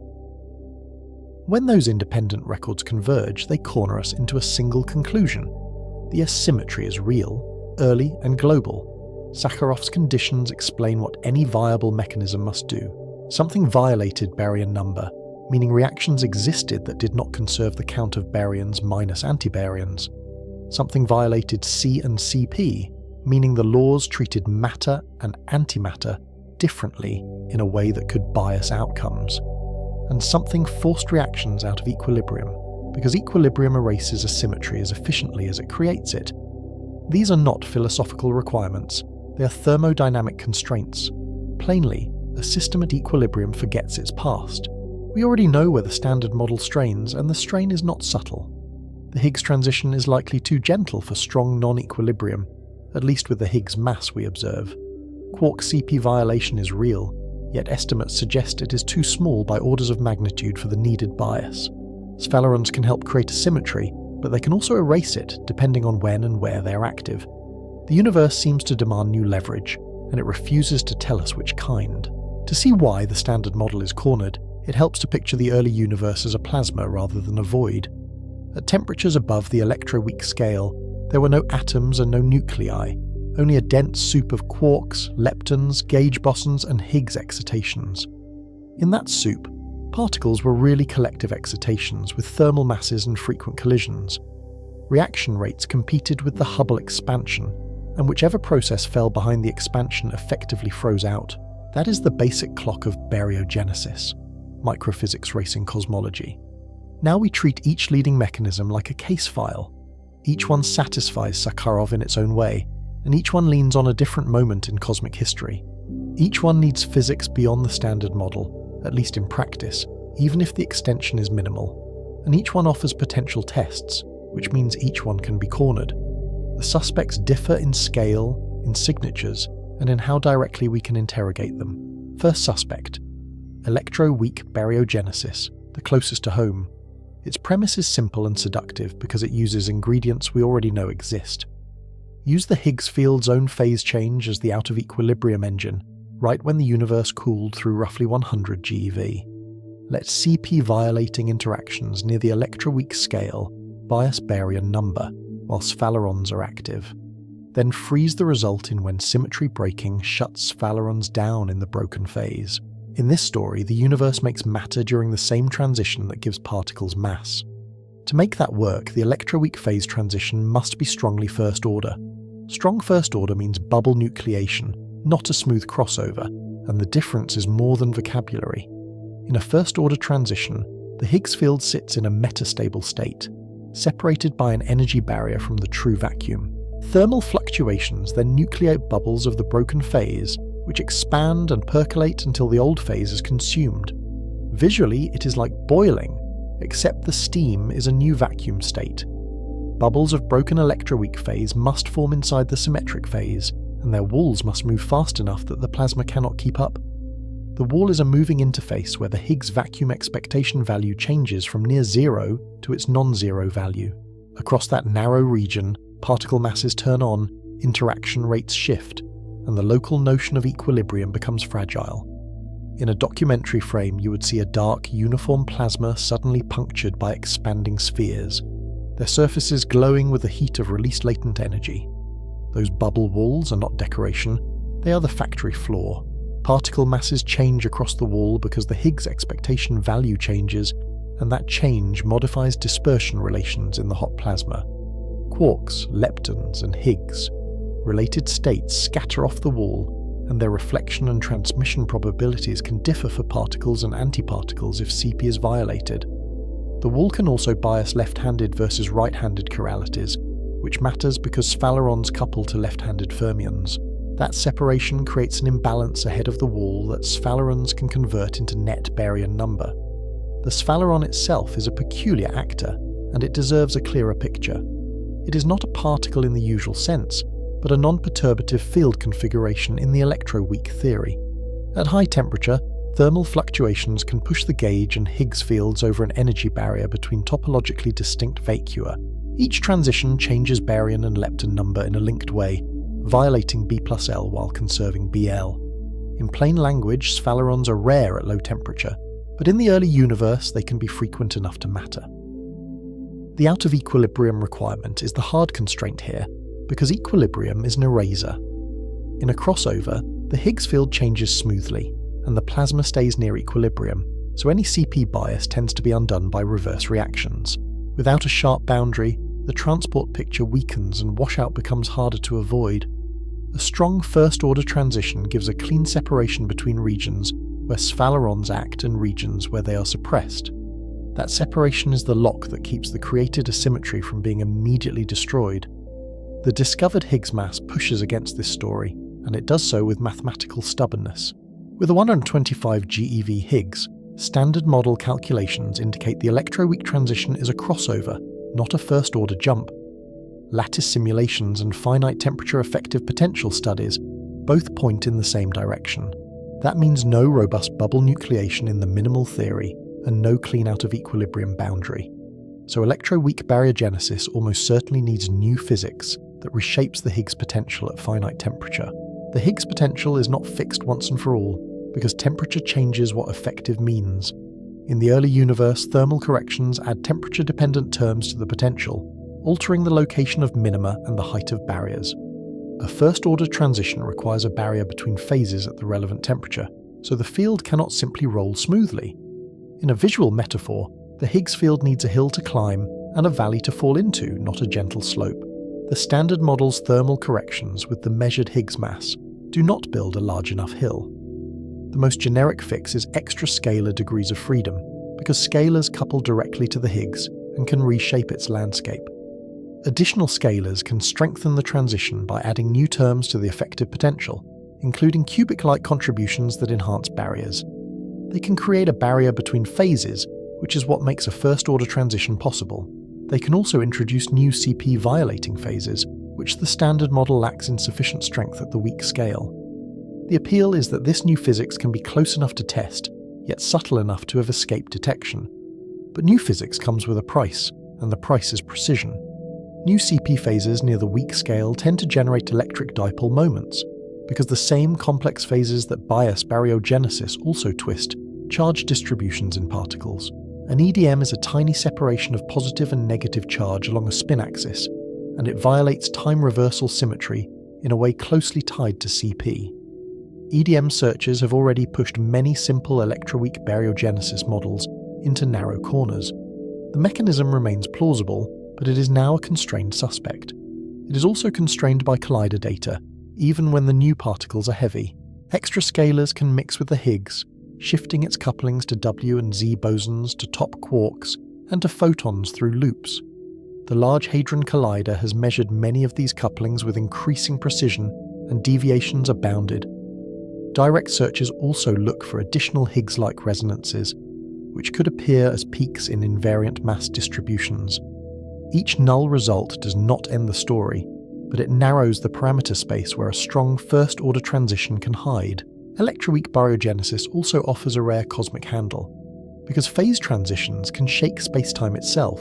When those independent records converge, they corner us into a single conclusion. The asymmetry is real, early and global. Sakharov's conditions explain what any viable mechanism must do. Something violated baryon number, meaning reactions existed that did not conserve the count of baryons minus antibaryons. Something violated C and CP, meaning the laws treated matter and antimatter differently in a way that could bias outcomes. And something forced reactions out of equilibrium, because equilibrium erases asymmetry as efficiently as it creates it. These are not philosophical requirements, they are thermodynamic constraints. Plainly, a system at equilibrium forgets its past. We already know where the standard model strains, and the strain is not subtle. The Higgs transition is likely too gentle for strong non-equilibrium, at least with the Higgs mass we observe. Quark CP violation is real, yet estimates suggest it is too small by orders of magnitude for the needed bias. Sphalerons can help create a symmetry, but they can also erase it depending on when and where they are active. The universe seems to demand new leverage, and it refuses to tell us which kind. To see why the standard model is cornered, it helps to picture the early universe as a plasma rather than a void. At temperatures above the electroweak scale, there were no atoms and no nuclei, only a dense soup of quarks, leptons, gauge bosons, and Higgs excitations. In that soup, particles were really collective excitations with thermal masses and frequent collisions. Reaction rates competed with the Hubble expansion, and whichever process fell behind the expansion effectively froze out. That is the basic clock of baryogenesis, microphysics racing cosmology. Now we treat each leading mechanism like a case file. Each one satisfies Sakharov in its own way, and each one leans on a different moment in cosmic history. Each one needs physics beyond the standard model, at least in practice, even if the extension is minimal. And each one offers potential tests, which means each one can be cornered. The suspects differ in scale, in signatures, and in how directly we can interrogate them. First suspect: electroweak baryogenesis, the closest to home. Its premise is simple and seductive because it uses ingredients we already know exist. Use the Higgs field's own phase change as the out-of-equilibrium engine, right when the universe cooled through roughly 100 GeV. Let CP-violating interactions near the electroweak scale bias baryon number, while sphalerons are active. Then freeze the result in when symmetry breaking shuts sphalerons down in the broken phase. In this story, the universe makes matter during the same transition that gives particles mass. To make that work, the electroweak phase transition must be strongly first order. Strong first order means bubble nucleation, not a smooth crossover, and the difference is more than vocabulary. In a first order transition, the Higgs field sits in a metastable state, separated by an energy barrier from the true vacuum. Thermal fluctuations then nucleate bubbles of the broken phase, which expand and percolate until the old phase is consumed. Visually, it is like boiling, except the steam is a new vacuum state. Bubbles of broken electroweak phase must form inside the symmetric phase, and their walls must move fast enough that the plasma cannot keep up. The wall is a moving interface where the Higgs vacuum expectation value changes from near zero to its non-zero value. Across that narrow region, particle masses turn on, interaction rates shift, and the local notion of equilibrium becomes fragile. In a documentary frame, you would see a dark, uniform plasma suddenly punctured by expanding spheres, their surfaces glowing with the heat of released latent energy. Those bubble walls are not decoration, they are the factory floor. Particle masses change across the wall because the Higgs expectation value changes, and that change modifies dispersion relations in the hot plasma. Quarks, leptons, and Higgs, related states, scatter off the wall, and their reflection and transmission probabilities can differ for particles and antiparticles if CP is violated. The wall can also bias left-handed versus right-handed chiralities, which matters because sphalerons couple to left-handed fermions. That separation creates an imbalance ahead of the wall that sphalerons can convert into net baryon number. The sphaleron itself is a peculiar actor, and it deserves a clearer picture. It is not a particle in the usual sense, but a non-perturbative field configuration in the electroweak theory. At high temperature, Thermal fluctuations can push the gauge and Higgs fields over an energy barrier between topologically distinct vacua. Each transition changes baryon and lepton number in a linked way, violating B+L while conserving Bl. In plain language, sphalerons are rare at low temperature, but in the early universe they can be frequent enough to matter. The out of equilibrium requirement is the hard constraint here, because equilibrium is an eraser. In a crossover, the Higgs field changes smoothly, and the plasma stays near equilibrium, so any CP bias tends to be undone by reverse reactions. Without a sharp boundary, the transport picture weakens and washout becomes harder to avoid. A strong first-order transition gives a clean separation between regions where sphalerons act and regions where they are suppressed. That separation is the lock that keeps the created asymmetry from being immediately destroyed. The discovered Higgs mass pushes against this story, and it does so with mathematical stubbornness. With a 125 GeV Higgs, standard model calculations indicate the electroweak transition is a crossover, not a first-order jump. Lattice simulations and finite temperature effective potential studies both point in the same direction. That means no robust bubble nucleation in the minimal theory, and no clean out of equilibrium boundary. So electroweak baryogenesis almost certainly needs new physics that reshapes the Higgs potential at finite temperature. The Higgs potential is not fixed once and for all, because temperature changes what effective means. In the early universe, thermal corrections add temperature-dependent terms to the potential, altering the location of minima and the height of barriers. A first-order transition requires a barrier between phases at the relevant temperature, so the field cannot simply roll smoothly. In a visual metaphor, the Higgs field needs a hill to climb and a valley to fall into, not a gentle slope. The standard model's thermal corrections with the measured Higgs mass do not build a large enough hill. The most generic fix is extra scalar degrees of freedom, because scalars couple directly to the Higgs and can reshape its landscape. Additional scalars can strengthen the transition by adding new terms to the effective potential, including cubic-like contributions that enhance barriers. They can create a barrier between phases, which is what makes a first-order transition possible. They can also introduce new CP-violating phases, which the standard model lacks in sufficient strength at the weak scale. The appeal is that this new physics can be close enough to test, yet subtle enough to have escaped detection. But new physics comes with a price, and the price is precision. New CP phases near the weak scale tend to generate electric dipole moments, because the same complex phases that bias baryogenesis also twist charge distributions in particles. An EDM is a tiny separation of positive and negative charge along a spin axis, and it violates time reversal symmetry in a way closely tied to CP. EDM searches have already pushed many simple electroweak baryogenesis models into narrow corners. The mechanism remains plausible, but it is now a constrained suspect. It is also constrained by collider data, even when the new particles are heavy. Extra scalars can mix with the Higgs, shifting its couplings to W and Z bosons to top quarks and to photons through loops. The Large Hadron Collider has measured many of these couplings with increasing precision, and deviations are bounded. Direct searches also look for additional Higgs-like resonances, which could appear as peaks in invariant mass distributions. Each null result does not end the story, but it narrows the parameter space where a strong first-order transition can hide. Electroweak baryogenesis also offers a rare cosmic handle, because phase transitions can shake spacetime itself.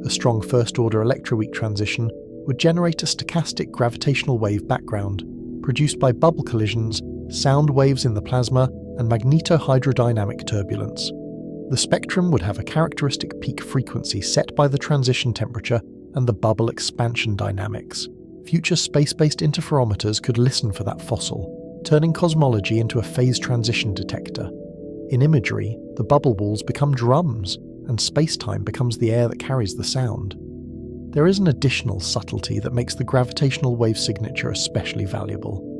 A strong first-order electroweak transition would generate a stochastic gravitational wave background, produced by bubble collisions, sound waves in the plasma, and magnetohydrodynamic turbulence. The spectrum would have a characteristic peak frequency set by the transition temperature and the bubble expansion dynamics. Future space-based interferometers could listen for that fossil, turning cosmology into a phase transition detector. In imagery, the bubble walls become drums, and space-time becomes the air that carries the sound. There is an additional subtlety that makes the gravitational wave signature especially valuable.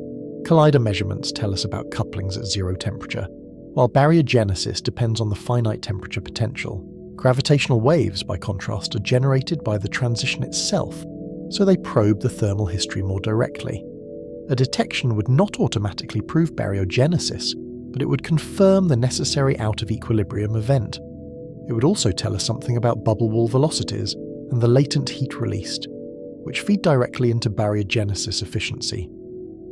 Collider measurements tell us about couplings at zero temperature, while baryogenesis depends on the finite temperature potential. Gravitational waves, by contrast, are generated by the transition itself, so they probe the thermal history more directly. A detection would not automatically prove baryogenesis, but it would confirm the necessary out-of-equilibrium event. It would also tell us something about bubble wall velocities and the latent heat released, which feed directly into baryogenesis efficiency.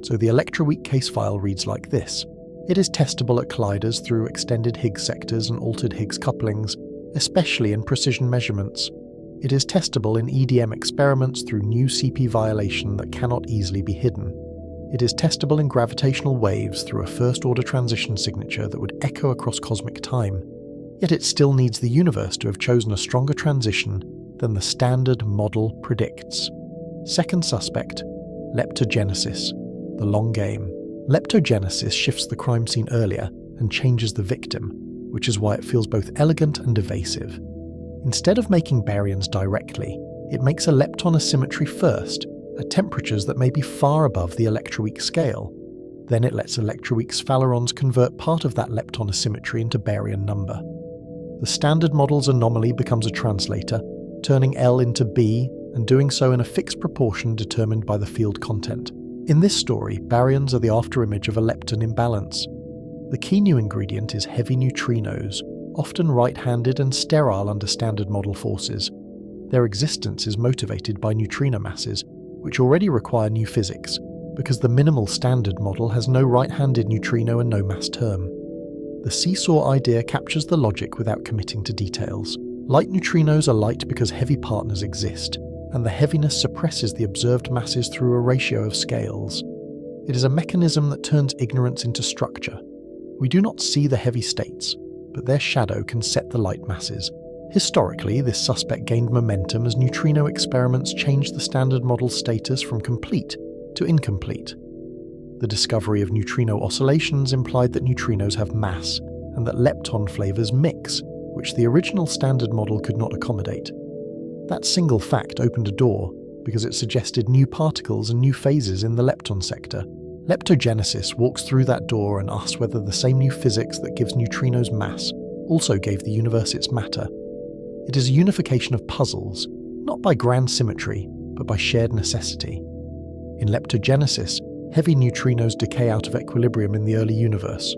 So the electroweak case file reads like this. It is testable at colliders through extended Higgs sectors and altered Higgs couplings, especially in precision measurements. It is testable in EDM experiments through new CP violation that cannot easily be hidden. It is testable in gravitational waves through a first-order transition signature that would echo across cosmic time. Yet it still needs the universe to have chosen a stronger transition than the standard model predicts. Second suspect, leptogenesis, the long game. Leptogenesis shifts the crime scene earlier and changes the victim, which is why it feels both elegant and evasive. Instead of making baryons directly, it makes a lepton asymmetry first, at temperatures that may be far above the electroweak scale. Then it lets electroweak sphalerons convert part of that lepton asymmetry into baryon number. The standard model's anomaly becomes a translator, turning L into B and doing so in a fixed proportion determined by the field content. In this story, baryons are the afterimage of a lepton imbalance. The key new ingredient is heavy neutrinos, often right-handed and sterile under standard model forces. Their existence is motivated by neutrino masses, which already require new physics, because the minimal standard model has no right-handed neutrino and no mass term. The seesaw idea captures the logic without committing to details. Light neutrinos are light because heavy partners exist, and the heaviness suppresses the observed masses through a ratio of scales. It is a mechanism that turns ignorance into structure. We do not see the heavy states, but their shadow can set the light masses. Historically, this suspect gained momentum as neutrino experiments changed the standard model status from complete to incomplete. The discovery of neutrino oscillations implied that neutrinos have mass, and that lepton flavors mix, which the original standard model could not accommodate. That single fact opened a door, because it suggested new particles and new phases in the lepton sector. Leptogenesis walks through that door and asks whether the same new physics that gives neutrinos mass also gave the universe its matter. It is a unification of puzzles, not by grand symmetry, but by shared necessity. In leptogenesis, heavy neutrinos decay out of equilibrium in the early universe.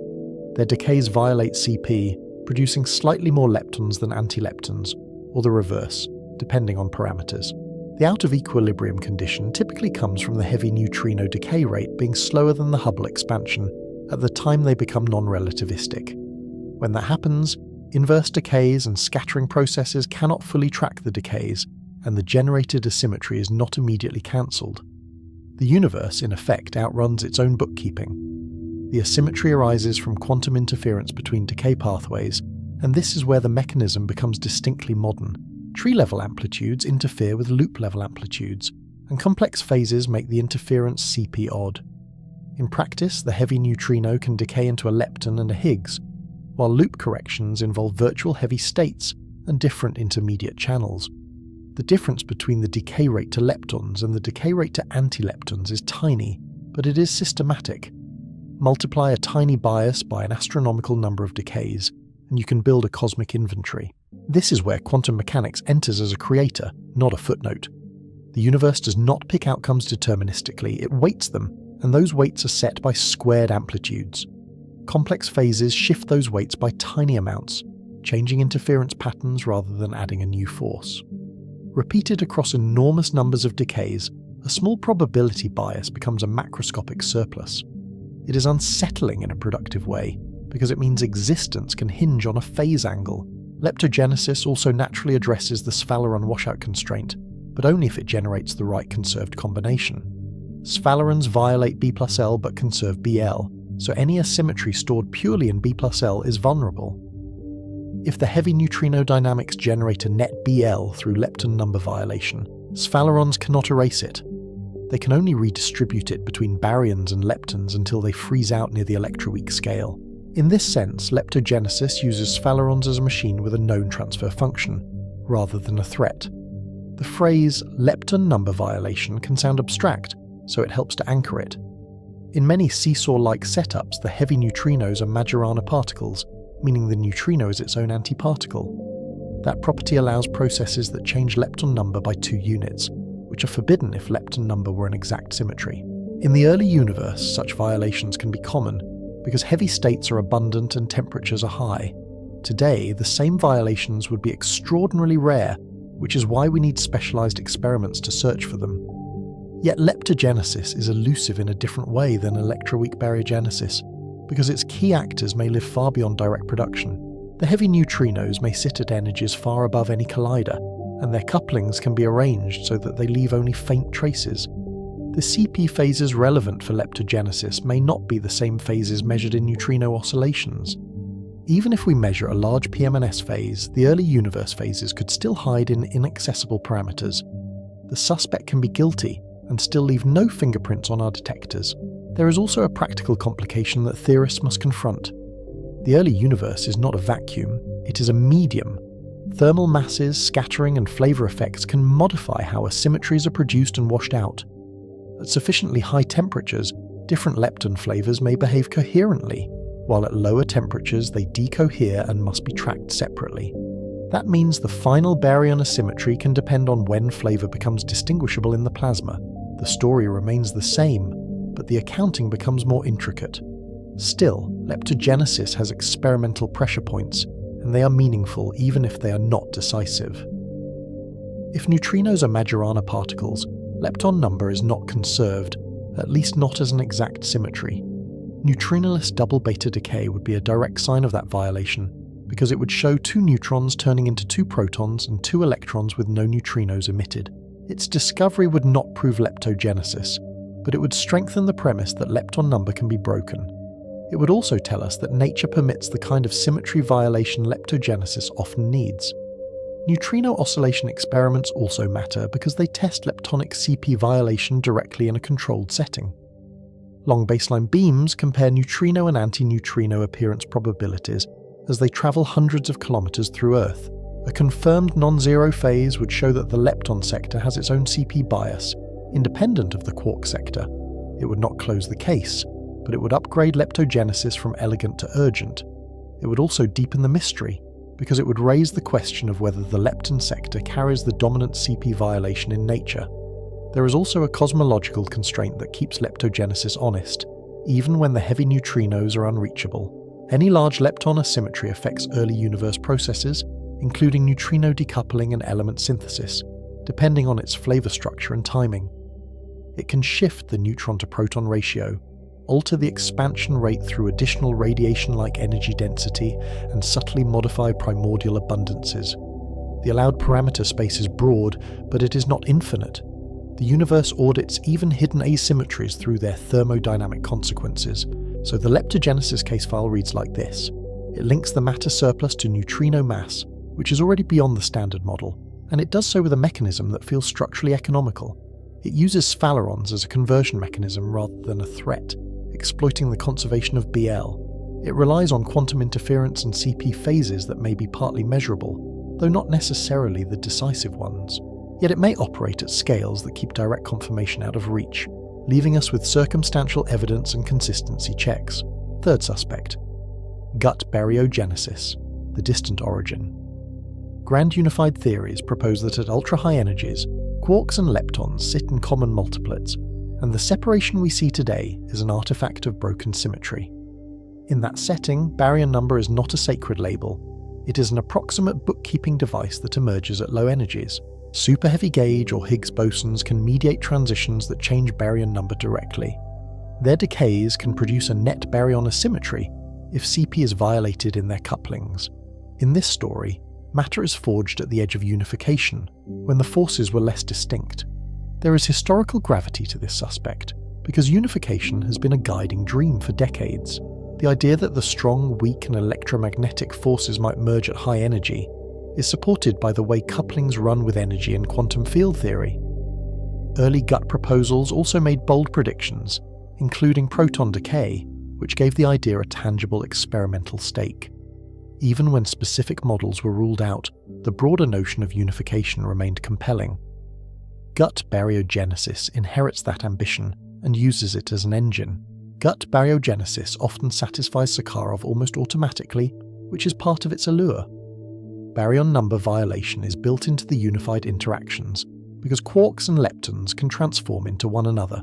Their decays violate CP, producing slightly more leptons than antileptons, or the reverse, depending on parameters. The out-of-equilibrium condition typically comes from the heavy neutrino decay rate being slower than the Hubble expansion at the time they become non-relativistic. When that happens, inverse decays and scattering processes cannot fully track the decays, and the generated asymmetry is not immediately cancelled. The universe, in effect, outruns its own bookkeeping. The asymmetry arises from quantum interference between decay pathways, and this is where the mechanism becomes distinctly modern. Tree-level amplitudes interfere with loop-level amplitudes, and complex phases make the interference CP odd. In practice, the heavy neutrino can decay into a lepton and a Higgs, while loop corrections involve virtual heavy states and different intermediate channels. The difference between the decay rate to leptons and the decay rate to antileptons is tiny, but it is systematic. Multiply a tiny bias by an astronomical number of decays, and you can build a cosmic inventory. This is where quantum mechanics enters as a creator, not a footnote. The universe does not pick outcomes deterministically, it weights them, and those weights are set by squared amplitudes. Complex phases shift those weights by tiny amounts, changing interference patterns rather than adding a new force. Repeated across enormous numbers of decays, a small probability bias becomes a macroscopic surplus. It is unsettling in a productive way, because it means existence can hinge on a phase angle. Leptogenesis also naturally addresses the Sphaleron washout constraint, but only if it generates the right conserved combination. Sphalerons violate B plus L but conserve BL, so any asymmetry stored purely in B plus L is vulnerable. If the heavy neutrino dynamics generate a net BL through lepton number violation, sphalerons cannot erase it. They can only redistribute it between baryons and leptons until they freeze out near the electroweak scale. In this sense, leptogenesis uses sphalerons as a machine with a known transfer function, rather than a threat. The phrase lepton number violation can sound abstract, so it helps to anchor it. In many seesaw-like setups, the heavy neutrinos are Majorana particles, meaning the neutrino is its own antiparticle. That property allows processes that change lepton number by 2 units, which are forbidden if lepton number were an exact symmetry. In the early universe, such violations can be common, because heavy states are abundant and temperatures are high. Today, the same violations would be extraordinarily rare, which is why we need specialized experiments to search for them. Yet leptogenesis is elusive in a different way than electroweak baryogenesis. because its key actors may live far beyond direct production. The heavy neutrinos may sit at energies far above any collider, and their couplings can be arranged so that they leave only faint traces. The CP phases relevant for leptogenesis may not be the same phases measured in neutrino oscillations. Even if we measure a large PM&S phase, the early universe phases could still hide in inaccessible parameters. The suspect can be guilty and still leave no fingerprints on our detectors. There is also a practical complication that theorists must confront. The early universe is not a vacuum, it is a medium. Thermal masses, scattering, and flavor effects can modify how asymmetries are produced and washed out. At sufficiently high temperatures, different lepton flavors may behave coherently, while at lower temperatures they decohere and must be tracked separately. That means the final baryon asymmetry can depend on when flavor becomes distinguishable in the plasma. The story remains the same, but the accounting becomes more intricate. Still, leptogenesis has experimental pressure points, and they are meaningful even if they are not decisive. If neutrinos are Majorana particles, lepton number is not conserved, at least not as an exact symmetry. Neutrinoless double beta decay would be a direct sign of that violation, because it would show 2 neutrons turning into 2 protons and 2 electrons with no neutrinos emitted. Its discovery would not prove leptogenesis, but it would strengthen the premise that lepton number can be broken. It would also tell us that nature permits the kind of symmetry violation leptogenesis often needs. Neutrino oscillation experiments also matter because they test leptonic CP violation directly in a controlled setting. Long baseline beams compare neutrino and antineutrino appearance probabilities as they travel hundreds of kilometers through Earth. A confirmed non-zero phase would show that the lepton sector has its own CP bias, independent of the quark sector. It would not close the case, but it would upgrade leptogenesis from elegant to urgent. It would also deepen the mystery, because it would raise the question of whether the lepton sector carries the dominant CP violation in nature. There is also a cosmological constraint that keeps leptogenesis honest, even when the heavy neutrinos are unreachable. Any large lepton asymmetry affects early universe processes, including neutrino decoupling and element synthesis, depending on its flavor structure and timing. It can shift the neutron-to-proton ratio, alter the expansion rate through additional radiation-like energy density, and subtly modify primordial abundances. The allowed parameter space is broad, but it is not infinite. The universe audits even hidden asymmetries through their thermodynamic consequences, so the leptogenesis case file reads like this. It links the matter surplus to neutrino mass, which is already beyond the standard model, and it does so with a mechanism that feels structurally economical. It uses sphalerons as a conversion mechanism rather than a threat, exploiting the conservation of BL. It relies on quantum interference and CP phases that may be partly measurable, though not necessarily the decisive ones. Yet it may operate at scales that keep direct confirmation out of reach, leaving us with circumstantial evidence and consistency checks. Third suspect. Gut baryogenesis, the distant origin. Grand unified theories propose that at ultra-high energies, quarks and leptons sit in common multiplets, and the separation we see today is an artifact of broken symmetry. In that setting, baryon number is not a sacred label. It is an approximate bookkeeping device that emerges at low energies. Super heavy gauge or Higgs bosons can mediate transitions that change baryon number directly. Their decays can produce a net baryon asymmetry if CP is violated in their couplings. In this story, matter is forged at the edge of unification, when the forces were less distinct. There is historical gravity to this suspect, because unification has been a guiding dream for decades. The idea that the strong, weak, and electromagnetic forces might merge at high energy is supported by the way couplings run with energy in quantum field theory. Early gut proposals also made bold predictions, including proton decay, which gave the idea a tangible experimental stake. Even when specific models were ruled out, the broader notion of unification remained compelling. Gut baryogenesis inherits that ambition and uses it as an engine. Gut baryogenesis often satisfies Sakharov almost automatically, which is part of its allure. Baryon number violation is built into the unified interactions because quarks and leptons can transform into one another.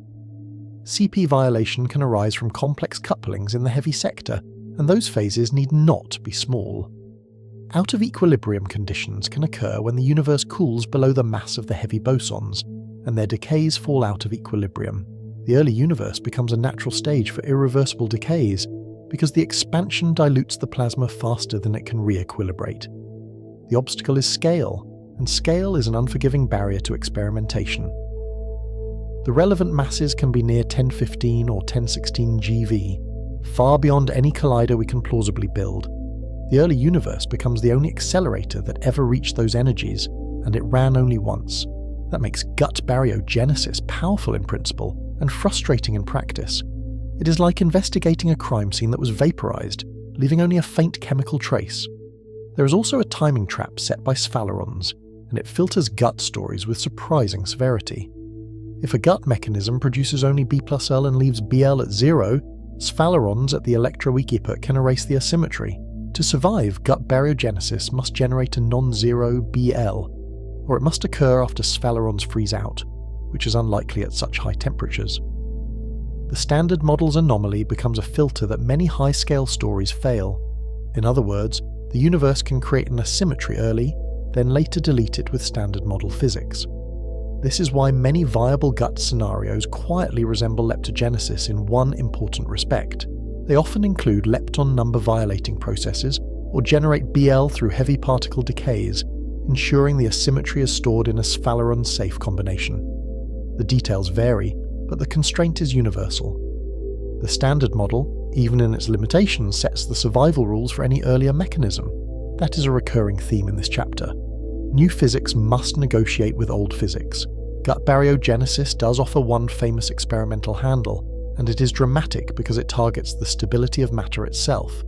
CP violation can arise from complex couplings in the heavy sector, and those phases need not be small. Out of equilibrium conditions can occur when the universe cools below the mass of the heavy bosons, and their decays fall out of equilibrium. The early universe becomes a natural stage for irreversible decays, because the expansion dilutes the plasma faster than it can re-equilibrate. The obstacle is scale, and scale is an unforgiving barrier to experimentation. The relevant masses can be near 1015 or 1016 GeV, far beyond any collider we can plausibly build. The early universe becomes the only accelerator that ever reached those energies, and it ran only once. That makes gut baryogenesis powerful in principle and frustrating in practice. It is like investigating a crime scene that was vaporized, leaving only a faint chemical trace. There is also a timing trap set by sphalerons, and it filters gut stories with surprising severity. If a gut mechanism produces only B+L and leaves Bl at 0, sphalerons at the electroweak epoch can erase the asymmetry. To survive, gut baryogenesis must generate a non-zero Bl, or it must occur after sphalerons freeze out, which is unlikely at such high temperatures. The standard model's anomaly becomes a filter that many high-scale stories fail. In other words, the universe can create an asymmetry early, then later delete it with standard model physics. This is why many viable gut scenarios quietly resemble leptogenesis in one important respect. They often include lepton number violating processes or generate Bl through heavy particle decays, ensuring the asymmetry is stored in a sphaleron-safe combination. The details vary, but the constraint is universal. The standard model, even in its limitations, sets the survival rules for any earlier mechanism. That is a recurring theme in this chapter. New physics must negotiate with old physics. Gut baryogenesis does offer one famous experimental handle, and it is dramatic because it targets the stability of matter itself.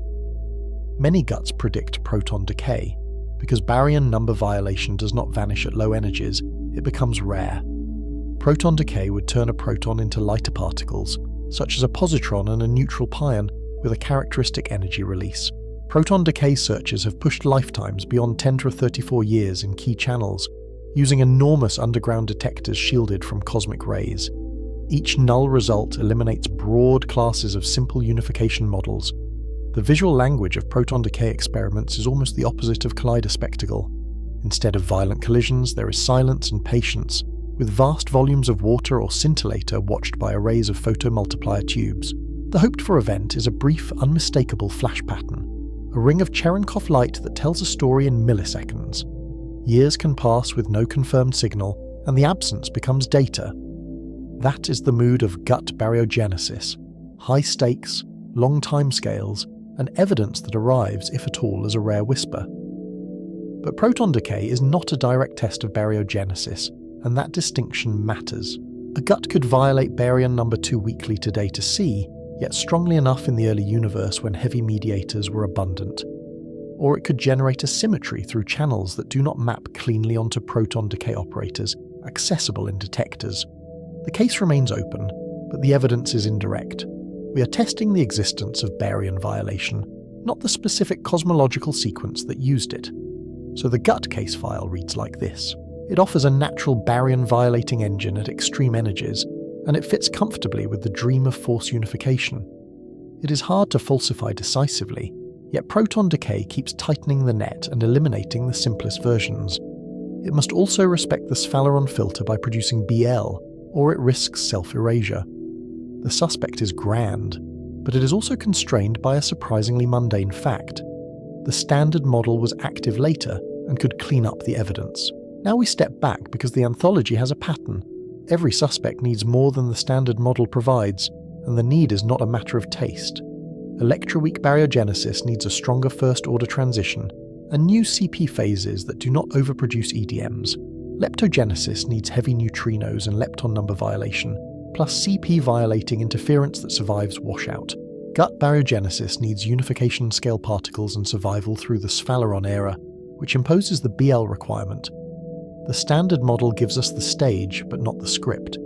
Many guts predict proton decay. Because baryon number violation does not vanish at low energies, it becomes rare. Proton decay would turn a proton into lighter particles, such as a positron and a neutral pion, with a characteristic energy release. Proton decay searches have pushed lifetimes beyond 10 to 34 years in key channels, using enormous underground detectors shielded from cosmic rays. Each null result eliminates broad classes of simple unification models. The visual language of proton decay experiments is almost the opposite of kaleidospectacle. Instead of violent collisions, there is silence and patience, with vast volumes of water or scintillator watched by arrays of photomultiplier tubes. The hoped-for event is a brief, unmistakable flash pattern, a ring of Cherenkov light that tells a story in milliseconds. Years can pass with no confirmed signal, and the absence becomes data. That is the mood of gut baryogenesis: high stakes, long timescales, and evidence that arrives, if at all, as a rare whisper. But proton decay is not a direct test of baryogenesis, and that distinction matters. A gut could violate baryon number 2 weakly today to see, yet strongly enough in the early universe when heavy mediators were abundant. Or it could generate a symmetry through channels that do not map cleanly onto proton decay operators, accessible in detectors. The case remains open, but the evidence is indirect. We are testing the existence of baryon violation, not the specific cosmological sequence that used it. So the gut case file reads like this. It offers a natural baryon-violating engine at extreme energies, and it fits comfortably with the dream of force unification. It is hard to falsify decisively, yet proton decay keeps tightening the net and eliminating the simplest versions. It must also respect the Sphaleron filter by producing Bl, or it risks self-erasure. The suspect is grand, but it is also constrained by a surprisingly mundane fact. The standard model was active later and could clean up the evidence. Now we step back because the anthology has a pattern. Every suspect needs more than the standard model provides, and the need is not a matter of taste. Electroweak baryogenesis needs a stronger first-order transition, and new CP phases that do not overproduce EDMs. Leptogenesis needs heavy neutrinos and lepton number violation, plus CP violating interference that survives washout. Gut baryogenesis needs unification scale particles and survival through the Sphaleron era, which imposes the Bl requirement. The standard model gives us the stage, but not the script.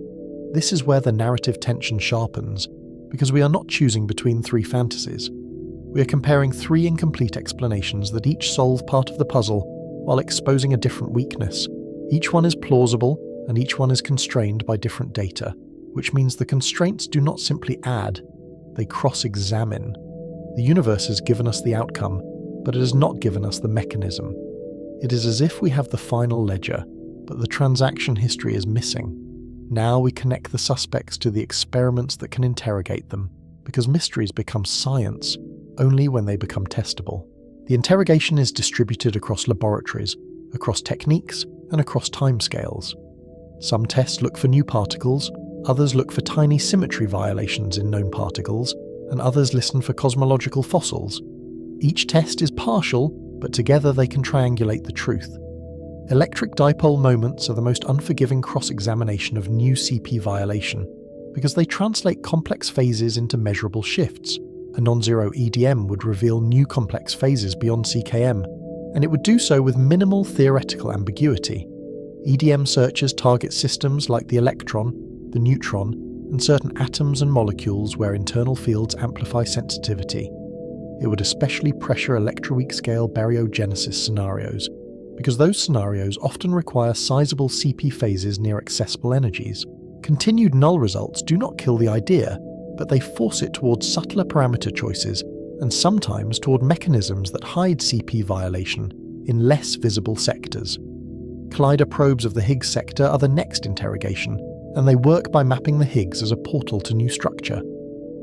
This is where the narrative tension sharpens, because we are not choosing between 3 fantasies. We are comparing 3 incomplete explanations that each solve part of the puzzle while exposing a different weakness. Each one is plausible, and each one is constrained by different data, which means the constraints do not simply add, they cross-examine. The universe has given us the outcome, but it has not given us the mechanism. It is as if we have the final ledger, but the transaction history is missing. Now we connect the suspects to the experiments that can interrogate them, because mysteries become science, only when they become testable. The interrogation is distributed across laboratories, across techniques, and across timescales. Some tests look for new particles, others look for tiny symmetry violations in known particles, and others listen for cosmological fossils. Each test is partial, but together they can triangulate the truth. Electric dipole moments are the most unforgiving cross-examination of new CP violation, because they translate complex phases into measurable shifts. A non-zero EDM would reveal new complex phases beyond CKM, and it would do so with minimal theoretical ambiguity. EDM searches target systems like the electron, the neutron, and certain atoms and molecules where internal fields amplify sensitivity. It would especially pressure electroweak scale baryogenesis scenarios, because those scenarios often require sizable CP phases near accessible energies. Continued null results do not kill the idea, but they force it towards subtler parameter choices, and sometimes toward mechanisms that hide CP violation in less visible sectors. Collider probes of the Higgs sector are the next interrogation, and they work by mapping the Higgs as a portal to new structure.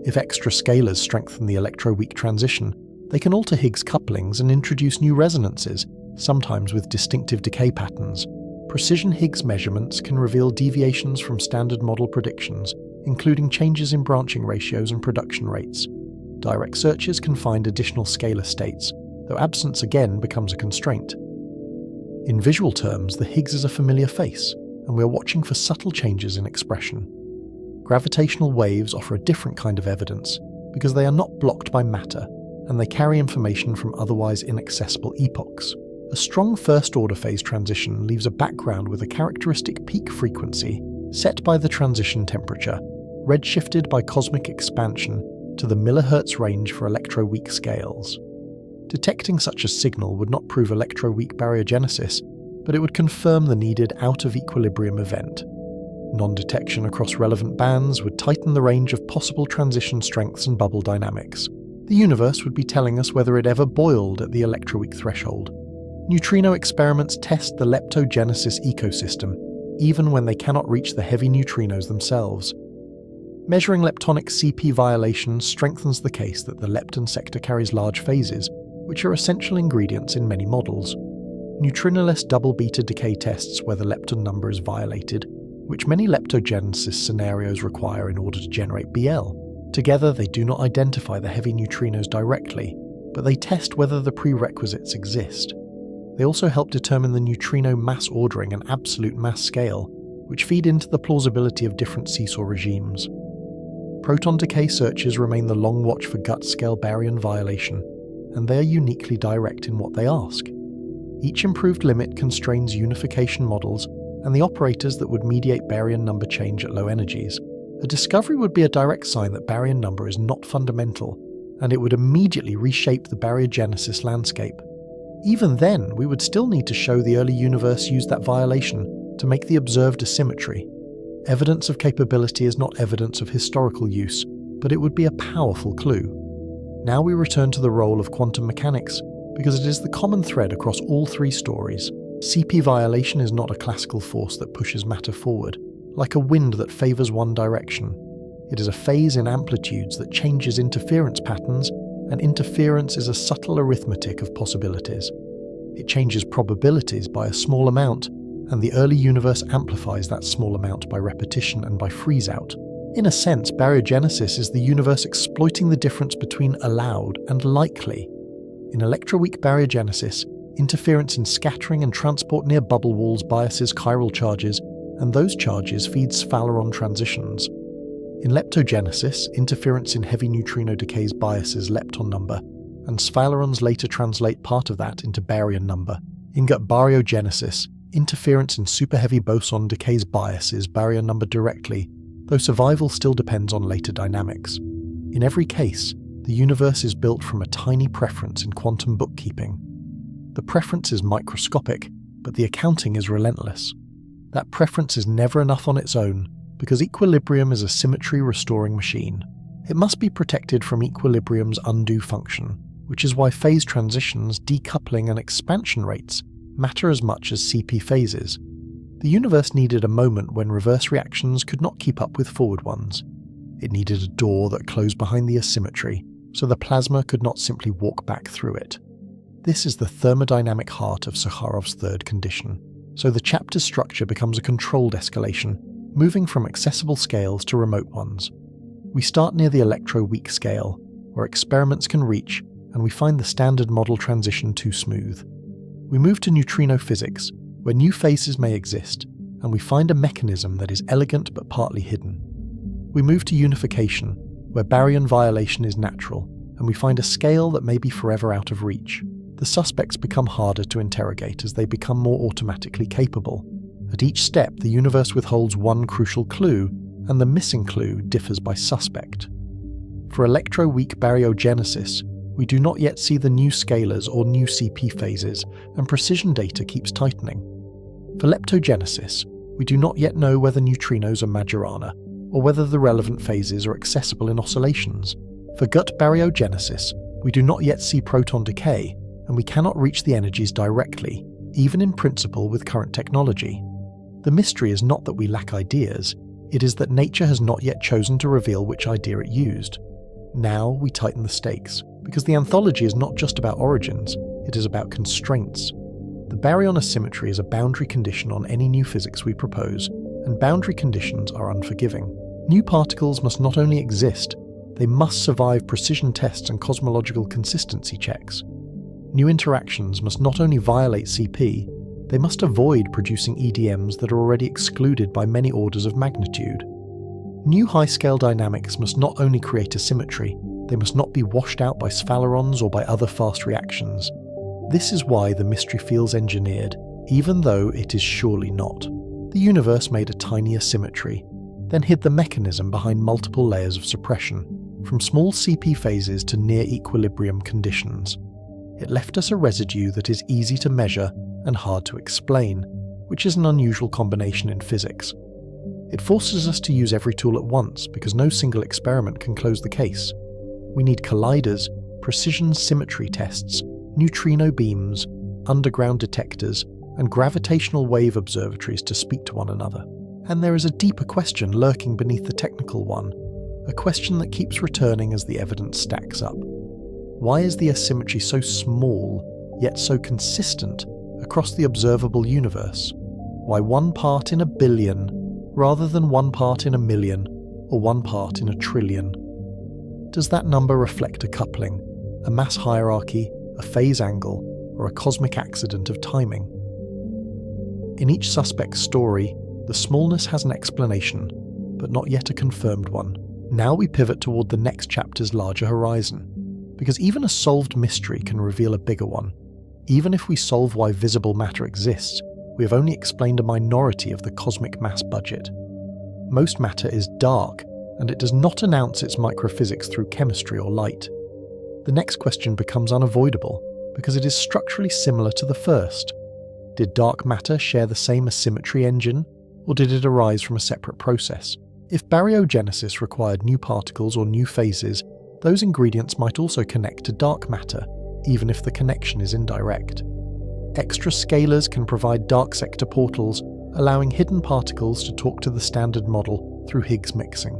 If extra scalars strengthen the electroweak transition, they can alter Higgs couplings and introduce new resonances, sometimes with distinctive decay patterns. Precision Higgs measurements can reveal deviations from standard model predictions, including changes in branching ratios and production rates. Direct searches can find additional scalar states, though absence again becomes a constraint. In visual terms, the Higgs is a familiar face, and we are watching for subtle changes in expression. Gravitational waves offer a different kind of evidence, because they are not blocked by matter, and they carry information from otherwise inaccessible epochs. A strong first-order phase transition leaves a background with a characteristic peak frequency set by the transition temperature, redshifted by cosmic expansion to the millihertz range for electroweak scales. Detecting such a signal would not prove electroweak baryogenesis, but it would confirm the needed out-of-equilibrium event. Non-detection across relevant bands would tighten the range of possible transition strengths and bubble dynamics. The universe would be telling us whether it ever boiled at the electroweak threshold. Neutrino experiments test the leptogenesis ecosystem, even when they cannot reach the heavy neutrinos themselves. Measuring leptonic CP violations strengthens the case that the lepton sector carries large phases, which are essential ingredients in many models. Neutrinoless double beta decay tests where the lepton number is violated, which many leptogenesis scenarios require in order to generate BL. Together, they do not identify the heavy neutrinos directly, but they test whether the prerequisites exist. They also help determine the neutrino mass ordering and absolute mass scale, which feed into the plausibility of different seesaw regimes. Proton decay searches remain the long watch for gut-scale baryon violation, and they are uniquely direct in what they ask. Each improved limit constrains unification models and the operators that would mediate baryon number change at low energies. A discovery would be a direct sign that baryon number is not fundamental, and it would immediately reshape the baryogenesis landscape. Even then, we would still need to show the early universe used that violation to make the observed asymmetry. Evidence of capability is not evidence of historical use, but it would be a powerful clue. Now we return to the role of quantum mechanics, because it is the common thread across all three stories. CP violation is not a classical force that pushes matter forward, like a wind that favors one direction. It is a phase in amplitudes that changes interference patterns, and interference is a subtle arithmetic of possibilities. It changes probabilities by a small amount, and the early universe amplifies that small amount by repetition and by freeze-out. In a sense, baryogenesis is the universe exploiting the difference between allowed and likely. In electroweak baryogenesis, interference in scattering and transport near bubble walls biases chiral charges, and those charges feed Sphaleron transitions. In leptogenesis, interference in heavy neutrino decays biases lepton number, and sphalerons later translate part of that into baryon number. In gut baryogenesis, interference in superheavy boson decays biases baryon number directly, though survival still depends on later dynamics. In every case, the universe is built from a tiny preference in quantum bookkeeping. The preference is microscopic, but the accounting is relentless. That preference is never enough on its own, because equilibrium is a symmetry-restoring machine. It must be protected from equilibrium's undue function, which is why phase transitions, decoupling and expansion rates matter as much as CP phases. The universe needed a moment when reverse reactions could not keep up with forward ones. It needed a door that closed behind the asymmetry, so the plasma could not simply walk back through it. This is the thermodynamic heart of Sakharov's third condition, so the chapter's structure becomes a controlled escalation, moving from accessible scales to remote ones. We start near the electro-weak scale, where experiments can reach, and we find the standard model transition too smooth. We move to neutrino physics, where new phases may exist, and we find a mechanism that is elegant but partly hidden. We move to unification, where baryon violation is natural, and we find a scale that may be forever out of reach. The suspects become harder to interrogate as they become more automatically capable. At each step, the universe withholds one crucial clue, and the missing clue differs by suspect. For electro-weak baryogenesis, we do not yet see the new scalars or new CP phases, and precision data keeps tightening. For leptogenesis, we do not yet know whether neutrinos are Majorana, or whether the relevant phases are accessible in oscillations. For gut baryogenesis, we do not yet see proton decay, and we cannot reach the energies directly, even in principle with current technology. The mystery is not that we lack ideas, it is that nature has not yet chosen to reveal which idea it used. Now we tighten the stakes, because the anthology is not just about origins, it is about constraints. The baryon asymmetry is a boundary condition on any new physics we propose, and boundary conditions are unforgiving. New particles must not only exist, they must survive precision tests and cosmological consistency checks. New interactions must not only violate CP, they must avoid producing EDMs that are already excluded by many orders of magnitude. New high-scale dynamics must not only create asymmetry, they must not be washed out by sphalerons or by other fast reactions. This is why the mystery feels engineered, even though it is surely not. The universe made a tiny asymmetry, then hid the mechanism behind multiple layers of suppression, from small CP phases to near equilibrium conditions. It left us a residue that is easy to measure and hard to explain, which is an unusual combination in physics. It forces us to use every tool at once because no single experiment can close the case. We need colliders, precision symmetry tests, neutrino beams, underground detectors, and gravitational wave observatories to speak to one another. And there is a deeper question lurking beneath the technical one, a question that keeps returning as the evidence stacks up. Why is the asymmetry so small, yet so consistent, across the observable universe? Why 1 part in a billion, rather than 1 part in a million, or 1 part in a trillion? Does that number reflect a coupling, a mass hierarchy, a phase angle, or a cosmic accident of timing? In each suspect's story, the smallness has an explanation, but not yet a confirmed one. Now we pivot toward the next chapter's larger horizon, because even a solved mystery can reveal a bigger one. Even if we solve why visible matter exists, we have only explained a minority of the cosmic mass budget. Most matter is dark, and it does not announce its microphysics through chemistry or light. The next question becomes unavoidable, because it is structurally similar to the first. Did dark matter share the same asymmetry engine, or did it arise from a separate process? If baryogenesis required new particles or new phases, those ingredients might also connect to dark matter, even if the connection is indirect. Extra scalars can provide dark sector portals, allowing hidden particles to talk to the standard model through Higgs mixing.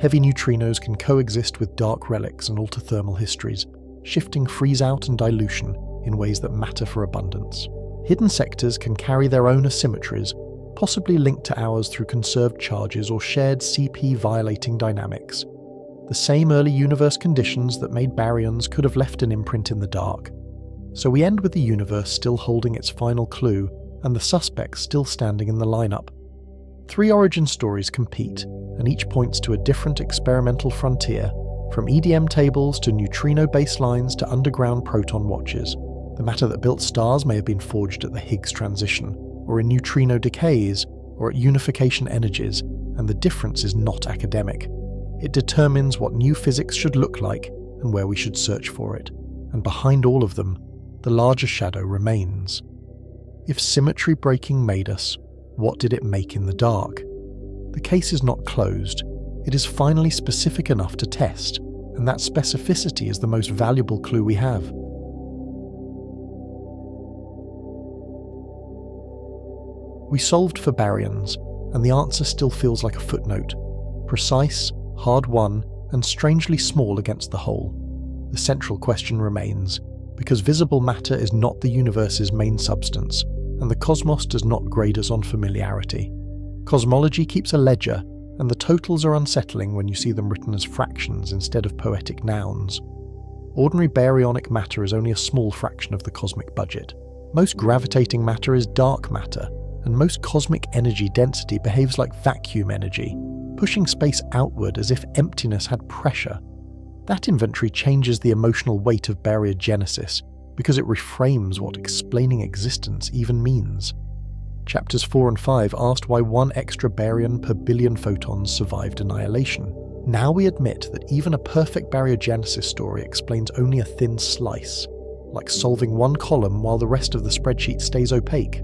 Heavy neutrinos can coexist with dark relics and alter thermal histories, shifting freeze-out and dilution in ways that matter for abundance. Hidden sectors can carry their own asymmetries, possibly linked to ours through conserved charges or shared CP-violating dynamics. The same early universe conditions that made baryons could have left an imprint in the dark. So we end with the universe still holding its final clue, and the suspects still standing in the lineup. 3 origin stories compete, and each points to a different experimental frontier, from EDM tables to neutrino baselines to underground proton watches. The matter that built stars may have been forged at the Higgs transition, or in neutrino decays, or at unification energies, and the difference is not academic. It determines what new physics should look like and where we should search for it, and behind all of them, the larger shadow remains. If symmetry breaking made us, what did it make in the dark? The case is not closed, it is finally specific enough to test, and that specificity is the most valuable clue we have. We solved for baryons, and the answer still feels like a footnote, precise, hard-won, and strangely small against the whole. the central question remains, because visible matter is not the universe's main substance, and the cosmos does not grade us on familiarity. Cosmology keeps a ledger, and the totals are unsettling when you see them written as fractions instead of poetic nouns. Ordinary baryonic matter is only a small fraction of the cosmic budget. Most gravitating matter is dark matter, and most cosmic energy density behaves like vacuum energy, pushing space outward as if emptiness had pressure. That inventory changes the emotional weight of baryogenesis, because it reframes what explaining existence even means. Chapters 4 and 5 asked why 1 extra baryon per billion photons survived annihilation. Now we admit that even a perfect baryogenesis story explains only a thin slice, like solving one column while the rest of the spreadsheet stays opaque.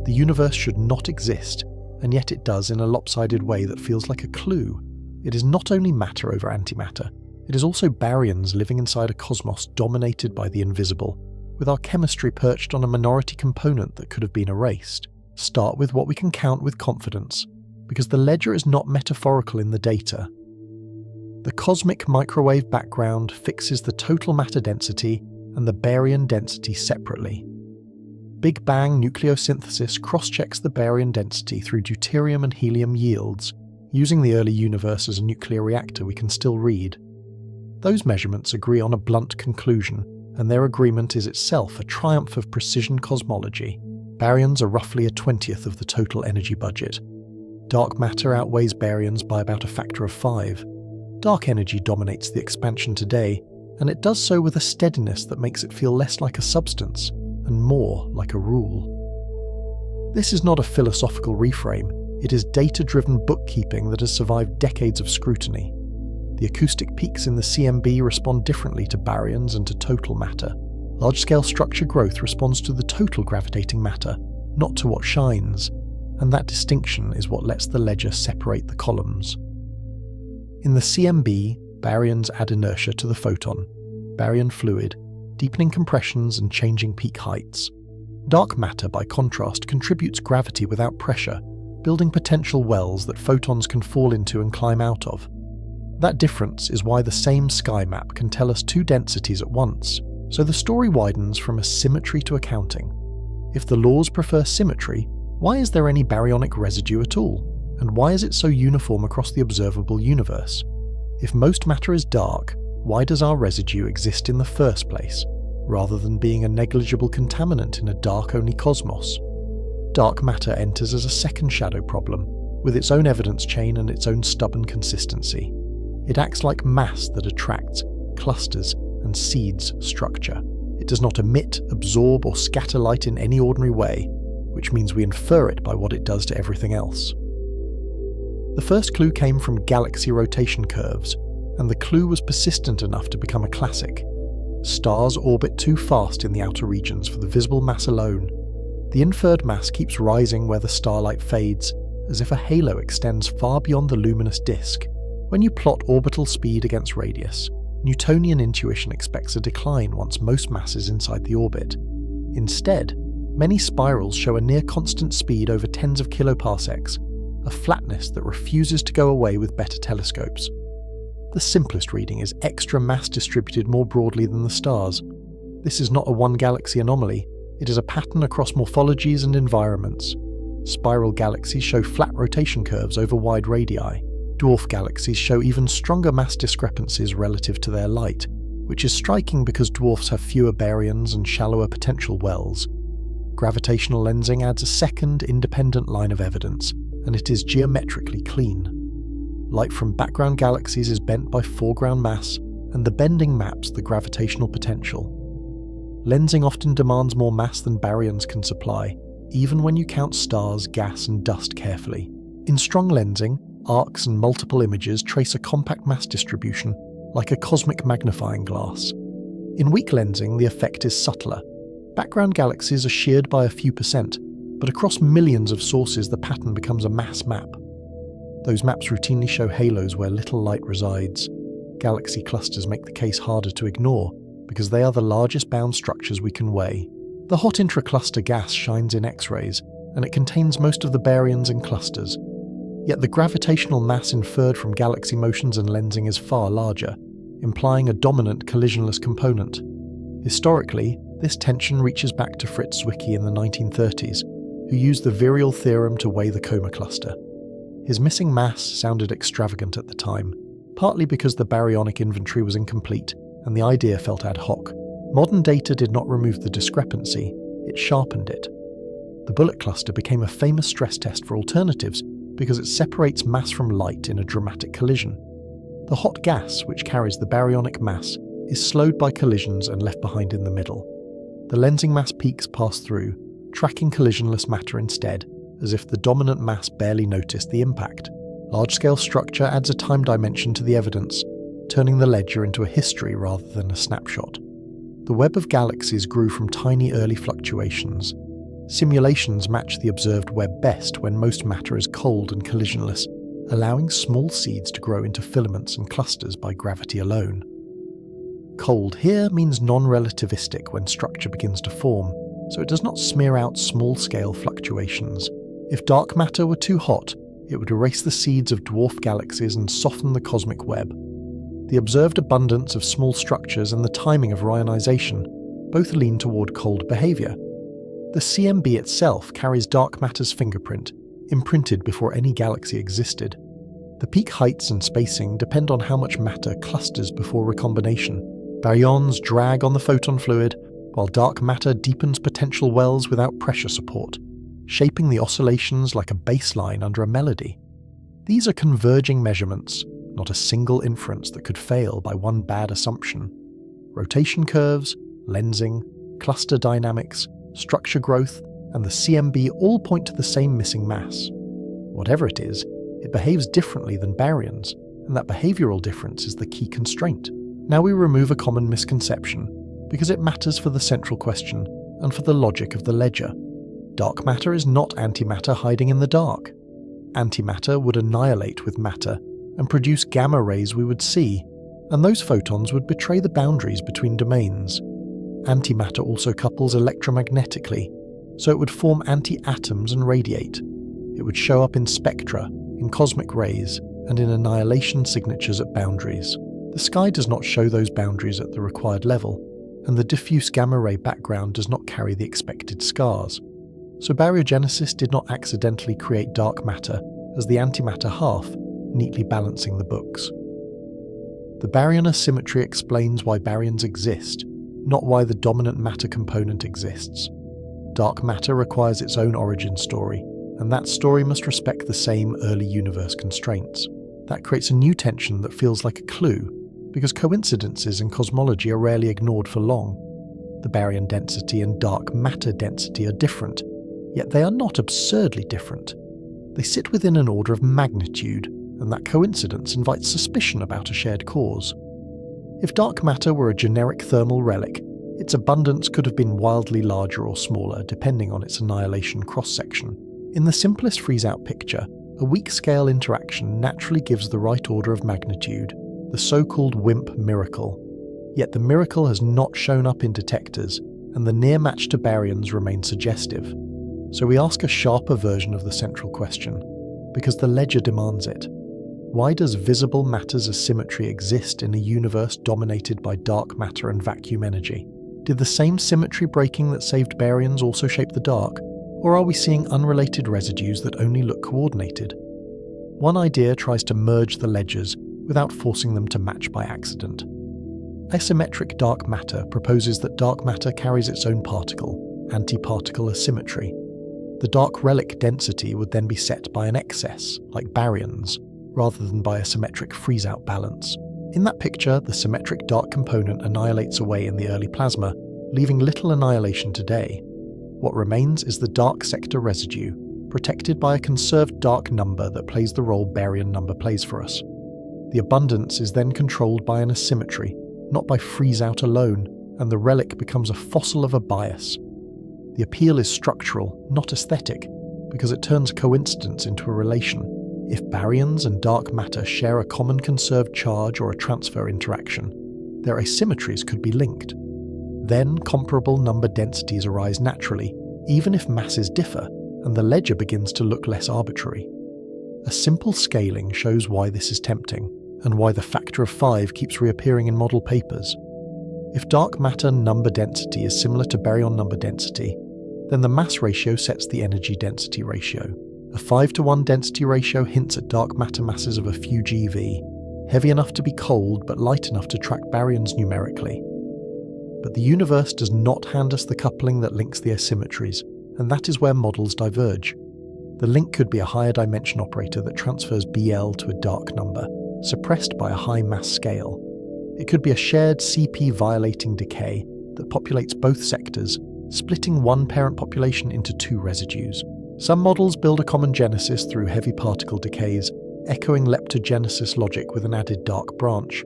The universe should not exist, and yet it does in a lopsided way that feels like a clue. It is not only matter over antimatter, it is also baryons living inside a cosmos dominated by the invisible, with our chemistry perched on a minority component that could have been erased. Start with what we can count with confidence, because the ledger is not metaphorical in the data. The cosmic microwave background fixes the total matter density and the baryon density separately. Big Bang nucleosynthesis cross-checks the baryon density through deuterium and helium yields, using the early universe as a nuclear reactor we can still read. Those measurements agree on a blunt conclusion, and their agreement is itself a triumph of precision cosmology. Baryons are roughly a 20th of the total energy budget. Dark matter outweighs baryons by about a factor of 5. Dark energy dominates the expansion today, and it does so with a steadiness that makes it feel less like a substance, and more like a rule. This is not a philosophical reframe, it is data-driven bookkeeping that has survived decades of scrutiny. The acoustic peaks in the CMB respond differently to baryons and to total matter. Large-scale structure growth responds to the total gravitating matter, not to what shines, and that distinction is what lets the ledger separate the columns. In the CMB, baryons add inertia to the photon, baryon fluid, deepening compressions and changing peak heights. Dark matter, by contrast, contributes gravity without pressure, building potential wells that photons can fall into and climb out of. That difference is why the same sky map can tell us 2 densities at once, so the story widens from a symmetry to a counting. If the laws prefer symmetry, why is there any baryonic residue at all? And why is it so uniform across the observable universe? If most matter is dark, why does our residue exist in the first place, rather than being a negligible contaminant in a dark-only cosmos? Dark matter enters as a second shadow problem, with its own evidence chain and its own stubborn consistency. It acts like mass that attracts, clusters, and seeds structure. It does not emit, absorb, or scatter light in any ordinary way, which means we infer it by what it does to everything else. The first clue came from galaxy rotation curves, and the clue was persistent enough to become a classic. Stars orbit too fast in the outer regions for the visible mass alone. The inferred mass keeps rising where the starlight fades, as if a halo extends far beyond the luminous disk. When you plot orbital speed against radius, Newtonian intuition expects a decline once most mass is inside the orbit. Instead, many spirals show a near-constant speed over tens of kiloparsecs, a flatness that refuses to go away with better telescopes. The simplest reading is extra mass distributed more broadly than the stars. This is not a one-galaxy anomaly, it is a pattern across morphologies and environments. Spiral galaxies show flat rotation curves over wide radii. Dwarf galaxies show even stronger mass discrepancies relative to their light, which is striking because dwarfs have fewer baryons and shallower potential wells. Gravitational lensing adds a second, independent line of evidence, and it is geometrically clean. Light from background galaxies is bent by foreground mass, and the bending maps the gravitational potential. Lensing often demands more mass than baryons can supply, even when you count stars, gas, and dust carefully. In strong lensing, arcs and multiple images trace a compact mass distribution, like a cosmic magnifying glass. In weak lensing, the effect is subtler. Background galaxies are sheared by a few percent, but across millions of sources the pattern becomes a mass map. Those maps routinely show halos where little light resides. Galaxy clusters make the case harder to ignore, because they are the largest bound structures we can weigh. The hot intracluster gas shines in X-rays, and it contains most of the baryons in clusters. Yet the gravitational mass inferred from galaxy motions and lensing is far larger. implying a dominant collisionless component. Historically, this tension reaches back to Fritz Zwicky in the 1930s, who used the virial theorem to weigh the coma cluster. His missing mass sounded extravagant at the time, partly because the baryonic inventory was incomplete and the idea felt ad hoc. Modern data did not remove the discrepancy, it sharpened it. The bullet cluster became a famous stress test for alternatives because it separates mass from light in a dramatic collision. The hot gas, which carries the baryonic mass, is slowed by collisions and left behind in the middle. The lensing mass peaks pass through, tracking collisionless matter instead, as if the dominant mass barely noticed the impact. Large-scale structure adds a time dimension to the evidence, turning the ledger into a history rather than a snapshot. The web of galaxies grew from tiny early fluctuations. Simulations match the observed web best when most matter is cold and collisionless, allowing small seeds to grow into filaments and clusters by gravity alone. Cold here means non-relativistic when structure begins to form, so it does not smear out small-scale fluctuations. If dark matter were too hot, it would erase the seeds of dwarf galaxies and soften the cosmic web. The observed abundance of small structures and the timing of reionization both lean toward cold behavior. The CMB itself carries dark matter's fingerprint, imprinted before any galaxy existed. The peak heights and spacing depend on how much matter clusters before recombination. Baryons drag on the photon fluid, while dark matter deepens potential wells without pressure support, shaping the oscillations like a bass line under a melody. These are converging measurements, not a single inference that could fail by one bad assumption. Rotation curves, lensing, cluster dynamics, structure growth, and the CMB all point to the same missing mass. Whatever it is, it behaves differently than baryons, and that behavioral difference is the key constraint. Now we remove a common misconception, because it matters for the central question and for the logic of the ledger. Dark matter is not antimatter hiding in the dark. Antimatter would annihilate with matter and produce gamma rays we would see, and those photons would betray the boundaries between domains. Antimatter also couples electromagnetically, so it would form anti-atoms and radiate. It would show up in spectra, in cosmic rays, and in annihilation signatures at boundaries. The sky does not show those boundaries at the required level, and the diffuse gamma-ray background does not carry the expected scars. So baryogenesis did not accidentally create dark matter as the antimatter half, neatly balancing the books. The baryon asymmetry explains why baryons exist, not why the dominant matter component exists. Dark matter requires its own origin story, and that story must respect the same early universe constraints. That creates a new tension that feels like a clue, because coincidences in cosmology are rarely ignored for long. The baryon density and dark matter density are different, yet they are not absurdly different. They sit within an order of magnitude, and that coincidence invites suspicion about a shared cause. If dark matter were a generic thermal relic, its abundance could have been wildly larger or smaller depending on its annihilation cross-section. In the simplest freeze-out picture, a weak-scale interaction naturally gives the right order of magnitude, the so-called WIMP miracle. Yet the miracle has not shown up in detectors, and the near match to baryons remains suggestive. So we ask a sharper version of the central question, because the ledger demands it. Why does visible matter's asymmetry exist in a universe dominated by dark matter and vacuum energy? Did the same symmetry breaking that saved baryons also shape the dark, or are we seeing unrelated residues that only look coordinated? One idea tries to merge the ledgers without forcing them to match by accident. Asymmetric dark matter proposes that dark matter carries its own particle, antiparticle asymmetry. The dark relic density would then be set by an excess, like baryons, rather than by a symmetric freeze-out balance. In that picture, the symmetric dark component annihilates away in the early plasma, leaving little annihilation today. What remains is the dark sector residue, protected by a conserved dark number that plays the role baryon number plays for us. The abundance is then controlled by an asymmetry, not by freeze-out alone, and the relic becomes a fossil of a bias. The appeal is structural, not aesthetic, because it turns coincidence into a relation. If baryons and dark matter share a common conserved charge or a transfer interaction, their asymmetries could be linked. Then comparable number densities arise naturally, even if masses differ, and the ledger begins to look less arbitrary. A simple scaling shows why this is tempting. and why the factor of 5 keeps reappearing in model papers. If dark matter number density is similar to baryon number density, then the mass ratio sets the energy density ratio. A 5:1 density ratio hints at dark matter masses of a few GeV, heavy enough to be cold but light enough to track baryons numerically. But the universe does not hand us the coupling that links the asymmetries, and that is where models diverge. The link could be a higher dimension operator that transfers BL to a dark number, suppressed by a high mass scale. It could be a shared CP-violating decay that populates both sectors, splitting one parent population into 2 residues. Some models build a common genesis through heavy particle decays, echoing leptogenesis logic with an added dark branch.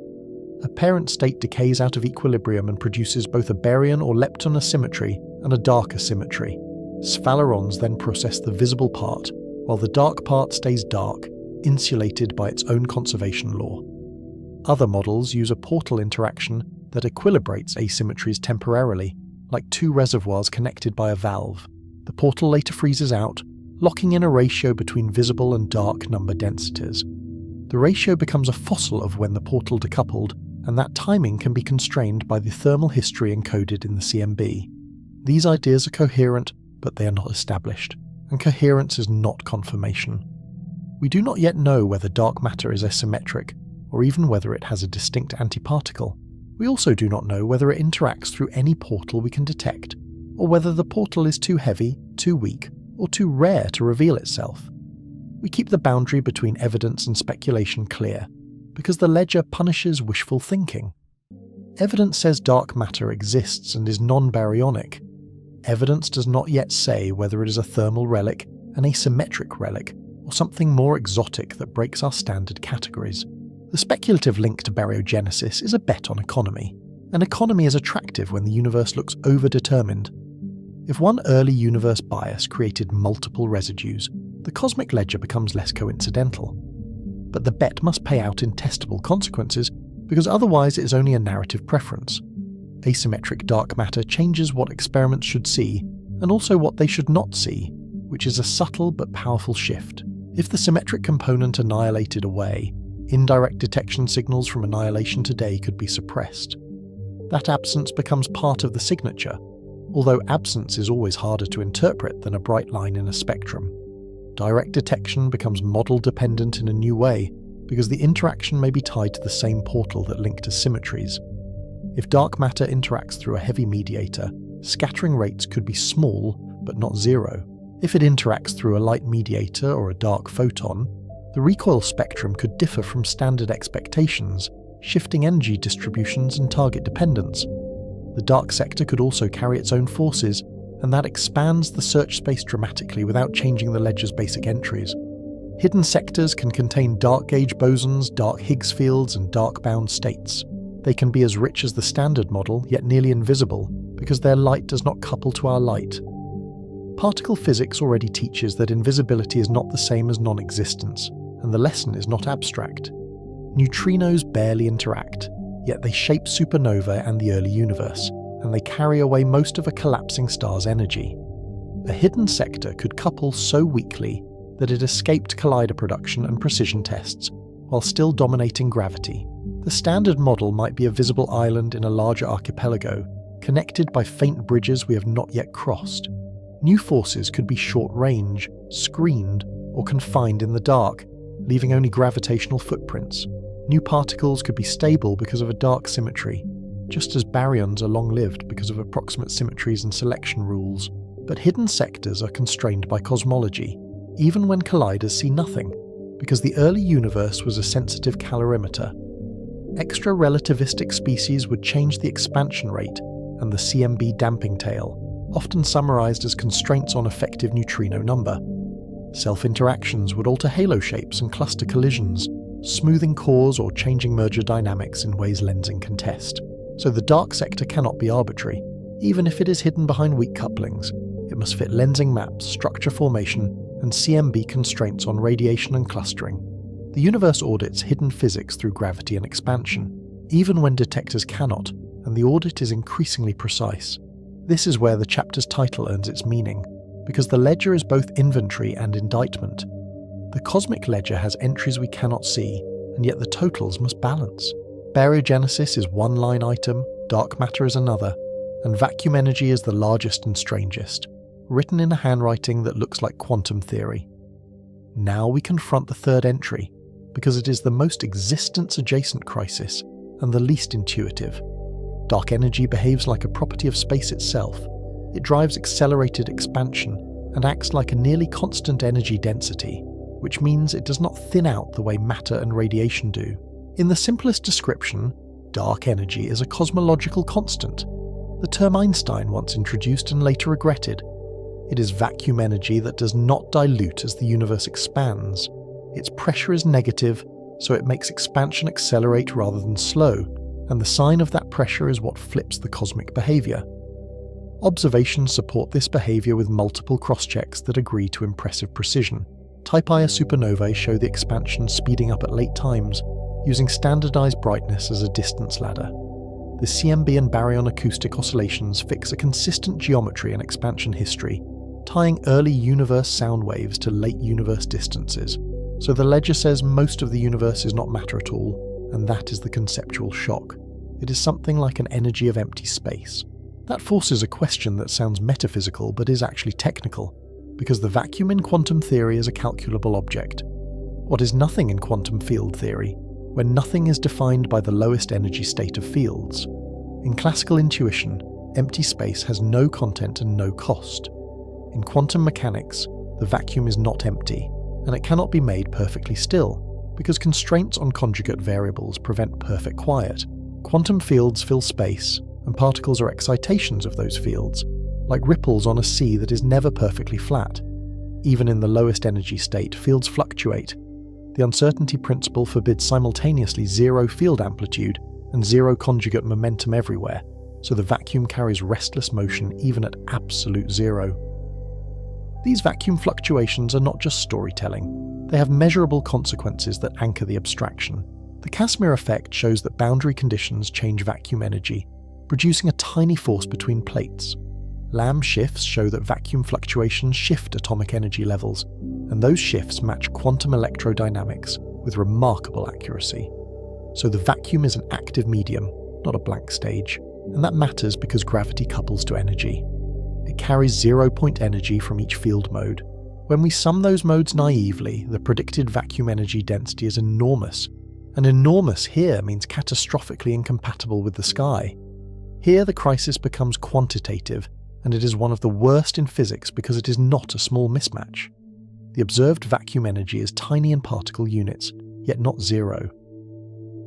A parent state decays out of equilibrium and produces both a baryon or lepton asymmetry and a dark asymmetry. Sphalerons then process the visible part, while the dark part stays dark, insulated by its own conservation law. Other models use a portal interaction that equilibrates asymmetries temporarily, like 2 reservoirs connected by a valve. The portal later freezes out, locking in a ratio between visible and dark number densities. The ratio becomes a fossil of when the portal decoupled, and that timing can be constrained by the thermal history encoded in the CMB. These ideas are coherent, but they are not established, and coherence is not confirmation. We do not yet know whether dark matter is asymmetric, or even whether it has a distinct antiparticle. We also do not know whether it interacts through any portal we can detect, or whether the portal is too heavy, too weak, or too rare to reveal itself. We keep the boundary between evidence and speculation clear, because the ledger punishes wishful thinking. Evidence says dark matter exists and is non-baryonic. Evidence does not yet say whether it is a thermal relic, an asymmetric relic, or something more exotic that breaks our standard categories. The speculative link to baryogenesis is a bet on economy. An economy is attractive when the universe looks overdetermined. If one early universe bias created multiple residues, the cosmic ledger becomes less coincidental. But the bet must pay out in testable consequences, because otherwise it is only a narrative preference. Asymmetric dark matter changes what experiments should see, and also what they should not see, which is a subtle but powerful shift. If the symmetric component annihilated away, indirect detection signals from annihilation today could be suppressed. That absence becomes part of the signature, although absence is always harder to interpret than a bright line in a spectrum. Direct detection becomes model-dependent in a new way, because the interaction may be tied to the same portal that linked asymmetries. If dark matter interacts through a heavy mediator, scattering rates could be small, but not zero. If it interacts through a light mediator or a dark photon, the recoil spectrum could differ from standard expectations, shifting energy distributions and target dependence. The dark sector could also carry its own forces, and that expands the search space dramatically without changing the ledger's basic entries. Hidden sectors can contain dark gauge bosons, dark Higgs fields, and dark bound states. They can be as rich as the standard model, yet nearly invisible, because their light does not couple to our light. Particle physics already teaches that invisibility is not the same as non-existence, and the lesson is not abstract. Neutrinos barely interact, yet they shape supernova and the early universe, and they carry away most of a collapsing star's energy. A hidden sector could couple so weakly that it escaped collider production and precision tests, while still dominating gravity. The standard model might be a visible island in a larger archipelago, connected by faint bridges we have not yet crossed. New forces could be short-range, screened, or confined in the dark, leaving only gravitational footprints. New particles could be stable because of a dark symmetry, just as baryons are long-lived because of approximate symmetries and selection rules. But hidden sectors are constrained by cosmology, even when colliders see nothing, because the early universe was a sensitive calorimeter. Extra relativistic species would change the expansion rate and the CMB damping tail, often summarized as constraints on effective neutrino number. Self-interactions would alter halo shapes and cluster collisions, smoothing cores or changing merger dynamics in ways lensing can test. So the dark sector cannot be arbitrary. Even if it is hidden behind weak couplings, it must fit lensing maps, structure formation, and CMB constraints on radiation and clustering. The universe audits hidden physics through gravity and expansion, even when detectors cannot, and the audit is increasingly precise. This is where the chapter's title earns its meaning, because the ledger is both inventory and indictment. The cosmic ledger has entries we cannot see, and yet the totals must balance. Baryogenesis is one line item, dark matter is another, and vacuum energy is the largest and strangest, written in a handwriting that looks like quantum theory. Now we confront the third entry, because it is the most existence-adjacent crisis and the least intuitive. Dark energy behaves like a property of space itself. It drives accelerated expansion and acts like a nearly constant energy density, which means it does not thin out the way matter and radiation do. In the simplest description, dark energy is a cosmological constant. The term Einstein once introduced and later regretted. It is vacuum energy that does not dilute as the universe expands. Its pressure is negative, so it makes expansion accelerate rather than slow, and the sign of that pressure is what flips the cosmic behavior. Observations support this behavior with multiple cross-checks that agree to impressive precision. Type Ia supernovae show the expansion speeding up at late times, using standardized brightness as a distance ladder. The CMB and baryon acoustic oscillations fix a consistent geometry and expansion history, tying early universe sound waves to late universe distances. So the ledger says most of the universe is not matter at all, and that is the conceptual shock. It is something like an energy of empty space. That forces a question that sounds metaphysical but is actually technical, because the vacuum in quantum theory is a calculable object. What is nothing in quantum field theory, when nothing is defined by the lowest energy state of fields? In classical intuition, empty space has no content and no cost. In quantum mechanics, the vacuum is not empty, and it cannot be made perfectly still, because constraints on conjugate variables prevent perfect quiet. Quantum fields fill space, and particles are excitations of those fields, like ripples on a sea that is never perfectly flat. Even in the lowest energy state, fields fluctuate. The uncertainty principle forbids simultaneously zero field amplitude and zero conjugate momentum everywhere, so the vacuum carries restless motion even at absolute zero. These vacuum fluctuations are not just storytelling, they have measurable consequences that anchor the abstraction. The Casimir effect shows that boundary conditions change vacuum energy, producing a tiny force between plates. Lamb shifts show that vacuum fluctuations shift atomic energy levels, and those shifts match quantum electrodynamics with remarkable accuracy. So the vacuum is an active medium, not a blank stage, and that matters because gravity couples to energy. It carries 0-point energy from each field mode. When we sum those modes naively, the predicted vacuum energy density is enormous, and enormous here means catastrophically incompatible with the sky. Here the crisis becomes quantitative, and it is one of the worst in physics because it is not a small mismatch. The observed vacuum energy is tiny in particle units, yet not zero.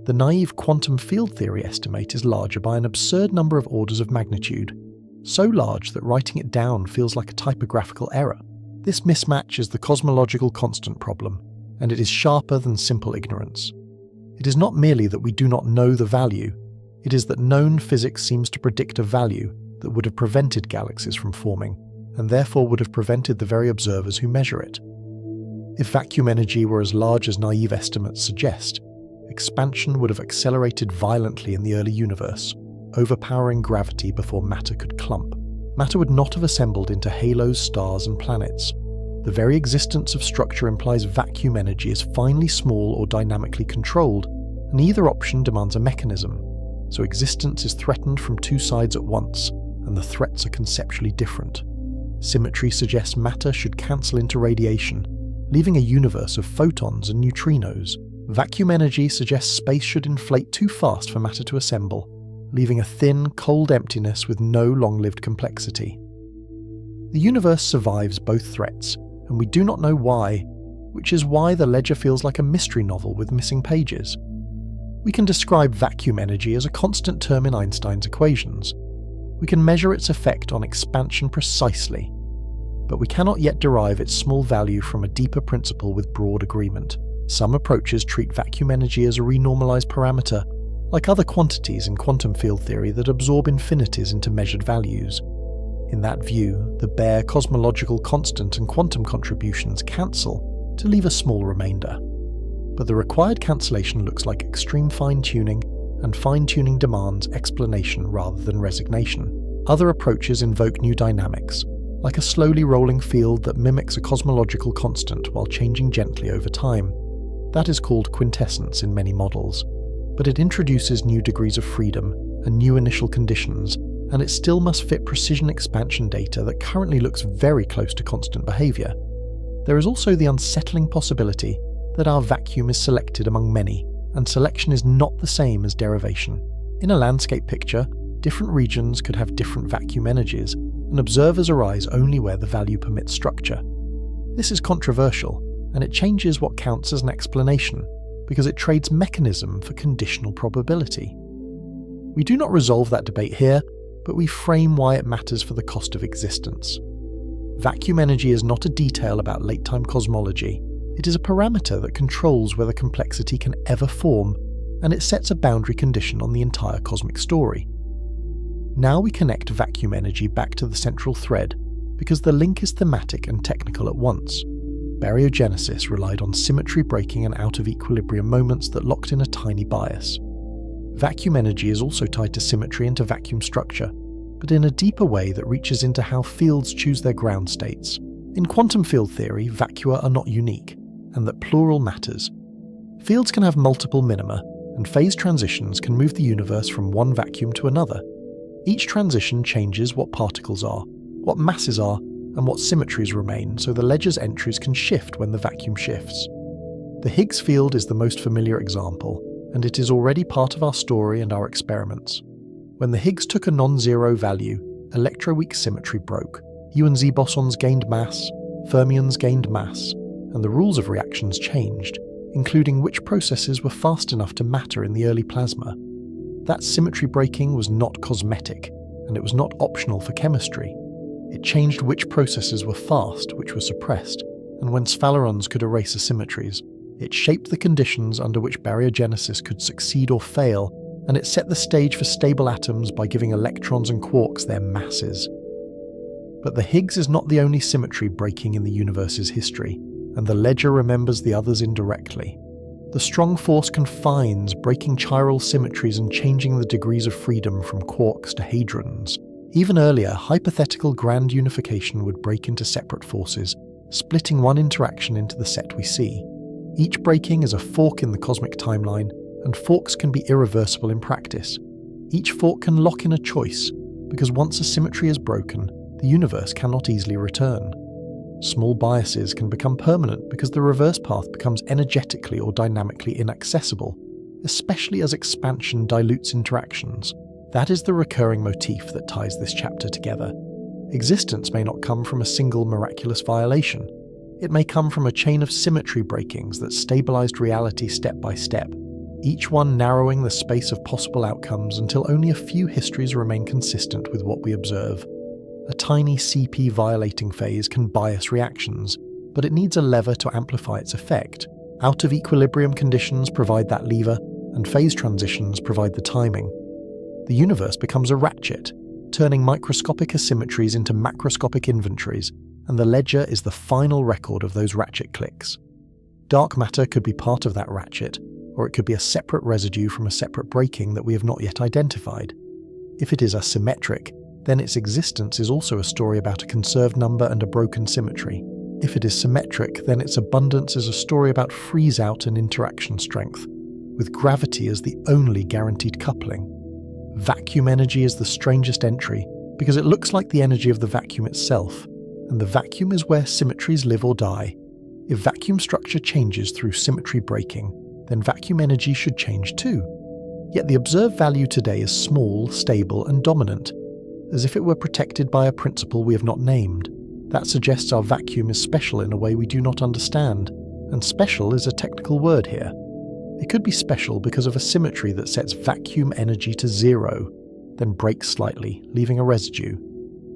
The naive quantum field theory estimate is larger by an absurd number of orders of magnitude, so large that writing it down feels like a typographical error. This mismatch is the cosmological constant problem, and it is sharper than simple ignorance. It is not merely that we do not know the value, it is that known physics seems to predict a value that would have prevented galaxies from forming, and therefore would have prevented the very observers who measure it. If vacuum energy were as large as naive estimates suggest, expansion would have accelerated violently in the early universe, overpowering gravity before matter could clump. Matter would not have assembled into halos, stars, and planets. The very existence of structure implies vacuum energy is finely small or dynamically controlled, and either option demands a mechanism. So existence is threatened from two sides at once, and the threats are conceptually different. Symmetry suggests matter should cancel into radiation, leaving a universe of photons and neutrinos. Vacuum energy suggests space should inflate too fast for matter to assemble, leaving a thin, cold emptiness with no long-lived complexity. The universe survives both threats, and we do not know why, which is why the ledger feels like a mystery novel with missing pages. We can describe vacuum energy as a constant term in Einstein's equations. We can measure its effect on expansion precisely, but we cannot yet derive its small value from a deeper principle with broad agreement. Some approaches treat vacuum energy as a renormalized parameter, like other quantities in quantum field theory that absorb infinities into measured values. In that view, the bare cosmological constant and quantum contributions cancel to leave a small remainder. But the required cancellation looks like extreme fine-tuning, and fine-tuning demands explanation rather than resignation. Other approaches invoke new dynamics, like a slowly rolling field that mimics a cosmological constant while changing gently over time. That is called quintessence in many models, but it introduces new degrees of freedom and new initial conditions, and it still must fit precision expansion data that currently looks very close to constant behavior. There is also the unsettling possibility that our vacuum is selected among many, and selection is not the same as derivation. In a landscape picture, different regions could have different vacuum energies, and observers arise only where the value permits structure. This is controversial, and it changes what counts as an explanation, because it trades mechanism for conditional probability. We do not resolve that debate here, but we frame why it matters for the cost of existence. Vacuum energy is not a detail about late-time cosmology. It is a parameter that controls whether complexity can ever form, and it sets a boundary condition on the entire cosmic story. Now we connect vacuum energy back to the central thread, because the link is thematic and technical at once. Baryogenesis relied on symmetry breaking and out-of-equilibrium moments that locked in a tiny bias. Vacuum energy is also tied to symmetry and to vacuum structure, but in a deeper way that reaches into how fields choose their ground states. In quantum field theory, vacua are not unique, and that plural matters. Fields can have multiple minima, and phase transitions can move the universe from one vacuum to another. Each transition changes what particles are, what masses are, and what symmetries remain, so the ledger's entries can shift when the vacuum shifts. The Higgs field is the most familiar example, and it is already part of our story and our experiments. When the Higgs took a non-zero value, electroweak symmetry broke. U and Z bosons gained mass, fermions gained mass, and the rules of reactions changed, including which processes were fast enough to matter in the early plasma. That symmetry breaking was not cosmetic, and it was not optional for chemistry. It changed which processes were fast, which were suppressed, and when sphalerons could erase asymmetries. It shaped the conditions under which baryogenesis could succeed or fail, and it set the stage for stable atoms by giving electrons and quarks their masses. But the Higgs is not the only symmetry breaking in the universe's history, and the ledger remembers the others indirectly. The strong force confines, breaking chiral symmetries and changing the degrees of freedom from quarks to hadrons. Even earlier, hypothetical grand unification would break into separate forces, splitting one interaction into the set we see. Each breaking is a fork in the cosmic timeline, and forks can be irreversible in practice. Each fork can lock in a choice, because once a symmetry is broken, the universe cannot easily return. Small biases can become permanent because the reverse path becomes energetically or dynamically inaccessible, especially as expansion dilutes interactions. That is the recurring motif that ties this chapter together. Existence may not come from a single miraculous violation. It may come from a chain of symmetry breakings that stabilized reality step by step, each one narrowing the space of possible outcomes until only a few histories remain consistent with what we observe. A tiny CP violating phase can bias reactions, but it needs a lever to amplify its effect. Out-of-equilibrium conditions provide that lever, and phase transitions provide the timing. The universe becomes a ratchet, turning microscopic asymmetries into macroscopic inventories, and the ledger is the final record of those ratchet clicks. Dark matter could be part of that ratchet, or it could be a separate residue from a separate breaking that we have not yet identified. If it is asymmetric, then its existence is also a story about a conserved number and a broken symmetry. If it is symmetric, then its abundance is a story about freeze-out and interaction strength, with gravity as the only guaranteed coupling. Vacuum energy is the strangest entry, because it looks like the energy of the vacuum itself, and the vacuum is where symmetries live or die. If vacuum structure changes through symmetry breaking, then vacuum energy should change too. Yet the observed value today is small, stable, and dominant, as if it were protected by a principle we have not named. That suggests our vacuum is special in a way we do not understand, and special is a technical word here. It could be special because of a symmetry that sets vacuum energy to 0, then breaks slightly, leaving a residue.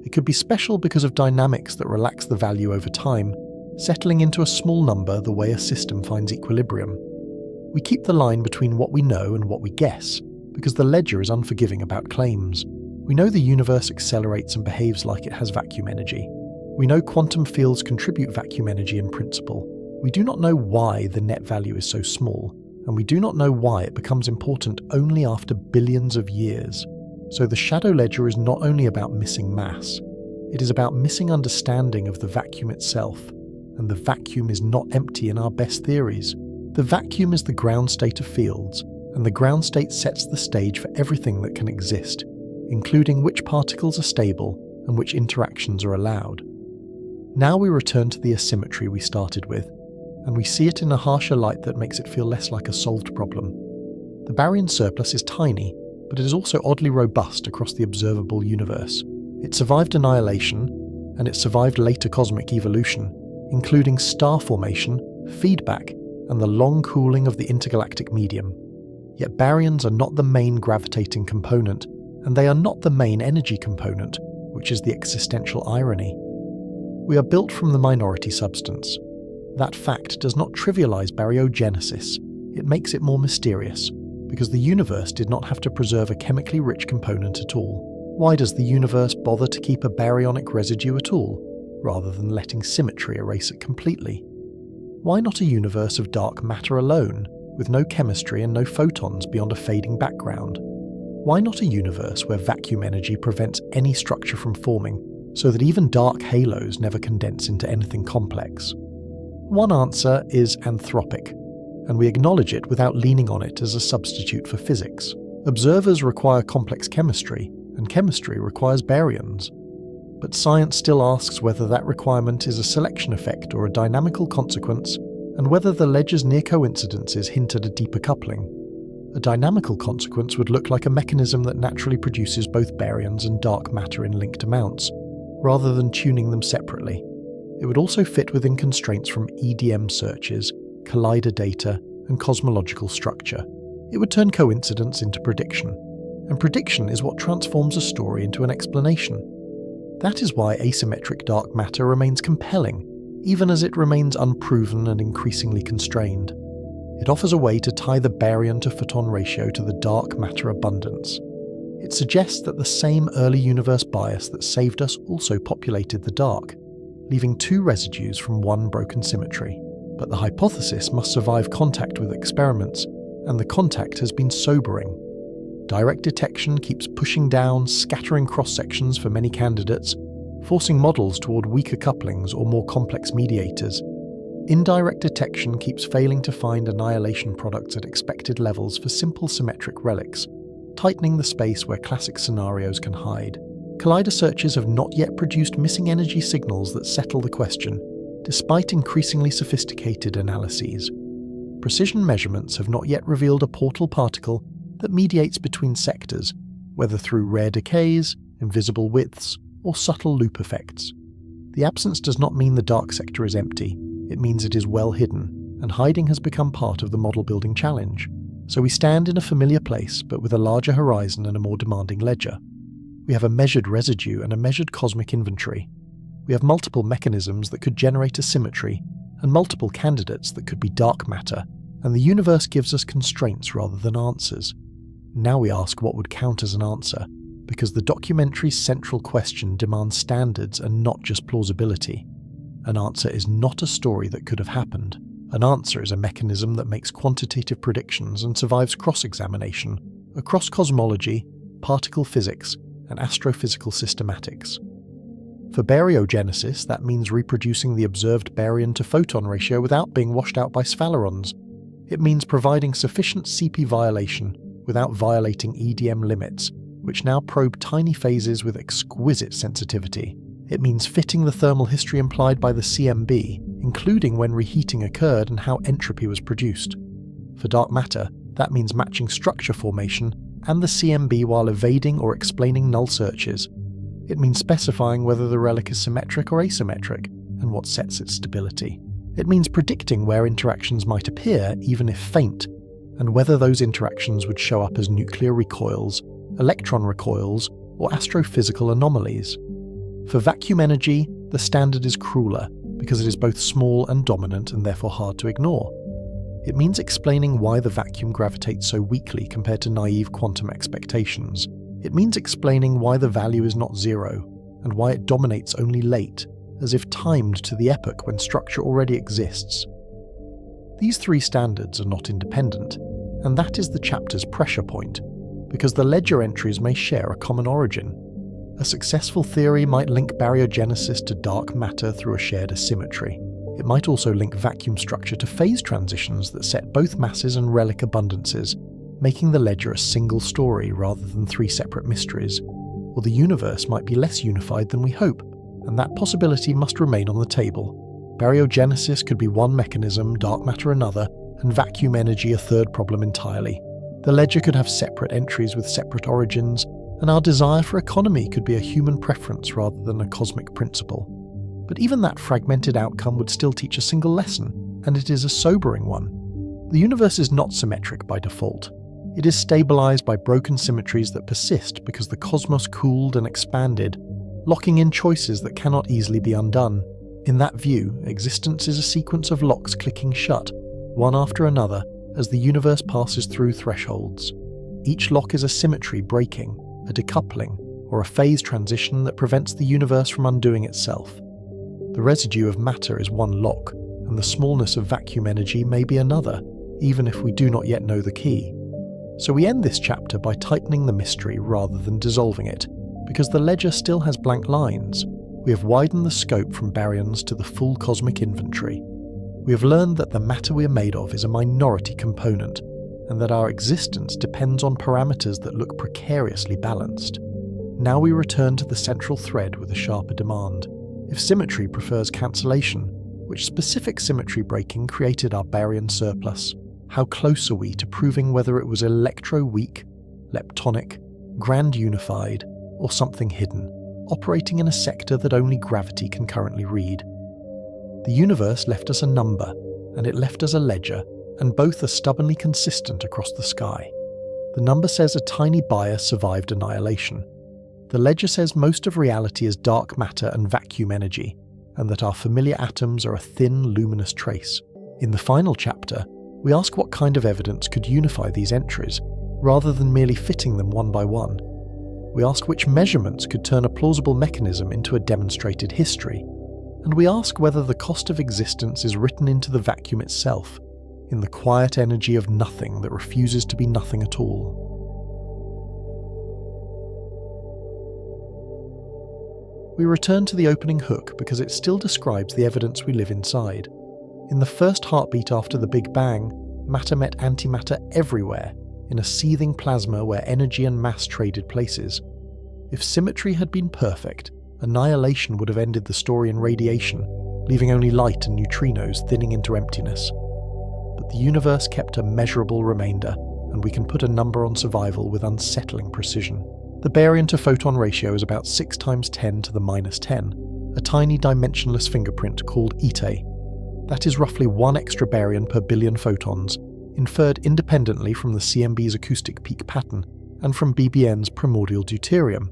It could be special because of dynamics that relax the value over time, settling into a small number the way a system finds equilibrium. We keep the line between what we know and what we guess, because the ledger is unforgiving about claims. We know the universe accelerates and behaves like it has vacuum energy. We know quantum fields contribute vacuum energy in principle. We do not know why the net value is so small, and we do not know why it becomes important only after billions of years. So the shadow ledger is not only about missing mass, it is about missing understanding of the vacuum itself, and the vacuum is not empty in our best theories. The vacuum is the ground state of fields, and the ground state sets the stage for everything that can exist, including which particles are stable and which interactions are allowed. Now we return to the asymmetry we started with, and we see it in a harsher light that makes it feel less like a solved problem. The baryon surplus is tiny, but it is also oddly robust across the observable universe. It survived annihilation, and it survived later cosmic evolution, including star formation, feedback, and the long cooling of the intergalactic medium. Yet baryons are not the main gravitating component, and they are not the main energy component, which is the existential irony. We are built from the minority substance. That fact does not trivialize baryogenesis, it makes it more mysterious, because the universe did not have to preserve a chemically rich component at all. Why does the universe bother to keep a baryonic residue at all, rather than letting symmetry erase it completely? Why not a universe of dark matter alone, with no chemistry and no photons beyond a fading background? Why not a universe where vacuum energy prevents any structure from forming, so that even dark halos never condense into anything complex? One answer is anthropic, and we acknowledge it without leaning on it as a substitute for physics. Observers require complex chemistry, and chemistry requires baryons. But science still asks whether that requirement is a selection effect or a dynamical consequence, and whether the ledger's near coincidences hint at a deeper coupling. A dynamical consequence would look like a mechanism that naturally produces both baryons and dark matter in linked amounts, rather than tuning them separately. It would also fit within constraints from EDM searches, collider data, and cosmological structure. It would turn coincidence into prediction, and prediction is what transforms a story into an explanation. That is why asymmetric dark matter remains compelling, even as it remains unproven and increasingly constrained. It offers a way to tie the baryon to photon ratio to the dark matter abundance. It suggests that the same early universe bias that saved us also populated the dark, leaving two residues from one broken symmetry. But the hypothesis must survive contact with experiments, and the contact has been sobering. Direct detection keeps pushing down, scattering cross-sections for many candidates, forcing models toward weaker couplings or more complex mediators. Indirect detection keeps failing to find annihilation products at expected levels for simple symmetric relics, tightening the space where classic scenarios can hide. Collider searches have not yet produced missing energy signals that settle the question, despite increasingly sophisticated analyses. Precision measurements have not yet revealed a portal particle that mediates between sectors, whether through rare decays, invisible widths, or subtle loop effects. The absence does not mean the dark sector is empty, it means it is well hidden, and hiding has become part of the model-building challenge. So we stand in a familiar place, but with a larger horizon and a more demanding ledger. We have a measured residue and a measured cosmic inventory. We have multiple mechanisms that could generate a symmetry, and multiple candidates that could be dark matter, and the universe gives us constraints rather than answers. Now we ask what would count as an answer, because the documentary's central question demands standards and not just plausibility. An answer is not a story that could have happened. An answer is a mechanism that makes quantitative predictions and survives cross-examination across cosmology, particle physics, and astrophysical systematics. For baryogenesis, that means reproducing the observed baryon to photon ratio without being washed out by sphalerons. It means providing sufficient CP violation without violating EDM limits, which now probe tiny phases with exquisite sensitivity. It means fitting the thermal history implied by the CMB, including when reheating occurred and how entropy was produced. For dark matter, that means matching structure formation and the CMB while evading or explaining null searches. It means specifying whether the relic is symmetric or asymmetric, and what sets its stability. It means predicting where interactions might appear, even if faint, and whether those interactions would show up as nuclear recoils, electron recoils, or astrophysical anomalies. For vacuum energy, the standard is crueler, because it is both small and dominant and therefore hard to ignore. It means explaining why the vacuum gravitates so weakly compared to naive quantum expectations. It means explaining why the value is not zero, and why it dominates only late, as if timed to the epoch when structure already exists. These three standards are not independent, and that is the chapter's pressure point, because the ledger entries may share a common origin. A successful theory might link baryogenesis to dark matter through a shared asymmetry. It might also link vacuum structure to phase transitions that set both masses and relic abundances, making the ledger a single story rather than three separate mysteries. Or the universe might be less unified than we hope, and that possibility must remain on the table. Baryogenesis could be one mechanism, dark matter another, and vacuum energy a third problem entirely. The ledger could have separate entries with separate origins, and our desire for economy could be a human preference rather than a cosmic principle. But even that fragmented outcome would still teach a single lesson, and it is a sobering one. The universe is not symmetric by default. It is stabilized by broken symmetries that persist because the cosmos cooled and expanded, locking in choices that cannot easily be undone. In that view, existence is a sequence of locks clicking shut, one after another, as the universe passes through thresholds. Each lock is a symmetry breaking, a decoupling, or a phase transition that prevents the universe from undoing itself. The residue of matter is one lock, and the smallness of vacuum energy may be another, even if we do not yet know the key. So we end this chapter by tightening the mystery rather than dissolving it, because the ledger still has blank lines. We have widened the scope from baryons to the full cosmic inventory. We have learned that the matter we are made of is a minority component, and that our existence depends on parameters that look precariously balanced. Now we return to the central thread with a sharper demand. If symmetry prefers cancellation, which specific symmetry breaking created our baryon surplus? How close are we to proving whether it was electro-weak, leptonic, grand unified, or something hidden, operating in a sector that only gravity can currently read? The universe left us a number, and it left us a ledger, and both are stubbornly consistent across the sky. The number says a tiny bias survived annihilation. The ledger says most of reality is dark matter and vacuum energy, and that our familiar atoms are a thin, luminous trace. In the final chapter, we ask what kind of evidence could unify these entries, rather than merely fitting them one by one. We ask which measurements could turn a plausible mechanism into a demonstrated history, and we ask whether the cost of existence is written into the vacuum itself, in the quiet energy of nothing that refuses to be nothing at all. We return to the opening hook because it still describes the evidence we live inside. In the first heartbeat after the Big Bang, matter met antimatter everywhere, in a seething plasma where energy and mass traded places. If symmetry had been perfect, annihilation would have ended the story in radiation, leaving only light and neutrinos thinning into emptiness. But the universe kept a measurable remainder, and we can put a number on survival with unsettling precision. The baryon to photon ratio is about 6 × 10 to the -10, a tiny dimensionless fingerprint called Ite. That is roughly 1 extra baryon per billion photons, inferred independently from the CMB's acoustic peak pattern and from BBN's primordial deuterium.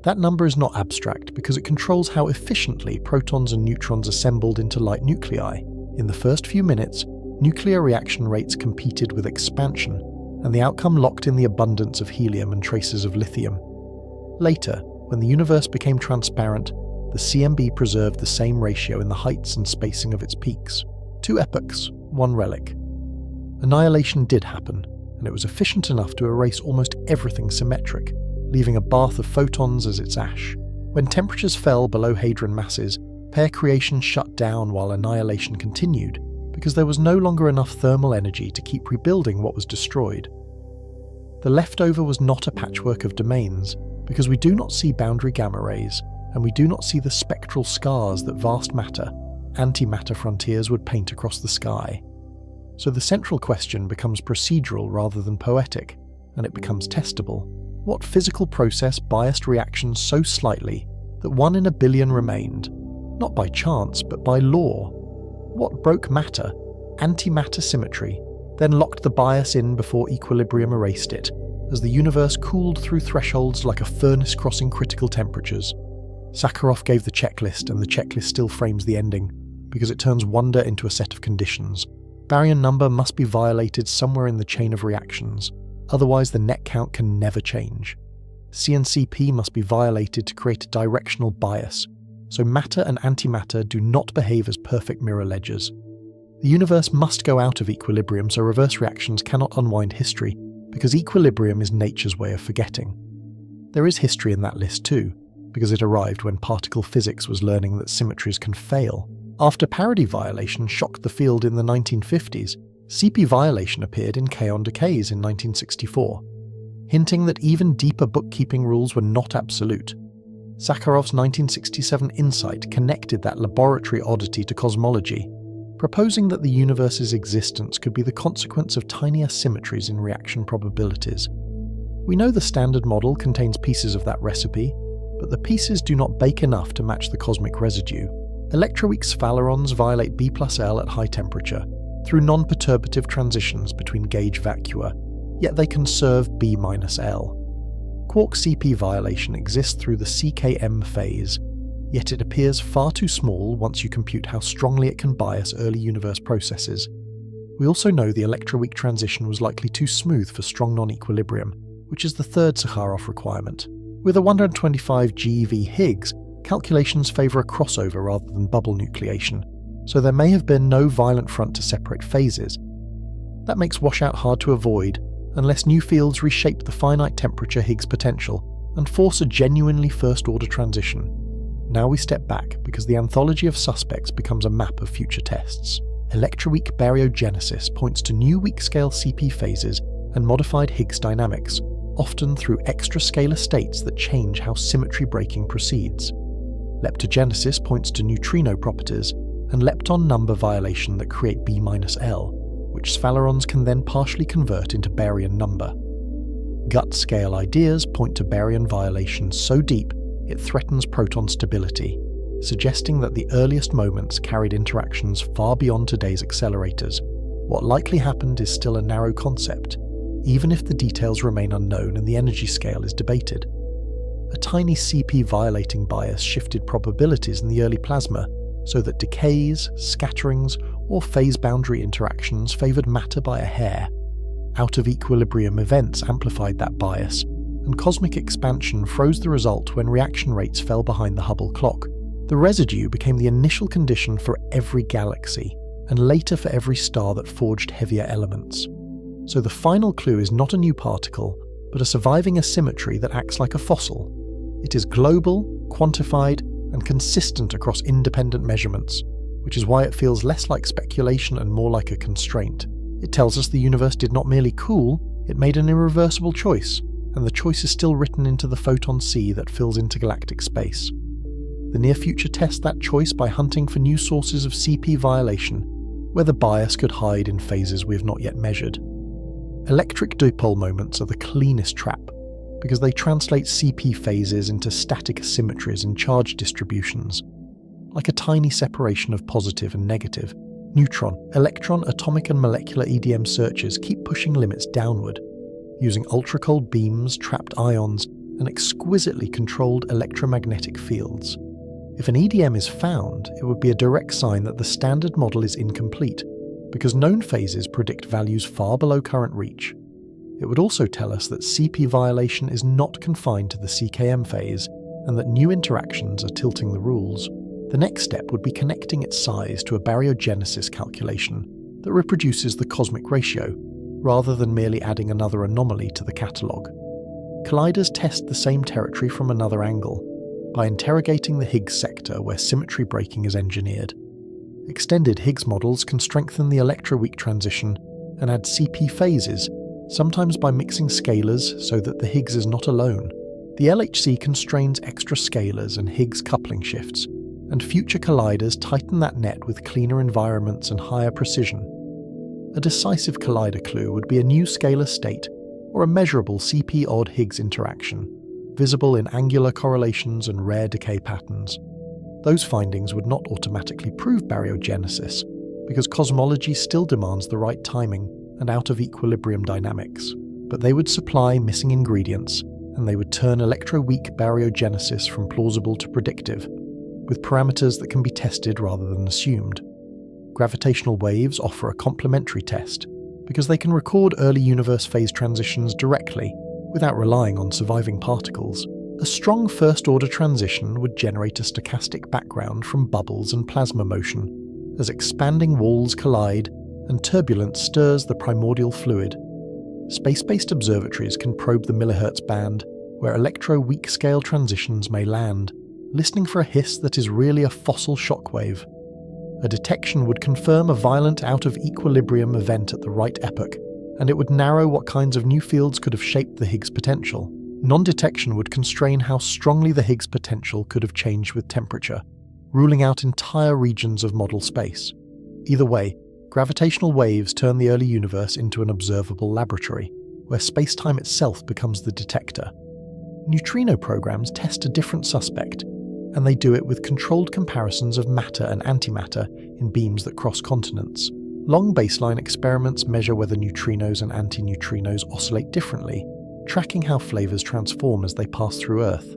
That number is not abstract because it controls how efficiently protons and neutrons assembled into light nuclei. In the first few minutes, nuclear reaction rates competed with expansion, and the outcome locked in the abundance of helium and traces of lithium. Later, when the universe became transparent, the CMB preserved the same ratio in the heights and spacing of its peaks. 2 epochs, 1 relic. Annihilation did happen, and it was efficient enough to erase almost everything symmetric, leaving a bath of photons as its ash. When temperatures fell below hadron masses, pair creation shut down while annihilation continued, because there was no longer enough thermal energy to keep rebuilding what was destroyed. The leftover was not a patchwork of domains, because we do not see boundary gamma rays, and we do not see the spectral scars that vast matter, antimatter frontiers would paint across the sky. So the central question becomes procedural rather than poetic, and it becomes testable. What physical process biased reactions so slightly that 1 in a billion remained, not by chance but by law? What broke matter, antimatter symmetry, then locked the bias in before equilibrium erased it, as the universe cooled through thresholds like a furnace crossing critical temperatures? Sakharov gave the checklist, and the checklist still frames the ending, because it turns wonder into a set of conditions. Baryon number must be violated somewhere in the chain of reactions, otherwise the net count can never change. CNCP must be violated to create a directional bias, so matter and antimatter do not behave as perfect mirror ledgers. The universe must go out of equilibrium so reverse reactions cannot unwind history, because equilibrium is nature's way of forgetting. There is history in that list too, because it arrived when particle physics was learning that symmetries can fail, After parity violation shocked the field in the 1950s, CP violation appeared in Kaon Decays in 1964, hinting that even deeper bookkeeping rules were not absolute. Sakharov's 1967 insight connected that laboratory oddity to cosmology, proposing that the universe's existence could be the consequence of tiny asymmetries in reaction probabilities. We know the standard model contains pieces of that recipe, but the pieces do not bake enough to match the cosmic residue. Electroweak sphalerons violate B plus L at high temperature through non-perturbative transitions between gauge vacua, yet they conserve B minus L. Quark CP violation exists through the CKM phase, yet it appears far too small once you compute how strongly it can bias early universe processes. We also know the electroweak transition was likely too smooth for strong non-equilibrium, which is the third Sakharov requirement. With a 125 GeV Higgs, calculations favour a crossover rather than bubble nucleation, so there may have been no violent front to separate phases. That makes washout hard to avoid, unless new fields reshape the finite temperature Higgs potential and force a genuinely first-order transition. Now we step back because the anthology of suspects becomes a map of future tests. Electroweak baryogenesis points to new weak-scale CP phases and modified Higgs dynamics, often through extra-scalar states that change how symmetry breaking proceeds. Leptogenesis points to neutrino properties and lepton number violation that create B minus L, which sphalerons can then partially convert into baryon number. Gut-scale ideas point to baryon violation so deep it threatens proton stability, suggesting that the earliest moments carried interactions far beyond today's accelerators. What likely happened is still a narrow concept, even if the details remain unknown and the energy scale is debated. A tiny CP violating bias shifted probabilities in the early plasma so that decays, scatterings, or phase boundary interactions favoured matter by a hair. Out-of-equilibrium events amplified that bias, and cosmic expansion froze the result when reaction rates fell behind the Hubble clock. The residue became the initial condition for every galaxy, and later for every star that forged heavier elements. So the final clue is not a new particle, but a surviving asymmetry that acts like a fossil. It is global, quantified, and consistent across independent measurements, which is why it feels less like speculation and more like a constraint. It tells us the universe did not merely cool, it made an irreversible choice, and the choice is still written into the photon sea that fills intergalactic space. The near future tests that choice by hunting for new sources of CP violation, where the bias could hide in phases we have not yet measured. Electric dipole moments are the cleanest trap, because they translate CP phases into static asymmetries in charge distributions. Like a tiny separation of positive and negative, neutron, electron, atomic and molecular EDM searches keep pushing limits downward, using ultracold beams, trapped ions, and exquisitely controlled electromagnetic fields. If an EDM is found, it would be a direct sign that the standard model is incomplete, because known phases predict values far below current reach. It would also tell us that CP violation is not confined to the CKM phase, and that new interactions are tilting the rules. The next step would be connecting its size to a baryogenesis calculation that reproduces the cosmic ratio, rather than merely adding another anomaly to the catalogue. Colliders test the same territory from another angle, by interrogating the Higgs sector where symmetry breaking is engineered. Extended Higgs models can strengthen the electroweak transition and add CP phases, sometimes by mixing scalars so that the Higgs is not alone. The LHC constrains extra scalars and Higgs coupling shifts, and future colliders tighten that net with cleaner environments and higher precision. A decisive collider clue would be a new scalar state or a measurable CP-odd Higgs interaction, visible in angular correlations and rare decay patterns. Those findings would not automatically prove baryogenesis, because cosmology still demands the right timing and out-of-equilibrium dynamics, but they would supply missing ingredients, and they would turn electroweak baryogenesis from plausible to predictive, with parameters that can be tested rather than assumed. Gravitational waves offer a complementary test, because they can record early universe phase transitions directly, without relying on surviving particles. A strong first-order transition would generate a stochastic background from bubbles and plasma motion, as expanding walls collide and turbulence stirs the primordial fluid. Space-based observatories can probe the millihertz band, where electro-weak scale transitions may land, listening for a hiss that is really a fossil shockwave. A detection would confirm a violent out-of-equilibrium event at the right epoch, and it would narrow what kinds of new fields could have shaped the Higgs potential. Non-detection would constrain how strongly the Higgs potential could have changed with temperature, ruling out entire regions of model space. Either way, gravitational waves turn the early universe into an observable laboratory, where space-time itself becomes the detector. Neutrino programs test a different suspect, and they do it with controlled comparisons of matter and antimatter in beams that cross continents. Long baseline experiments measure whether neutrinos and antineutrinos oscillate differently, tracking how flavors transform as they pass through Earth.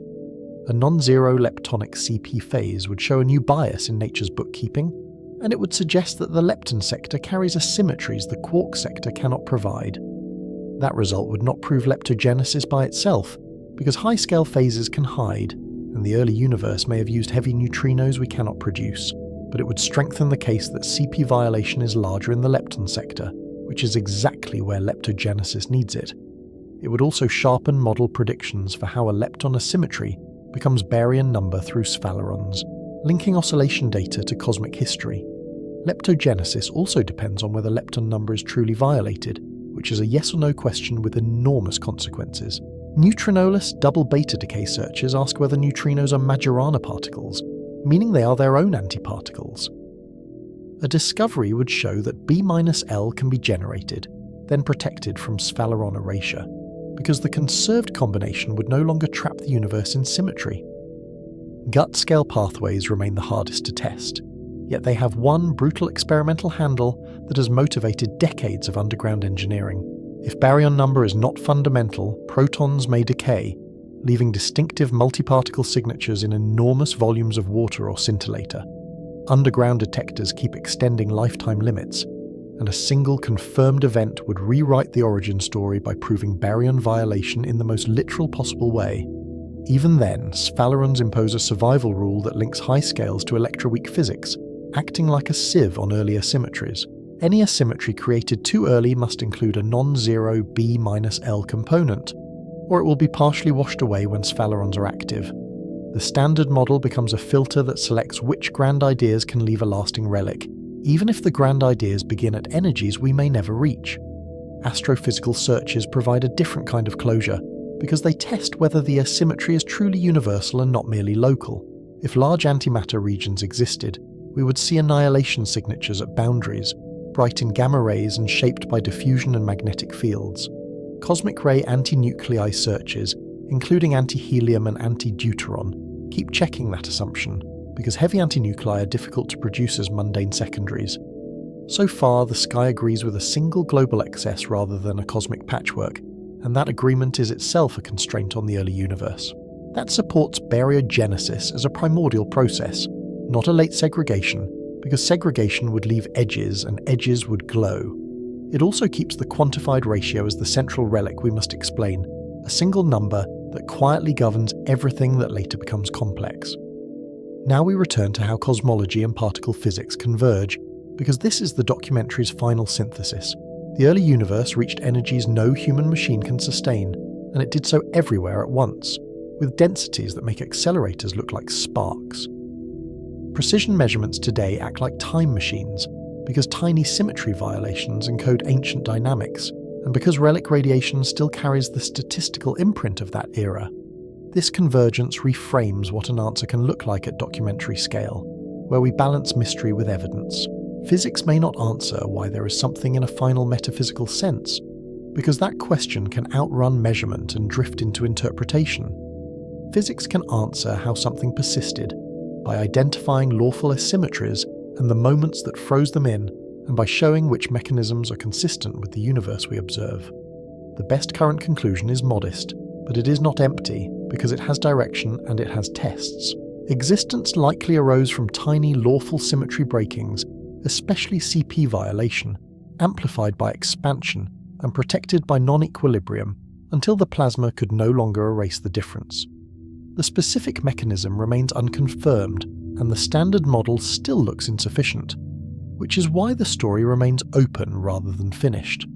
A non-zero leptonic CP phase would show a new bias in nature's bookkeeping, and it would suggest that the lepton sector carries asymmetries the quark sector cannot provide. That result would not prove leptogenesis by itself, because high-scale phases can hide, and the early universe may have used heavy neutrinos we cannot produce, but it would strengthen the case that CP violation is larger in the lepton sector, which is exactly where leptogenesis needs it. It would also sharpen model predictions for how a lepton asymmetry becomes baryon number through sphalerons, linking oscillation data to cosmic history. Leptogenesis also depends on whether lepton number is truly violated, which is a yes or no question with enormous consequences. Neutrinoless double beta decay searches ask whether neutrinos are Majorana particles, meaning they are their own antiparticles. A discovery would show that B-L can be generated, then protected from sphaleron erasure, because the conserved combination would no longer trap the universe in symmetry. Gut-scale pathways remain the hardest to test, yet they have one brutal experimental handle that has motivated decades of underground engineering. If baryon number is not fundamental, protons may decay, leaving distinctive multiparticle signatures in enormous volumes of water or scintillator. Underground detectors keep extending lifetime limits, and a single confirmed event would rewrite the origin story by proving baryon violation in the most literal possible way. Even then, sphalerons impose a survival rule that links high scales to electroweak physics, acting like a sieve on earlier symmetries. Any asymmetry created too early must include a non-zero B-L component, or it will be partially washed away when sphalerons are active. The standard model becomes a filter that selects which grand ideas can leave a lasting relic, even if the grand ideas begin at energies we may never reach. Astrophysical searches provide a different kind of closure, because they test whether the asymmetry is truly universal and not merely local. If large antimatter regions existed, we would see annihilation signatures at boundaries, bright in gamma rays and shaped by diffusion and magnetic fields. Cosmic ray anti-nuclei searches, including anti-helium and anti-deuteron, keep checking that assumption, because heavy antinuclei are difficult to produce as mundane secondaries. So far, the sky agrees with a single global excess rather than a cosmic patchwork, and that agreement is itself a constraint on the early universe. That supports baryogenesis as a primordial process, not a late segregation, because segregation would leave edges and edges would glow. It also keeps the quantified ratio as the central relic we must explain, a single number that quietly governs everything that later becomes complex. Now we return to how cosmology and particle physics converge, because this is the documentary's final synthesis. The early universe reached energies no human machine can sustain, and it did so everywhere at once, with densities that make accelerators look like sparks. Precision measurements today act like time machines, because tiny symmetry violations encode ancient dynamics, and because relic radiation still carries the statistical imprint of that era. This convergence reframes what an answer can look like at documentary scale, where we balance mystery with evidence. Physics may not answer why there is something in a final metaphysical sense, because that question can outrun measurement and drift into interpretation. Physics can answer how something persisted, by identifying lawful asymmetries and the moments that froze them in, and by showing which mechanisms are consistent with the universe we observe. The best current conclusion is modest, but it is not empty, because it has direction and it has tests. Existence likely arose from tiny lawful symmetry breakings, especially CP violation, amplified by expansion and protected by non-equilibrium, until the plasma could no longer erase the difference. The specific mechanism remains unconfirmed, and the standard model still looks insufficient, which is why the story remains open rather than finished.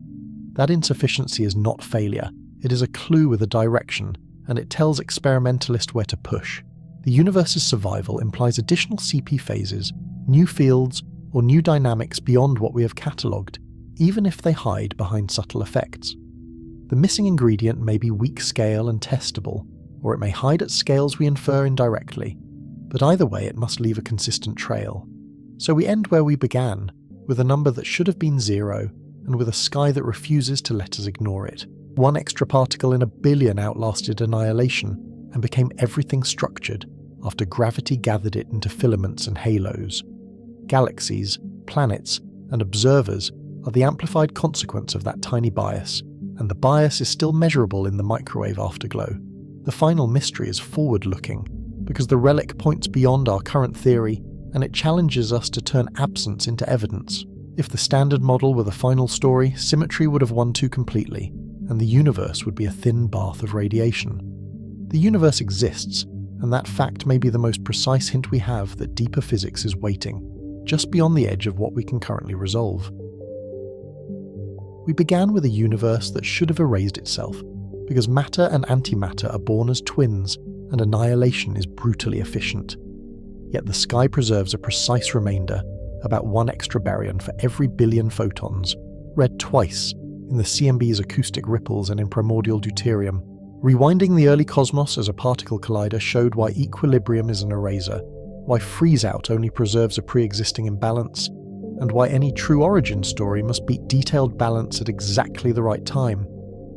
That insufficiency is not failure, it is a clue with a direction, and it tells experimentalists where to push. The universe's survival implies additional CP phases, new fields, or new dynamics beyond what we have catalogued, even if they hide behind subtle effects. The missing ingredient may be weak scale and testable, or it may hide at scales we infer indirectly, but either way it must leave a consistent trail. So we end where we began, with a number that should have been 0, and with a sky that refuses to let us ignore it. One extra particle in a billion outlasted annihilation, and became everything structured after gravity gathered it into filaments and halos. Galaxies, planets, and observers are the amplified consequence of that tiny bias, and the bias is still measurable in the microwave afterglow. The final mystery is forward-looking, because the relic points beyond our current theory, and it challenges us to turn absence into evidence. If the standard model were the final story, symmetry would have won too completely, and the universe would be a thin bath of radiation. The universe exists, and that fact may be the most precise hint we have that deeper physics is waiting, just beyond the edge of what we can currently resolve. We began with a universe that should have erased itself, because matter and antimatter are born as twins, and annihilation is brutally efficient. Yet the sky preserves a precise remainder, about 1 extra baryon for every billion photons, read twice, in the CMB's acoustic ripples and in primordial deuterium. Rewinding the early cosmos as a particle collider showed why equilibrium is an eraser, why freeze-out only preserves a pre-existing imbalance, and why any true origin story must beat detailed balance at exactly the right time.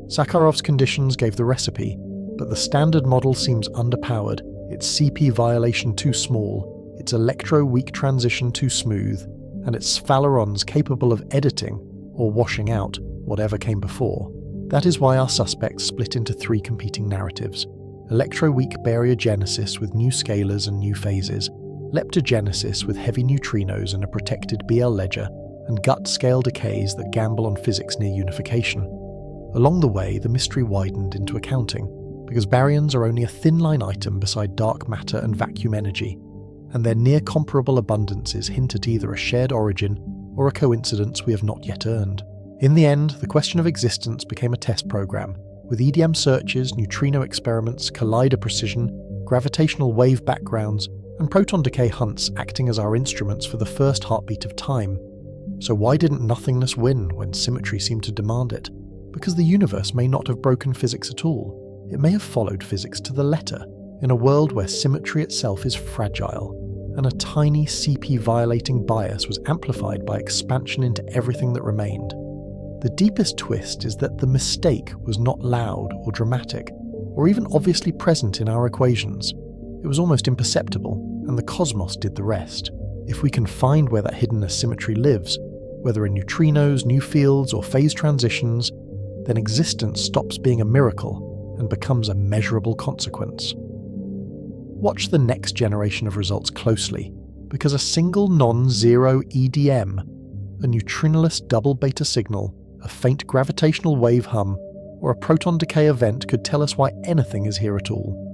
Sakharov's conditions gave the recipe, but the standard model seems underpowered, its CP violation too small, its electro-weak transition too smooth, and its sphalerons capable of editing, or washing out, whatever came before. That is why our suspects split into 3 competing narratives: electro-weak baryogenesis with new scalars and new phases, leptogenesis with heavy neutrinos and a protected BL ledger, and gut-scale decays that gamble on physics near unification. Along the way, the mystery widened into accounting, because baryons are only a thin-line item beside dark matter and vacuum energy, and their near-comparable abundances hint at either a shared origin or a coincidence we have not yet earned. In the end, the question of existence became a test program, with EDM searches, neutrino experiments, collider precision, gravitational wave backgrounds, and proton decay hunts acting as our instruments for the first heartbeat of time. So why didn't nothingness win when symmetry seemed to demand it? Because the universe may not have broken physics at all. It may have followed physics to the letter, in a world where symmetry itself is fragile, and a tiny CP-violating bias was amplified by expansion into everything that remained. The deepest twist is that the mistake was not loud or dramatic, or even obviously present in our equations. It was almost imperceptible, and the cosmos did the rest. If we can find where that hidden asymmetry lives, whether in neutrinos, new fields, or phase transitions, then existence stops being a miracle and becomes a measurable consequence. Watch the next generation of results closely, because a single non-zero EDM, a neutrinoless double beta signal, a faint gravitational wave hum, or a proton decay event could tell us why anything is here at all.